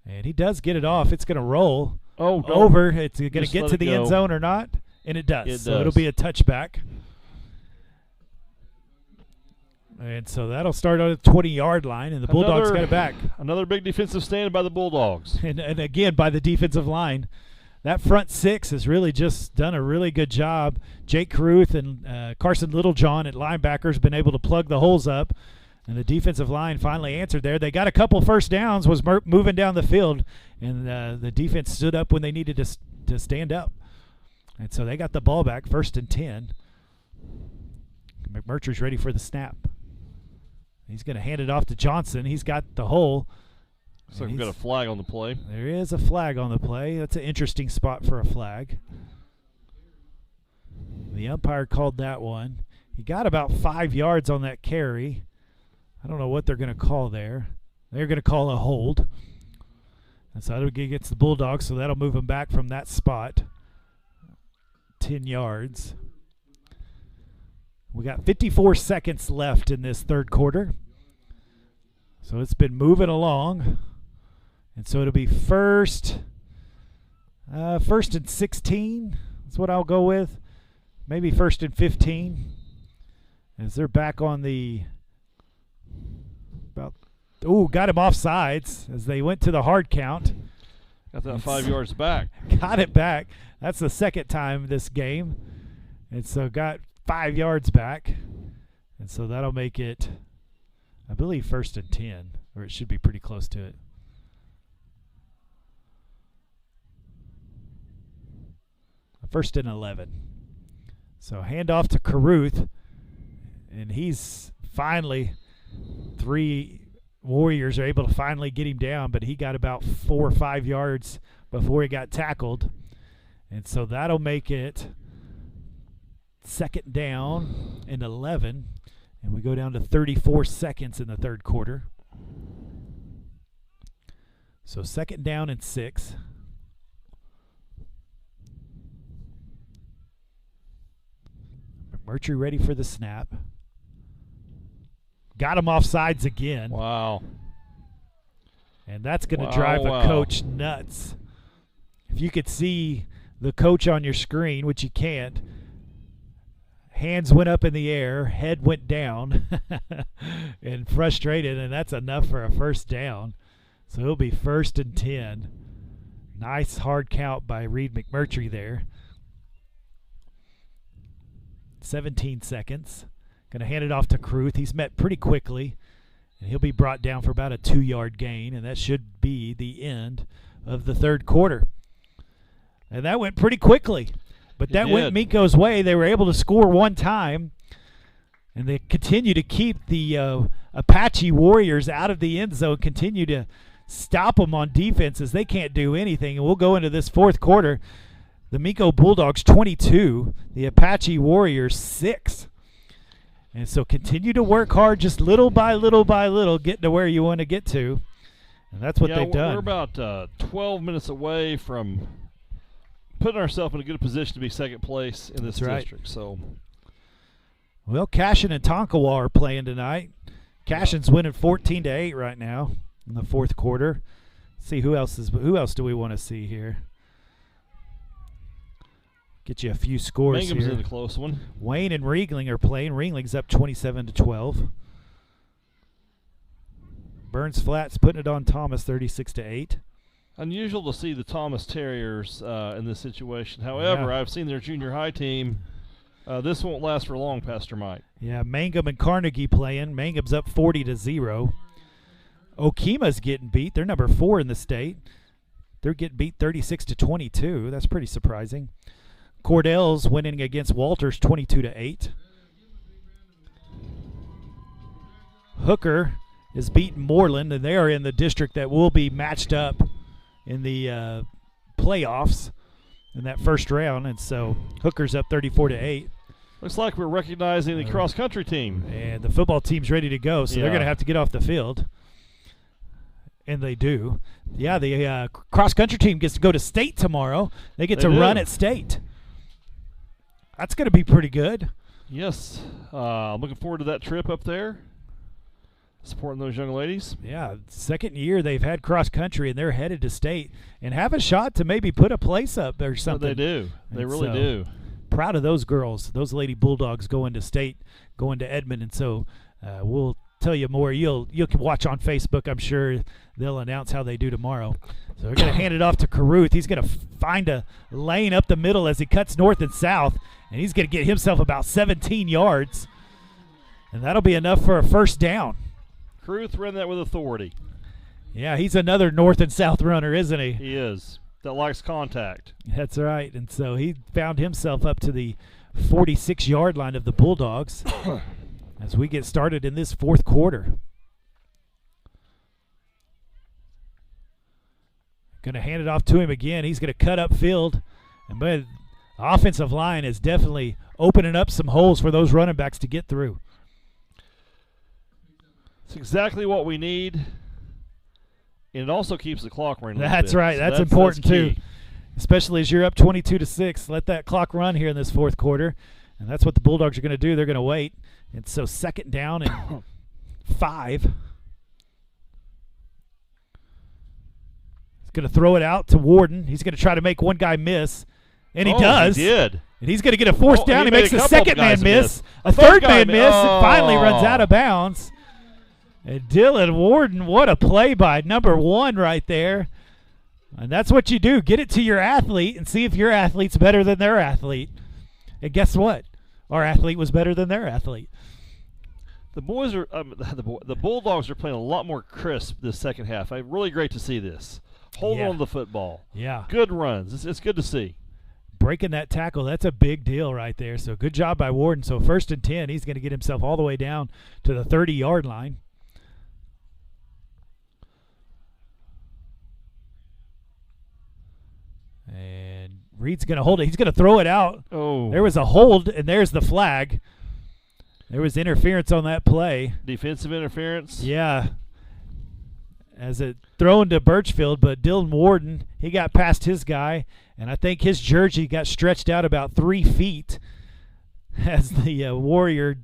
And he does get it off. It's going to roll over. It's going to Just get let to it the end go. zone or not, and it does. It So does. it'll be a touchback. And so that'll start on the 20-yard line, and the Bulldogs got it back. Another big defensive stand by the Bulldogs. And again, by the defensive line. That front six has really just done a really good job. Jake Caruth and Carson Littlejohn at linebackers been able to plug the holes up, and the defensive line finally answered there. They got a couple first downs, was moving down the field, and the defense stood up when they needed to stand up. And so they got the ball back, 1st and 10. McMurtry's ready for the snap. He's going to hand it off to Johnson. He's got the hole. So we've got a flag on the play. There is a flag on the play. That's an interesting spot for a flag. The umpire called that one. He got about 5 yards on that carry. I don't know what they're going to call there. They're going to call a hold. And so that'll get against the Bulldogs, so that'll move them back from that spot 10 yards. We got 54 seconds left in this third quarter. So it's been moving along. And so it'll be first and 16. That's what I'll go with. Maybe 1st and 15. As they're back on the got him off sides as they went to the hard count. Got that 5 yards back. Got it back. That's the second time this game. And so got 5 yards back. And so that'll make it, I believe, 1st and 10, or it should be pretty close to it. First and 11. So handoff to Caruth, and he's finally, 3 Warriors are able to finally get him down, but he got about 4 or 5 yards before he got tackled. And so that'll make it 2nd down and 11, and we go down to 34 seconds in the third quarter. So 2nd down and 6. McMurtry ready for the snap. Got him off sides again. Wow. And that's going to drive Wow. a coach nuts. If you could see the coach on your screen, which you can't, hands went up in the air, head went down, and frustrated, and that's enough for a 1st down. So it'll be 1st and 10. Nice hard count by Reed McMurtry there. 17 seconds. Going to hand it off to Caruth. He's met pretty quickly, and he'll be brought down for about a 2-yard gain, and that should be the end of the third quarter. And that went pretty quickly, but that went Minco's way. They were able to score one time, and they continue to keep the Apache Warriors out of the end zone, continue to stop them on defenses. They can't do anything, and we'll go into this fourth quarter. The Minco Bulldogs 22, the Apache Warriors 6. And so continue to work hard, just little by little by little, getting to where you want to get to. And that's what they've done. We're about 12 minutes away from putting ourselves in a good position to be second place in this district. So, well, Cashin and Tonkawa are playing tonight. Cashin's winning 14-8 right now in the fourth quarter. Let's see who else do we want to see here? Get you a few scores Mangum's here. in a close one. Wayne and Riegling are playing. Riegling's up 27-12. Burns Flats putting it on Thomas 36-8. Unusual to see the Thomas Terriers in this situation. However, I've seen their junior high team. This won't last for long, Pastor Mike. Yeah, Mangum and Carnegie playing. Mangum's up 40-0. Okima's getting beat. They're number 4 in the state. They're getting beat 36-22. That's pretty surprising. Cordell's winning against Walters 22-8. Hooker is beating Moreland, and they are in the district that will be matched up in the playoffs in that first round. And so Hooker's up 34-8. Looks like we're recognizing the cross-country team. And the football team's ready to go, so they're going to have to get off the field. And they do. Yeah, the cross-country team gets to go to state tomorrow. They get to run at state. That's going to be pretty good. Yes. I'm looking forward to that trip up there, supporting those young ladies. Yeah, second year they've had cross-country, and they're headed to state and have a shot to maybe put a place up or something. They do. They really do. Proud of those girls, those Lady Bulldogs going to state, going to Edmond. And so we'll tell you more. You'll watch on Facebook. I'm sure they'll announce how they do tomorrow. So we're going to hand it off to Caruth. He's going to find a lane up the middle as he cuts north and south, and he's going to get himself about 17 yards. And that'll be enough for a first down. Caruth ran that with authority. Yeah, he's another north and south runner, isn't he? He is. That likes contact. That's right. And so he found himself up to the 46-yard line of the Bulldogs as we get started in this fourth quarter. Going to hand it off to him again. He's going to cut upfield. And the offensive line is definitely opening up some holes for those running backs to get through. It's exactly what we need. And it also keeps the clock running. That's right. So that's important too, especially as you're up 22-6. Let that clock run here in this fourth quarter, and that's what the Bulldogs are going to do. They're going to wait. And so second down and 5. He's going to throw it out to Warden. He's going to try to make one guy miss, and he does. He did. And he's going to get a fourth down. He makes the second man miss, a third man miss, and finally runs out of bounds. And Dylan Warden, what a play by number 1 right there. And that's what you do. Get it to your athlete and see if your athlete's better than their athlete. And guess what? Our athlete was better than their athlete. The boys are the Bulldogs are playing a lot more crisp this second half. Really great to see this. Holding on to the football. Yeah. Good runs. It's good to see. Breaking that tackle, that's a big deal right there. So good job by Warden. So 1st and 10, he's going to get himself all the way down to the 30-yard line. And Reed's going to hold it. He's going to throw it out. Oh. There was a hold, and there's the flag. There was interference on that play. Defensive interference. Yeah. As it thrown to Birchfield, but Dylan Warden, he got past his guy, and I think his jersey got stretched out about 3 feet as the Warrior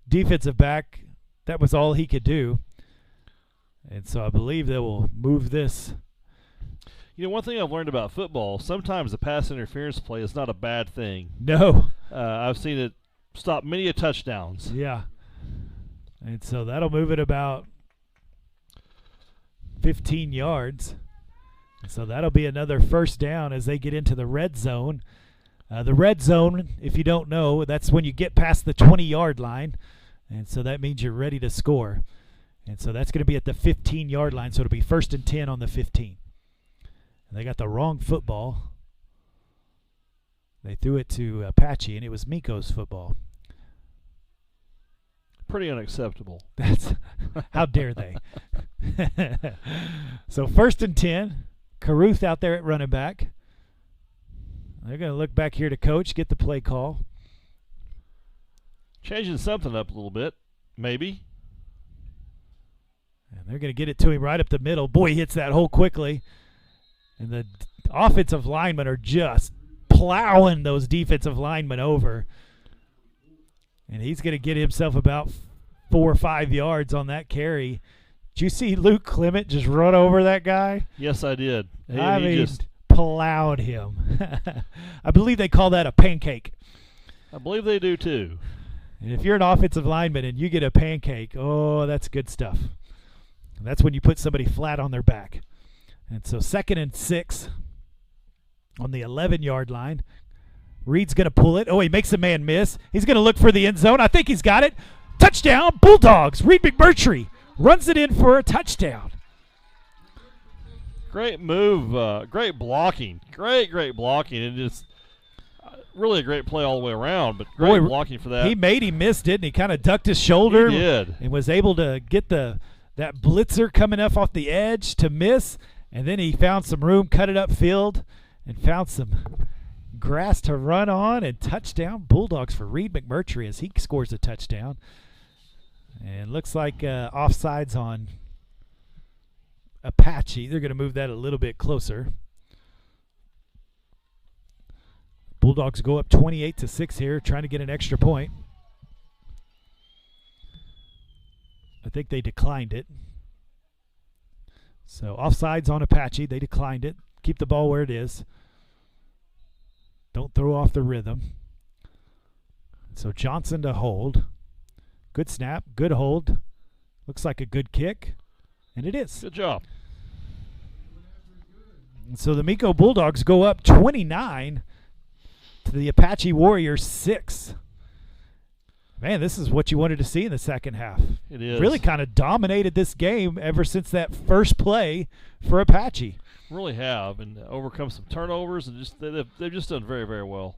defensive back. That was all he could do. And so I believe they will move this. You know, one thing I've learned about football, sometimes the pass interference play is not a bad thing. No. I've seen it stop many touchdowns. Yeah. And so that'll move it about 15 yards. So that'll be another first down as they get into the red zone. The red zone, if you don't know, that's when you get past the 20-yard line. And so that means you're ready to score. And so that's going to be at the 15-yard line. So it'll be 1st and 10 on the 15. And they got the wrong football. They threw it to Apache, and it was Minco's football. Pretty unacceptable. That's how dare they? So 1st and 10. Caruth out there at running back. They're going to look back here to coach, get the play call. Changing something up a little bit, maybe. And they're going to get it to him right up the middle. Boy, he hits that hole quickly. And the offensive linemen are just plowing those defensive linemen over. And he's going to get himself about 4 or 5 yards on that carry. Did you see Luke Clement just run over that guy? Yes, I did. I mean, plowed him. I believe they call that a pancake. I believe they do too. And if you're an offensive lineman and you get a pancake, oh, that's good stuff. And that's when you put somebody flat on their back. And so 2nd and 6 on the 11-yard line. Reed's going to pull it. Oh, he makes a man miss. He's going to look for the end zone. I think he's got it. Touchdown, Bulldogs. Reed McMurtry runs it in for a touchdown. Great move. Great blocking. Great blocking. And just really a great play all the way around, but great blocking for that. He made him miss, didn't he? Kind of ducked his shoulder. He did. And was able to get that blitzer coming up off the edge to miss. And then he found some room, cut it upfield, and found some grass to run on, and touchdown Bulldogs for Reed McMurtry as he scores a touchdown. And looks like offsides on Apache. They're going to move that a little bit closer. Bulldogs go up 28-6 here, trying to get an extra point. I think they declined it. So offsides on Apache. They declined it. Keep the ball where it is. Don't throw off the rhythm. So Johnson to hold. Good snap. Good hold. Looks like a good kick. And it is. Good job. And so the Minco Bulldogs go up 29 to the Apache Warriors 6. Man, this is what you wanted to see in the second half. It is. Really kind of dominated this game ever since that first play for Apache. Really have, and overcome some turnovers, and just they've just done very, very well.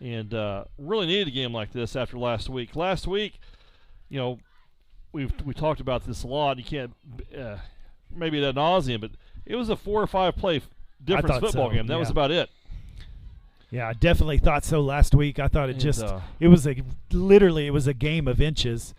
And really needed a game like this after last week. Last week, you know, we talked about this a lot. You can't maybe ad nauseum, but it was a 4 or 5 play difference football game. That was about it. Yeah, I definitely thought so last week. I thought it was a game of inches,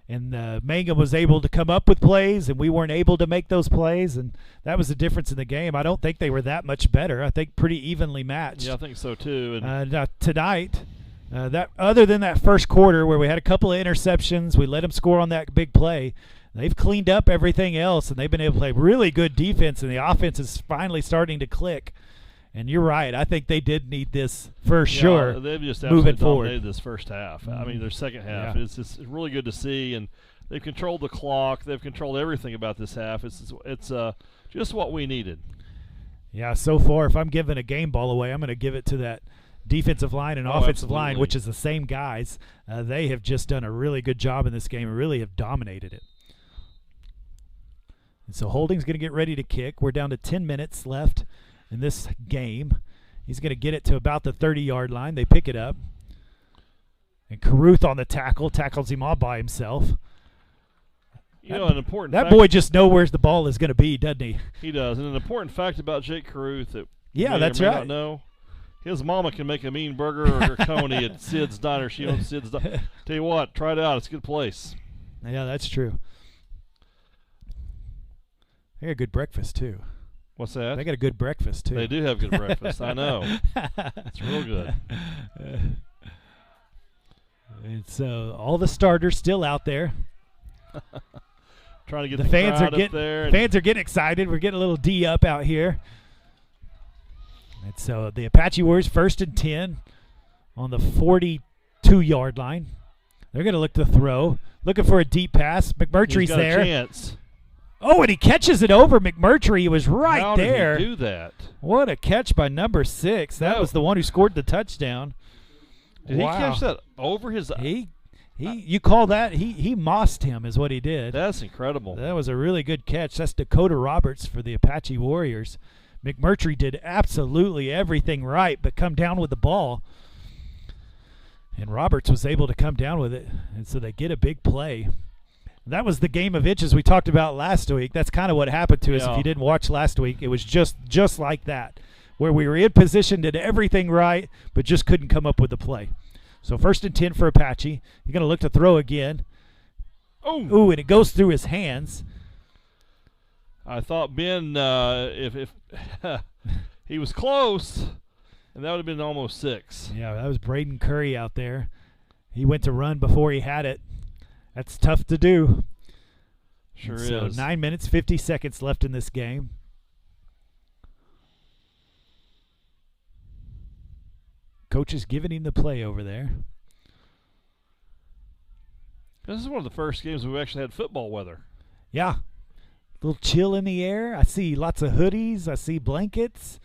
and Mangum was able to come up with plays, and we weren't able to make those plays, and that was the difference in the game. I don't think they were that much better. I think pretty evenly matched. Yeah, I think so too. And tonight, that other than that first quarter where we had a couple of interceptions, we let them score on that big play. They've cleaned up everything else, and they've been able to play really good defense, and the offense is finally starting to click. And you're right. I think they did need this for sure. They've just moving forward. Dominated this first half. I mean, their second half. Yeah. It's really good to see, and they've controlled the clock. They've controlled everything about this half. It's just what we needed. Yeah. So far, if I'm giving a game ball away, I'm going to give it to that defensive line and offensive line, which is the same guys. They have just done a really good job in this game and really have dominated it. And so Holding's going to get ready to kick. We're down to 10 minutes left in this game. He's going to get it to about the 30-yard line. They pick it up. And Caruth on the tackles him all by himself. You know, an important that fact, boy just knows where the ball is going to be, doesn't he? He does. And an important fact about Jake Caruth that that's may right. not know, his mama can make a mean burger or a coney at Sid's Diner. She owns Sid's Diner. Tell you what, try it out. It's a good place. Yeah, that's true. They got a good breakfast, too. What's that? They got a good breakfast, too. They do have good breakfast. I know. It's real good. And so all the starters still out there. Trying to get the fans crowd are getting up there. Fans are getting excited. We're getting a little D up out here. And so the Apache Warriors 1st and 10 on the 42-yard line. They're going to look to throw. Looking for a deep pass. McMurtry's got there. A chance. Oh, and he catches it over McMurtry. He was right How there. How did he do that? What a catch by number 6. That was the one who scored the touchdown. Did he catch that over his? You call that? He mossed him is what he did. That's incredible. That was a really good catch. That's Dakota Roberts for the Apache Warriors. McMurtry did absolutely everything right, but come down with the ball. And Roberts was able to come down with it, and so they get a big play. That was the game of inches we talked about last week. That's kind of what happened to us. If you didn't watch last week, it was just like that, where we were in position, did everything right, but just couldn't come up with the play. So 1st and 10 for Apache. You're going to look to throw again. Oh, ooh, and it goes through his hands. I thought Ben, if he was close, and that would have been almost 6. Yeah, that was Braden Curry out there. He went to run before he had it. That's tough to do. Sure So is. 9 minutes, 50 seconds left in this game. Coach is giving him the play over there. This is one of the first games we've actually had football weather. Yeah. A little chill in the air. I see lots of hoodies. I see blankets.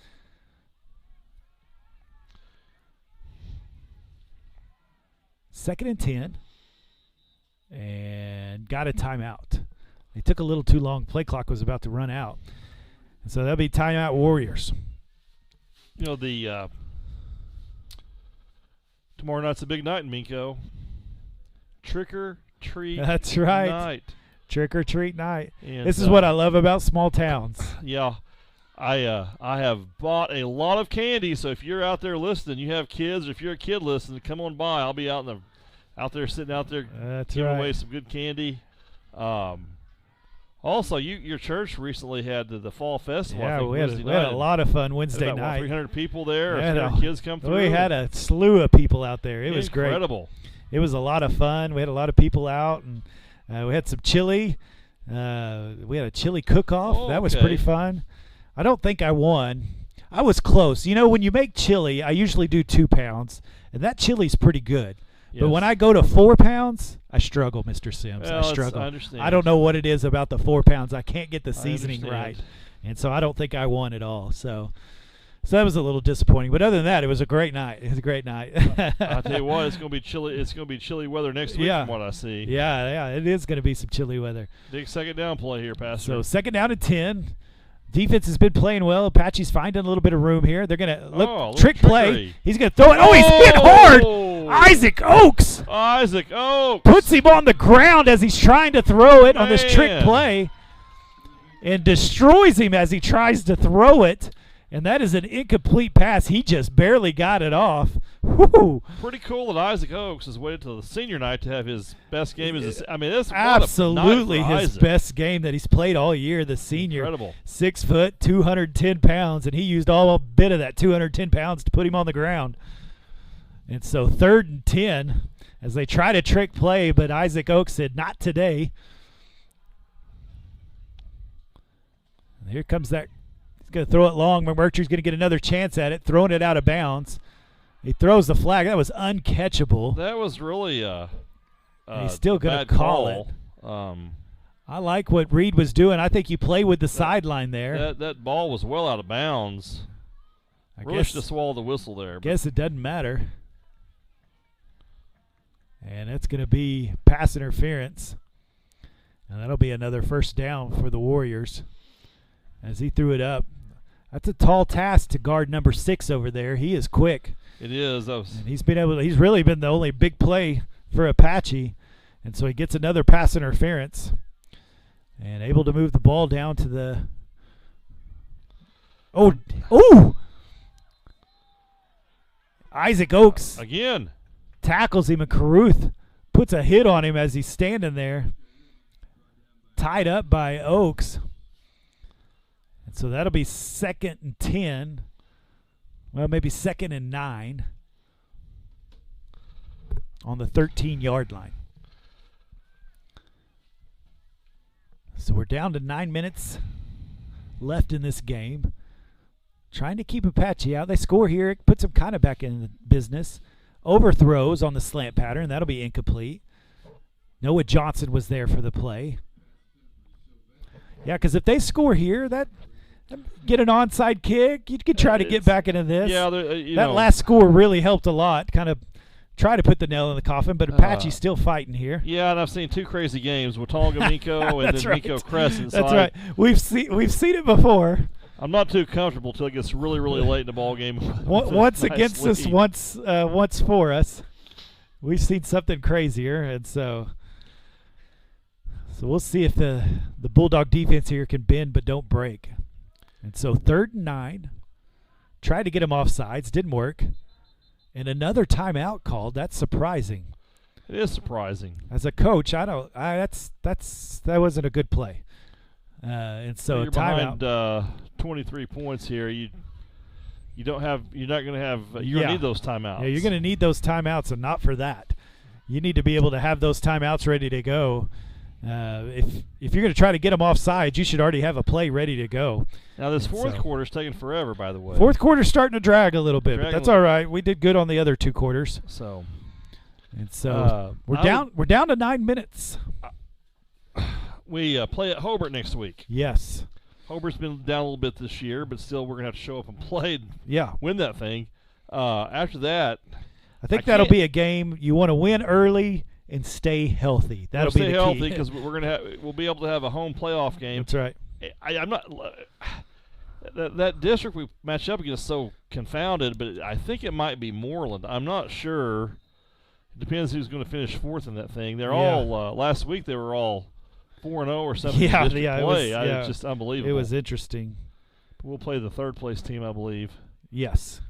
Second and 10. And got a timeout. They took a little too long. Play clock was about to run out. And so that'll be timeout Warriors. You know, the tomorrow night's a big night in Minco. Trick or treat That's right. night. Trick or treat night. And, This is what I love about small towns. Yeah. I have bought a lot of candy, so if you're out there listening, you have kids, or if you're a kid listening, come on by. I'll be out there sitting out there That's giving right. away some good candy. Also, your church recently had the fall festival. I Yeah, think we had Wednesday a night. lot of fun Had Wednesday about, what, night. 300 people there. Yeah, 300 kids come through. We had a slew of people out there. It was great. Incredible. It was a lot of fun. We had a lot of people out, and we had some chili. We had a chili cook-off. Oh, that was okay. pretty fun. I don't think I won. I was close. You know, when you make chili, I usually do 2 pounds, and that chili's pretty good. But Yes. when I go to 4 pounds, I struggle, Mr. Sims. Well, I it's- struggle. I understand. I don't know what it is about the 4 pounds. I can't get the seasoning understand. right, and so I don't think I won at all. So that was a little disappointing. But other than that, it was a great night. It was a great night. I tell you what, it's going to be chilly. It's going to be chilly weather next week, Yeah. from what I see. Yeah, it is going to be some chilly weather. Big second down play here, Pastor. So second down and 10. Defense has been playing well. Apache's finding a little bit of room here. They're going to little trick play. trickery. He's going to throw it. Oh, he's hit hard. Isaac Oakes Isaac Oakes puts him on the ground as he's trying to throw it on this trick Man. play and destroys him as he tries to throw it. And that is an incomplete pass. He just barely got it off. Woo. Pretty cool that Isaac Oakes has waited till the senior night to have his best game. I mean, that's Absolutely what a night for his Isaac. best game that he's played all year, the senior. Incredible. 6 foot, 210 pounds, and he used all a bit of that 210 pounds to put him on the ground. And so third and 10 as they try to trick play, but Isaac Oakes said, not today. And here comes that. He's going to throw it long. McMurtry's going to get another chance at it, throwing it out of bounds. He throws the flag. That was uncatchable. That was really He's still gonna bad call I like what Reed was doing. I think you play with the sideline there. That ball was well out of bounds. I Really should have swallowed the whistle there. but guess it doesn't matter. And that's going to be pass interference. And that'll be another first down for the Warriors as he threw it up. That's a tall task to guard number 6 over there. He is quick. It is. That was And he's really been the only big play for Apache. And so he gets another pass interference and able to move the ball down to the Oh! Isaac Oakes again. tackles him, and Caruth puts a hit on him as he's standing there, tied up by Oakes. And so that'll be 2nd and 10. Well, maybe 2nd and 9 on the 13-yard line. So we're down to 9 minutes left in this game. Trying to keep Apache out. They score here. It puts them kind of back in the business. Overthrows on the slant pattern. That'll be incomplete. Noah Johnson was there for the play. Yeah, because if they score here, that get an onside kick. You could try to get back into this. Yeah, that last score really helped a lot. Kind of try to put the nail in the coffin, but Apache's still fighting here. Yeah, and I've seen 2 crazy games, Watauga Minco and then That's right. Minco Crescent. So That's right. We've seen it before. I'm not too comfortable till it gets really, really late in the ball game. Once Nice against us, lead. once for us. We've seen something crazier, and so we'll see if the Bulldog defense here can bend but don't break. And so 3rd and 9. Tried to get him off sides, didn't work. And another timeout called. That's surprising. It is surprising. As a coach, that wasn't a good play. And so you're timeout. behind 23 points here. You're not going to have. You're going to need those timeouts. Yeah, you're going to need those timeouts, and not for that. You need to be able to have those timeouts ready to go. If you're going to try to get them offside, you should already have a play ready to go. Now this fourth quarter's taking forever, by the way. Fourth quarter's starting to drag a little bit, but that's all right. We did good on the other 2 quarters. So we're down to 9 minutes. We play at Hobart next week. Yes. Hobart's been down a little bit this year, but still we're going to have to show up and play and win that thing. After that, I think that'll be a game you want to win early and stay healthy. That'll be the key. Stay healthy because we'll be able to have a home playoff game. That's right. I'm not that district we match up against is so confounded, but I think it might be Moreland. I'm not sure. It depends who's going to finish 4th in that thing. They're all last week. They were all 4-0 or something. It's just unbelievable. It was interesting. We'll play the 3rd place team, I believe. Yes.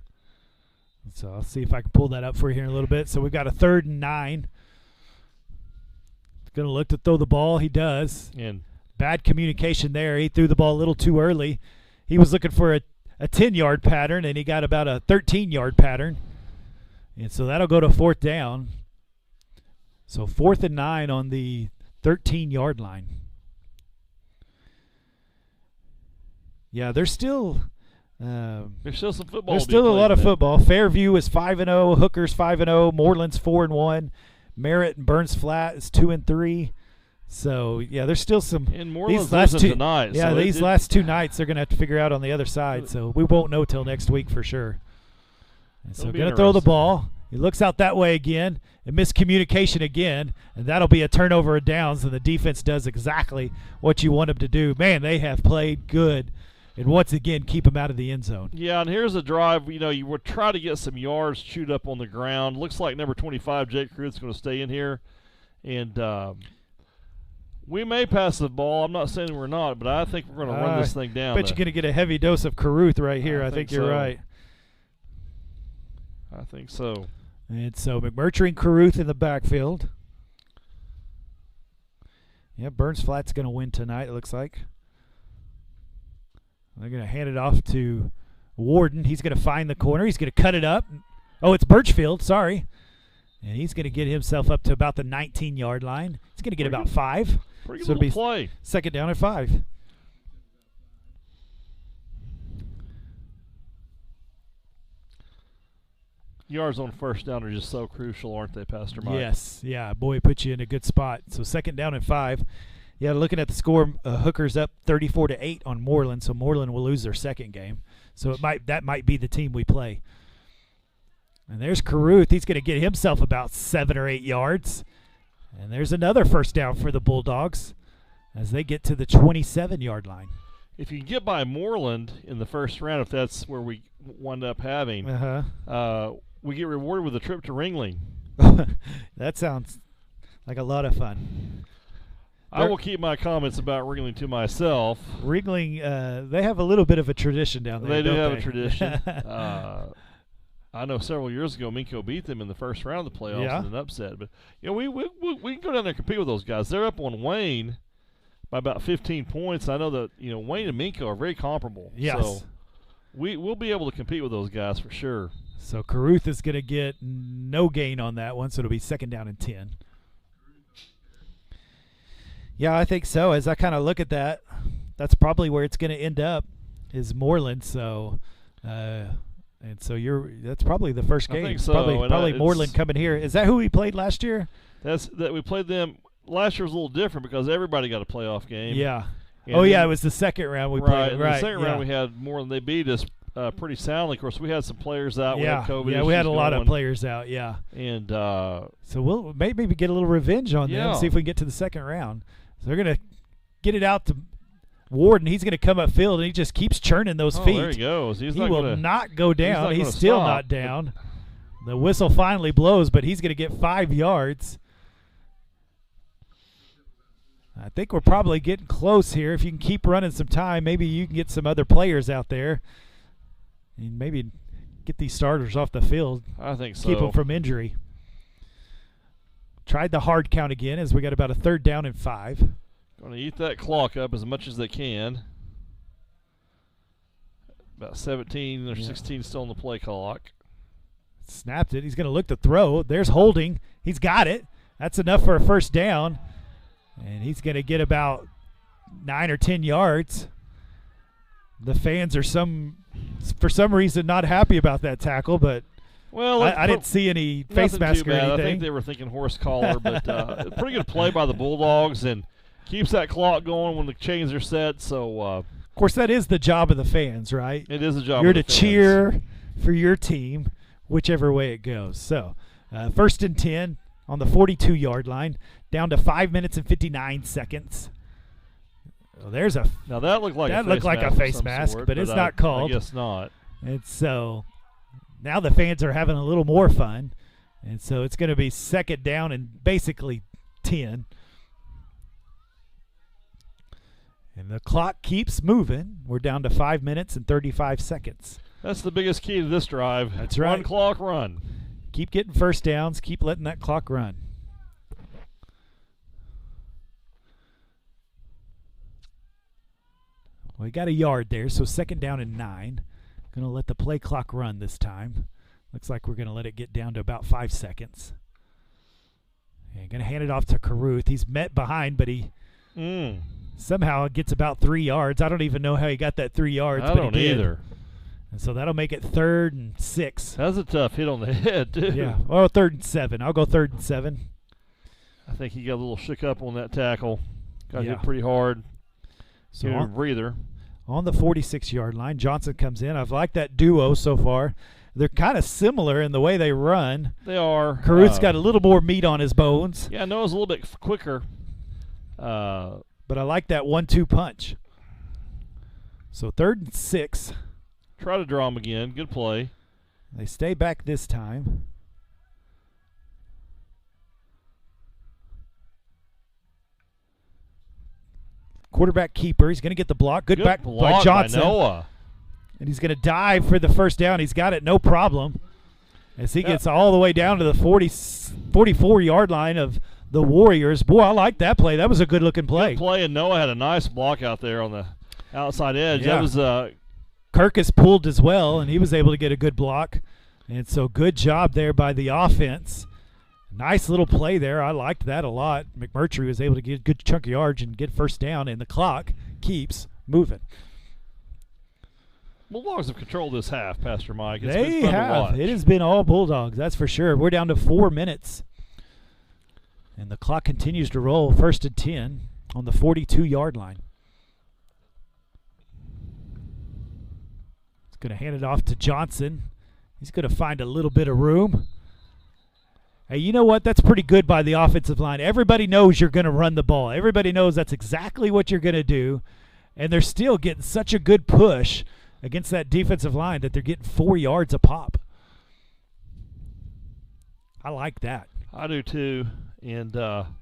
So I'll see if I can pull that up for you here in a little bit. So we've got a 3rd and 9. Going to look to throw the ball. He does. And bad communication there. He threw the ball a little too early. He was looking for a 10-yard pattern, and he got about a 13-yard pattern. And so that'll go to 4th down. So 4th and 9 on the 13-yard line. Yeah, there's still some football. There's still a lot of football. Fairview is 5-0. Hooker's 5-0. Moreland's 4-1. Merritt and Burns Flat is 2-3. So yeah, there's still some. And Moreland's losing tonight. Yeah, these last 2 nights they're gonna have to figure out on the other side. So we won't know till next week for sure. And so gonna throw the ball. He looks out that way again, and miscommunication again, and that'll be a turnover of downs. And the defense does exactly what you want them to do. Man, they have played good. And once again, keep him out of the end zone. Yeah, and here's a drive. You would try to get some yards chewed up on the ground. Looks like number 25, Jake Cruz's going to stay in here. And we may pass the ball. I'm not saying we're not, but I think we're going to run this thing down. I bet you're going to get a heavy dose of Caruth right here. I think you're right. I think so. And so McMurtry and Caruth in the backfield. Yeah, Burns Flat's going to win tonight, it looks like. They're going to hand it off to Warden. He's going to find the corner. He's going to cut it up. Oh, it's Birchfield. Sorry. And he's going to get himself up to about the 19-yard line. He's going to get about 5. Pretty good little play. 2nd down and 5. Yards on 1st down are just so crucial, aren't they, Pastor Mike? Yes. Yeah, boy, it puts you in a good spot. So 2nd down and 5. Yeah, looking at the score, Hooker's up 34-8 on Moreland, so Moreland will lose their 2nd game. So that might be the team we play. And there's Caruth. He's going to get himself about 7 or 8 yards. And there's another 1st down for the Bulldogs as they get to the 27-yard line. If you can get by Moreland in the 1st round, if that's where we wind up having, we get rewarded with a trip to Ringling. That sounds like a lot of fun. I will keep my comments about Ringling to myself. Ringling, they have a little bit of a tradition down there. They do have a tradition. I know several years ago, Minco beat them in the 1st round of the playoffs in an upset. But we can go down there and compete with those guys. They're up on Wayne by about 15 points. I know that Wayne and Minco are very comparable. Yes. So we'll be able to compete with those guys for sure. So Caruth is going to get no gain on that one, so it'll be 2nd down and 10. Yeah, I think so. As I kind of look at that, that's probably where it's going to end up is Moreland. So, that's probably the first game. I think so. Probably Moreland coming here. Is that who we played last year? We played them. Last year was a little different because everybody got a playoff game. Yeah. And it was the 2nd round we played. Right. The 2nd round we had Moreland. They beat us pretty soundly. Of course, we had some players out. We had COVID issues we had a lot going. of players out. Yeah. And so we'll maybe get a little revenge on them. See if we can get to the 2nd round. So they're going to get it out to Warden. He's going to come up field, and he just keeps churning those feet. There he goes. He will not go down. He's still not down. The whistle finally blows, but he's going to get 5 yards. I think we're probably getting close here. If you can keep running some time, maybe you can get some other players out there and maybe get these starters off the field. I think so. Keep them from injury. Tried the hard count again as we got about a 3rd down and 5. Going to eat that clock up as much as they can. About 17 or 16 still on the play clock. Snapped it. He's going to look to throw. There's holding. He's got it. That's enough for a first down. And he's going to get about 9 or 10 yards. The fans are for some reason not happy about that tackle, but well, I didn't see any face mask or anything. I think they were thinking horse collar, but pretty good play by the Bulldogs and keeps that clock going when the chains are set. So, of course, that is the job of the fans, right? It is a job. You're of the to fans. cheer for your team, whichever way it goes. So, 1st and 10 on the 42-yard line, down to 5 minutes and 59 seconds. Well, now that looked like a face mask, but it's not called. I guess not. And so now the fans are having a little more fun, and so it's going to be 2nd down and basically 10. And the clock keeps moving. We're down to 5 minutes and 35 seconds. That's the biggest key to this drive. That's right. Run clock, run. Keep getting first downs. Keep letting that clock run. Well, we got a yard there, so 2nd down and 9. Going to let the play clock run this time. Looks like we're going to let it get down to about 5 seconds. And going to hand it off to Caruth. He's met behind, but he somehow gets about 3 yards. I don't even know how he got that 3 yards. I don't either. And so that'll make it 3rd and 6. That's a tough hit on the head, too. Yeah. Well, 3rd and 7. I'll go 3rd and 7. I think he got a little shook up on that tackle. Got Yeah. hit pretty hard. So Give him a breather. On the 46-yard line, Johnson comes in. I've liked that duo so far. They're kind of similar in the way they run. They are. Caruth's got a little more meat on his bones. Yeah, Noah's a little bit quicker. But I like that 1-2 punch. So 3rd and 6. Try to draw him again. Good play. They stay back this time. Quarterback keeper. He's going to get the block. Good back block by Johnson. By Noah. And he's going to dive for the first down. He's got it, no problem. As he gets all the way down to the 44-yard line of the Warriors. Boy, I like that play. That was a good-looking play. Good play, and Noah had a nice block out there on the outside edge. Yeah. That was Kirkus pulled as well, and he was able to get a good block. And so good job there by the offense. Nice little play there. I liked that a lot. McMurtry was able to get a good chunk of yards and get first down, and the clock keeps moving. Bulldogs have controlled this half, Pastor Mike. It's They been fun to have. watch. It has been all Bulldogs, that's for sure. We're down to 4 minutes. And the clock continues to roll. 1st and 10 on the 42-yard line. He's going to hand it off to Johnson. He's going to find a little bit of room. Hey, you know what? That's pretty good by the offensive line. Everybody knows you're going to run the ball. Everybody knows that's exactly what you're going to do. And they're still getting such a good push against that defensive line that they're getting 4 yards a pop. I like that. I do too. And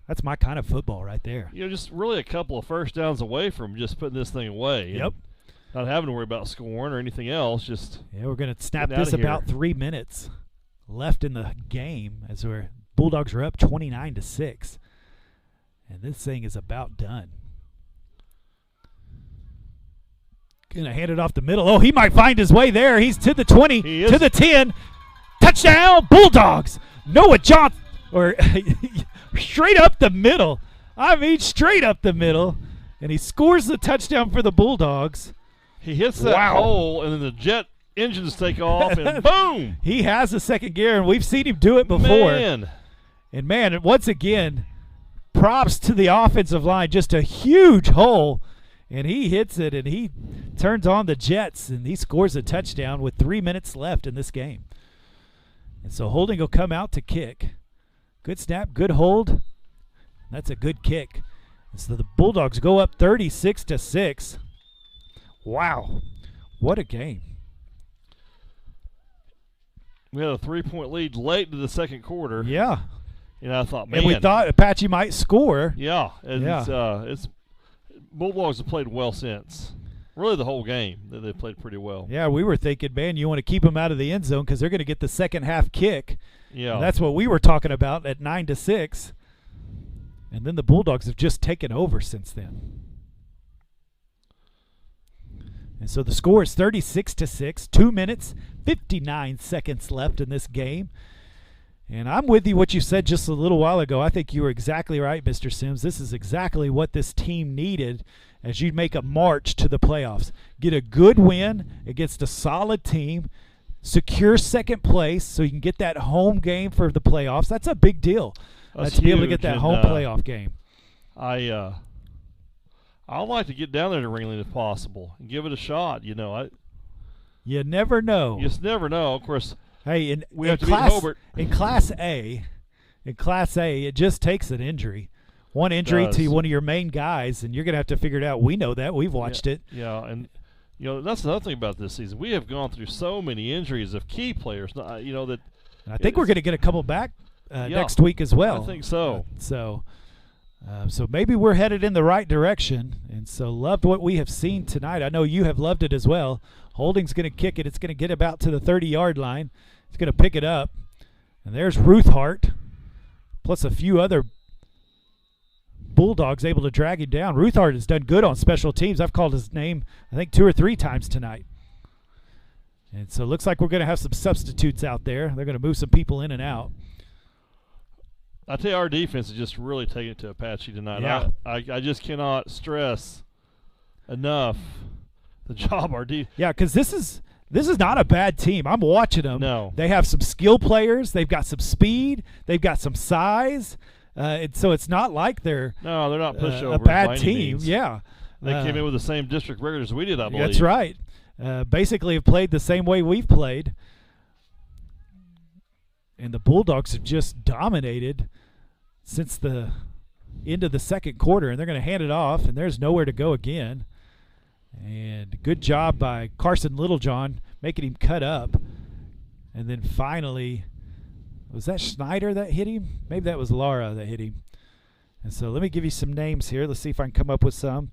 that's my kind of football right there. Just really a couple of first downs away from just putting this thing away. Yep. Not having to worry about scoring or anything else. Yeah, we're going to snap Getting this out of about here. 3 minutes left in the game as Bulldogs are up 29-6. And this thing is about done. Gonna hand it off the middle. Oh, he might find his way there. He's to the 20, to the 10. Touchdown, Bulldogs. Noah Johnson, or straight up the middle. I mean, straight up the middle. And he scores the touchdown for the Bulldogs. He hits that hole, and then the jet engines take off, and boom! He has a second gear, and we've seen him do it before. Man. And, man, once again, props to the offensive line. Just a huge hole. And he hits it, and he turns on the Jets, and he scores a touchdown with 3 minutes left in this game. And so holding will come out to kick. Good snap, good hold. That's a good kick. And so the Bulldogs go up 36-6. Wow, what a game. We had a 3-point lead late into the second quarter. Yeah. I thought, man. And we thought Apache might score. Yeah. It's Bulldogs have played well since. Really the whole game, they've played pretty well. Yeah, we were thinking, man, you want to keep them out of the end zone because they're going to get the second half kick. Yeah. And that's what we were talking about at 9-6. And then the Bulldogs have just taken over since then. And so the score is 36-6, 2 minutes, 59 seconds left in this game. And I'm with you what you said just a little while ago. I think you were exactly right, Mr. Sims. This is exactly what this team needed as you make a march to the playoffs. Get a good win against a solid team, secure second place so you can get that home game for the playoffs. That's a big deal. To be able to get that home playoff game. I'd like to get down there to Ringling if possible and give it a shot. You never know. You just never know. Of course, hey, we have to beat Hobart. In Class A, it just takes an injury. One injury to one of your main guys, and you're going to have to figure it out. We know that. We've watched it. Yeah, and that's another thing about this season. We have gone through so many injuries of key players. That and I think we're going to get a couple back next week as well. I think so. So maybe we're headed in the right direction, and so loved what we have seen tonight. I know you have loved it as well. Holding's going to kick it. It's going to get about to the 30-yard line. It's going to pick it up, and there's Ruthhart, plus a few other Bulldogs able to drag him down. Ruthhart has done good on special teams. I've called his name, I think, 2 or 3 times tonight. And so it looks like we're going to have some substitutes out there. They're going to move some people in and out. I tell you, our defense is just really taking it to Apache tonight. Yeah. I just cannot stress enough the job our defense. Yeah, because this is not a bad team. I'm watching them. No. They have some skill players. They've got some speed. They've got some size. And so it's not like they're not pushovers. A bad team. Yeah. They came in with the same district record as we did, I believe. That's right. Basically have played the same way we've played. And the Bulldogs have just dominated since the end of the second quarter, and they're going to hand it off, and there's nowhere to go again. And good job by Carson Littlejohn making him cut up. And then finally, was that Schneider that hit him? Maybe that was Lara that hit him. And so let me give you some names here. Let's see if I can come up with some.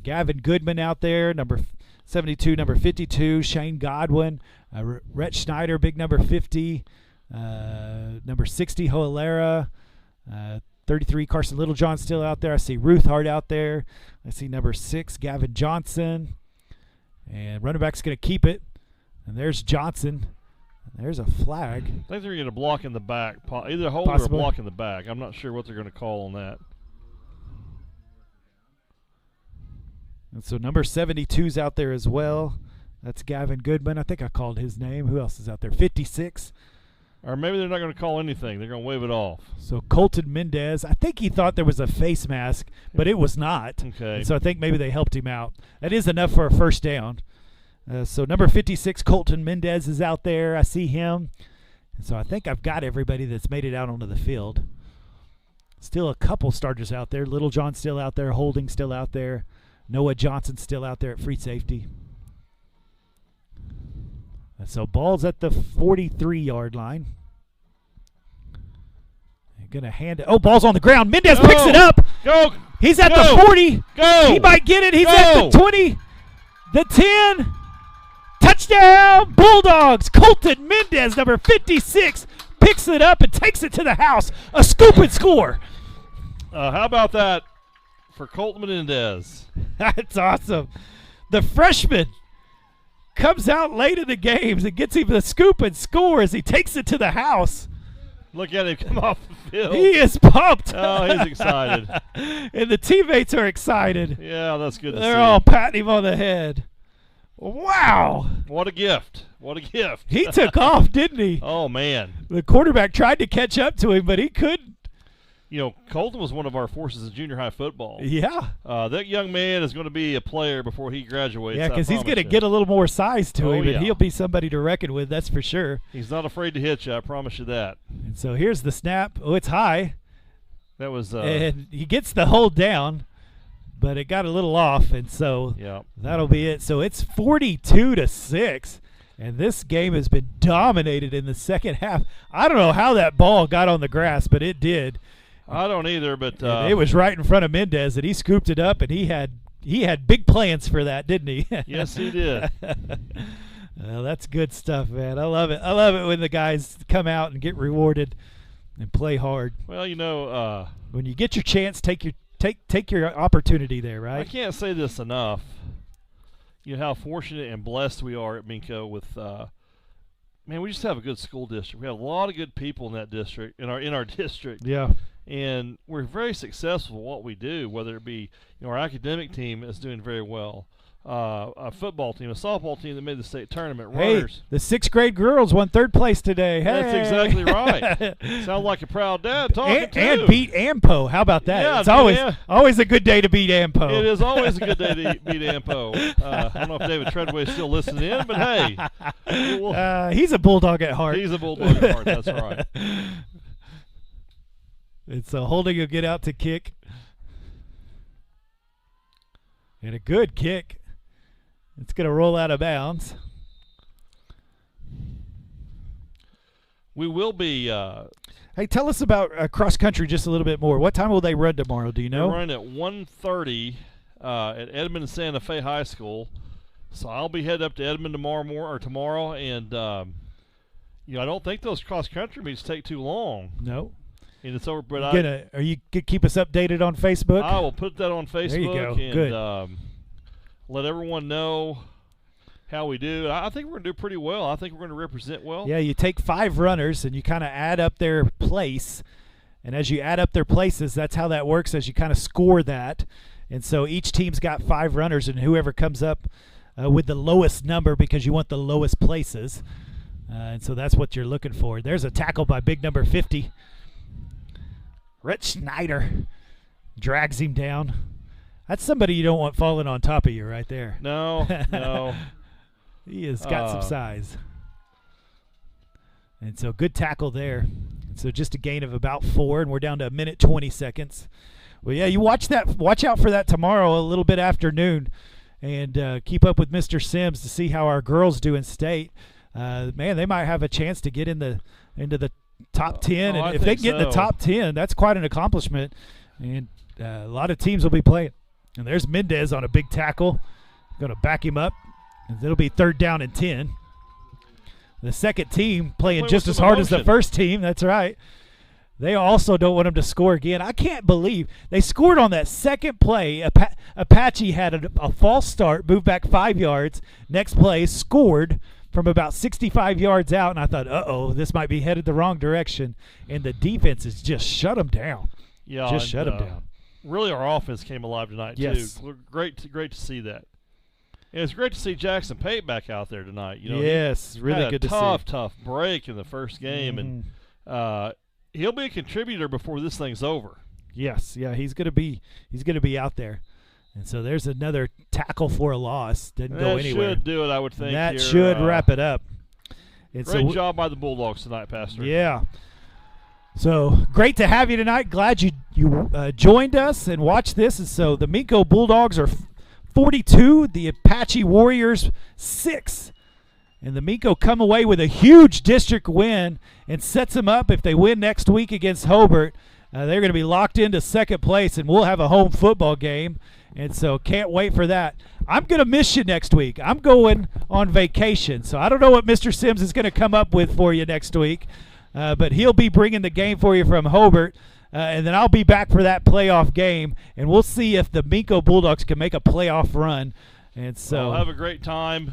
Gavin Goodman out there, number 72, number 52. Shane Godwin. Rhett Schneider, big number 50. Number 60, Hoalera. 33, Carson Littlejohn still out there. I see Ruthhart out there. I see number 6, Gavin Johnson. And running back's going to keep it. And there's Johnson. And there's a flag. I think they're going to get a block in the back. Either a hold or a block in the back. I'm not sure what they're going to call on that. And so number 72's out there as well. That's Gavin Goodman. I think I called his name. Who else is out there? 56. Or maybe they're not going to call anything. They're going to wave it off. So Colton Mendez, I think he thought there was a face mask, but it was not. Okay. And so I think maybe they helped him out. That is enough for a first down. So number 56, Colton Mendez is out there. I see him. And so I think I've got everybody that's made it out onto the field. Still a couple starters out there. Littlejohn still out there. Holding still out there. Noah Johnson still out there at free safety. And so ball's at the 43-yard line. They're going to hand it. Oh, ball's on the ground. Mendez picks it up. Go. He's at the 40. Go. He might get it. He's at the 20. The 10. Touchdown, Bulldogs. Colton Mendez, number 56, picks it up and takes it to the house. A scoop and score. How about that for Colton Mendez? That's awesome. The freshman comes out late in the games and gets him the scoop and score as he takes it to the house. Look at him come off the field. He is pumped. Oh, he's excited. And the teammates are excited. Yeah, that's good to see. They're all patting him on the head. Wow. What a gift. What a gift. He took off, didn't he? Oh, man. The quarterback tried to catch up to him, but he couldn't. You know, Colton was one of our forces in junior high football. Yeah. That young man is going to be a player before he graduates. Yeah, because he's going to get a little more size to him, yeah. and he'll be somebody to reckon with, that's for sure. He's not afraid to hit you, I promise you that. And so here's the snap. Oh, it's high. That was and he gets the hold down, but it got a little off, and so that'll be it. So it's 42-6, and this game has been dominated in the second half. I don't know how that ball got on the grass, but it did. I don't either, but it was right in front of Mendez, and he scooped it up, and he had big plans for that, didn't he? Yes, he did. Well, that's good stuff, man. I love it. I love it when the guys come out and get rewarded. and play hard. Well, When you get your chance, take your opportunity there, I right? can't say this enough. How fortunate and blessed we are at Minco with, man, we just have a good school district. We have a lot of good people in that district, in our district. Yeah. And we're very successful at what we do, whether it be our academic team is doing very well, a football team, a softball team that made the state tournament, runners. Hey, the 6th grade girls won 3rd place today. Hey. That's exactly right. Sound like a proud dad talking and beat AMPO. How about that? Yeah, it's always a good day to beat AMPO. It is always a good day to beat AMPO. I don't know if David Treadway's still listening in, but hey. He's a Bulldog at heart. He's a Bulldog at heart, that's right. It's a Holding will get out to kick. And a good kick. It's going to roll out of bounds. We will be. Hey, tell us about cross country just a little bit more. What time will they run tomorrow? Do you know? They're running at 1:30 at Edmond and Santa Fe High School. So I'll be headed up to Edmond tomorrow, and I don't think those cross country meets take too long. No. And it's over. But are you gonna keep us updated on Facebook? I will put that on Facebook. There you go. And, Good. Let everyone know how we do. I think we're going to do pretty well. I think we're going to represent well. Yeah, you take 5 runners and you kind of add up their place. And as you add up their places, that's how that works, as you kind of score that. And so each team's got 5 runners, and whoever comes up with the lowest number, because you want the lowest places. And so that's what you're looking for. There's a tackle by big number 50. Rhett Schneider drags him down. That's somebody you don't want falling on top of you right there. No. He has got some size. And so good tackle there. And so just a gain of about 4, and we're down to 1 minute 20 seconds. Well, yeah, you watch out for that tomorrow a little bit after noon, and keep up with Mr. Sims to see how our girls do in state. Man, they might have a chance to get into the top 10. And if they can get in the top 10, that's quite an accomplishment. And a lot of teams will be playing. And there's Mendez on a big tackle. Going to back him up. And it'll be 3rd down and 10. The second team playing just as hard as the first team. That's right. They also don't want him to score again. I can't believe they scored on that second play. Apache had a false start, moved back 5 yards. Next play, scored from about 65 yards out, and I thought, uh-oh, this might be headed the wrong direction. And the defense has just shut them down. Yeah, just shut them down. Really, our offense came alive tonight, yes. too. Great to see that. And it's great to see Jackson Pate back out there tonight. Yes, really good to see. Tough break in the first game, and he'll be a contributor before this thing's over. Yes, yeah, he's gonna be out there. And so there's another tackle for a loss. Didn't go anywhere. That should do it, I would think. That should wrap it up. And great job by the Bulldogs tonight, Pastor. Yeah. So great to have you tonight. Glad you joined us and watched this. And so the Minco Bulldogs are 42, the Apache Warriors 6. And the Minco come away with a huge district win and sets them up. If they win next week against Hobart, they're going to be locked into 2nd place, and we'll have a home football game. And so can't wait for that. I'm going to miss you next week. I'm going on vacation, so I don't know what Mr. Sims is going to come up with for you next week. But he'll be bringing the game for you from Hobart. And then I'll be back for that playoff game, and we'll see if the Minco Bulldogs can make a playoff run. And so have a great time.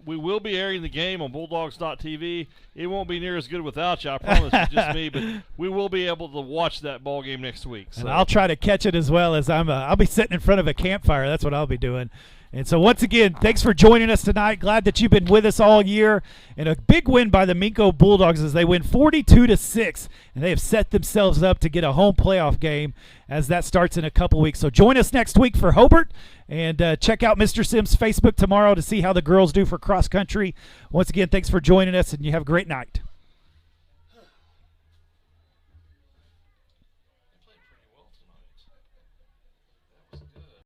We will be airing the game on Bulldogs.tv. It won't be near as good without you, I promise. It's just me, but we will be able to watch that ball game next week. So. And I'll try to catch it as well, as I'll be sitting in front of a campfire. That's what I'll be doing. And so once again, thanks for joining us tonight. Glad that you've been with us all year. And a big win by the Minco Bulldogs as they win 42-6. And they have set themselves up to get a home playoff game as that starts in a couple weeks. So join us next week for Hobart. And check out Mr. Sims' Facebook tomorrow to see how the girls do for cross country. Once again, thanks for joining us, and you have a great night.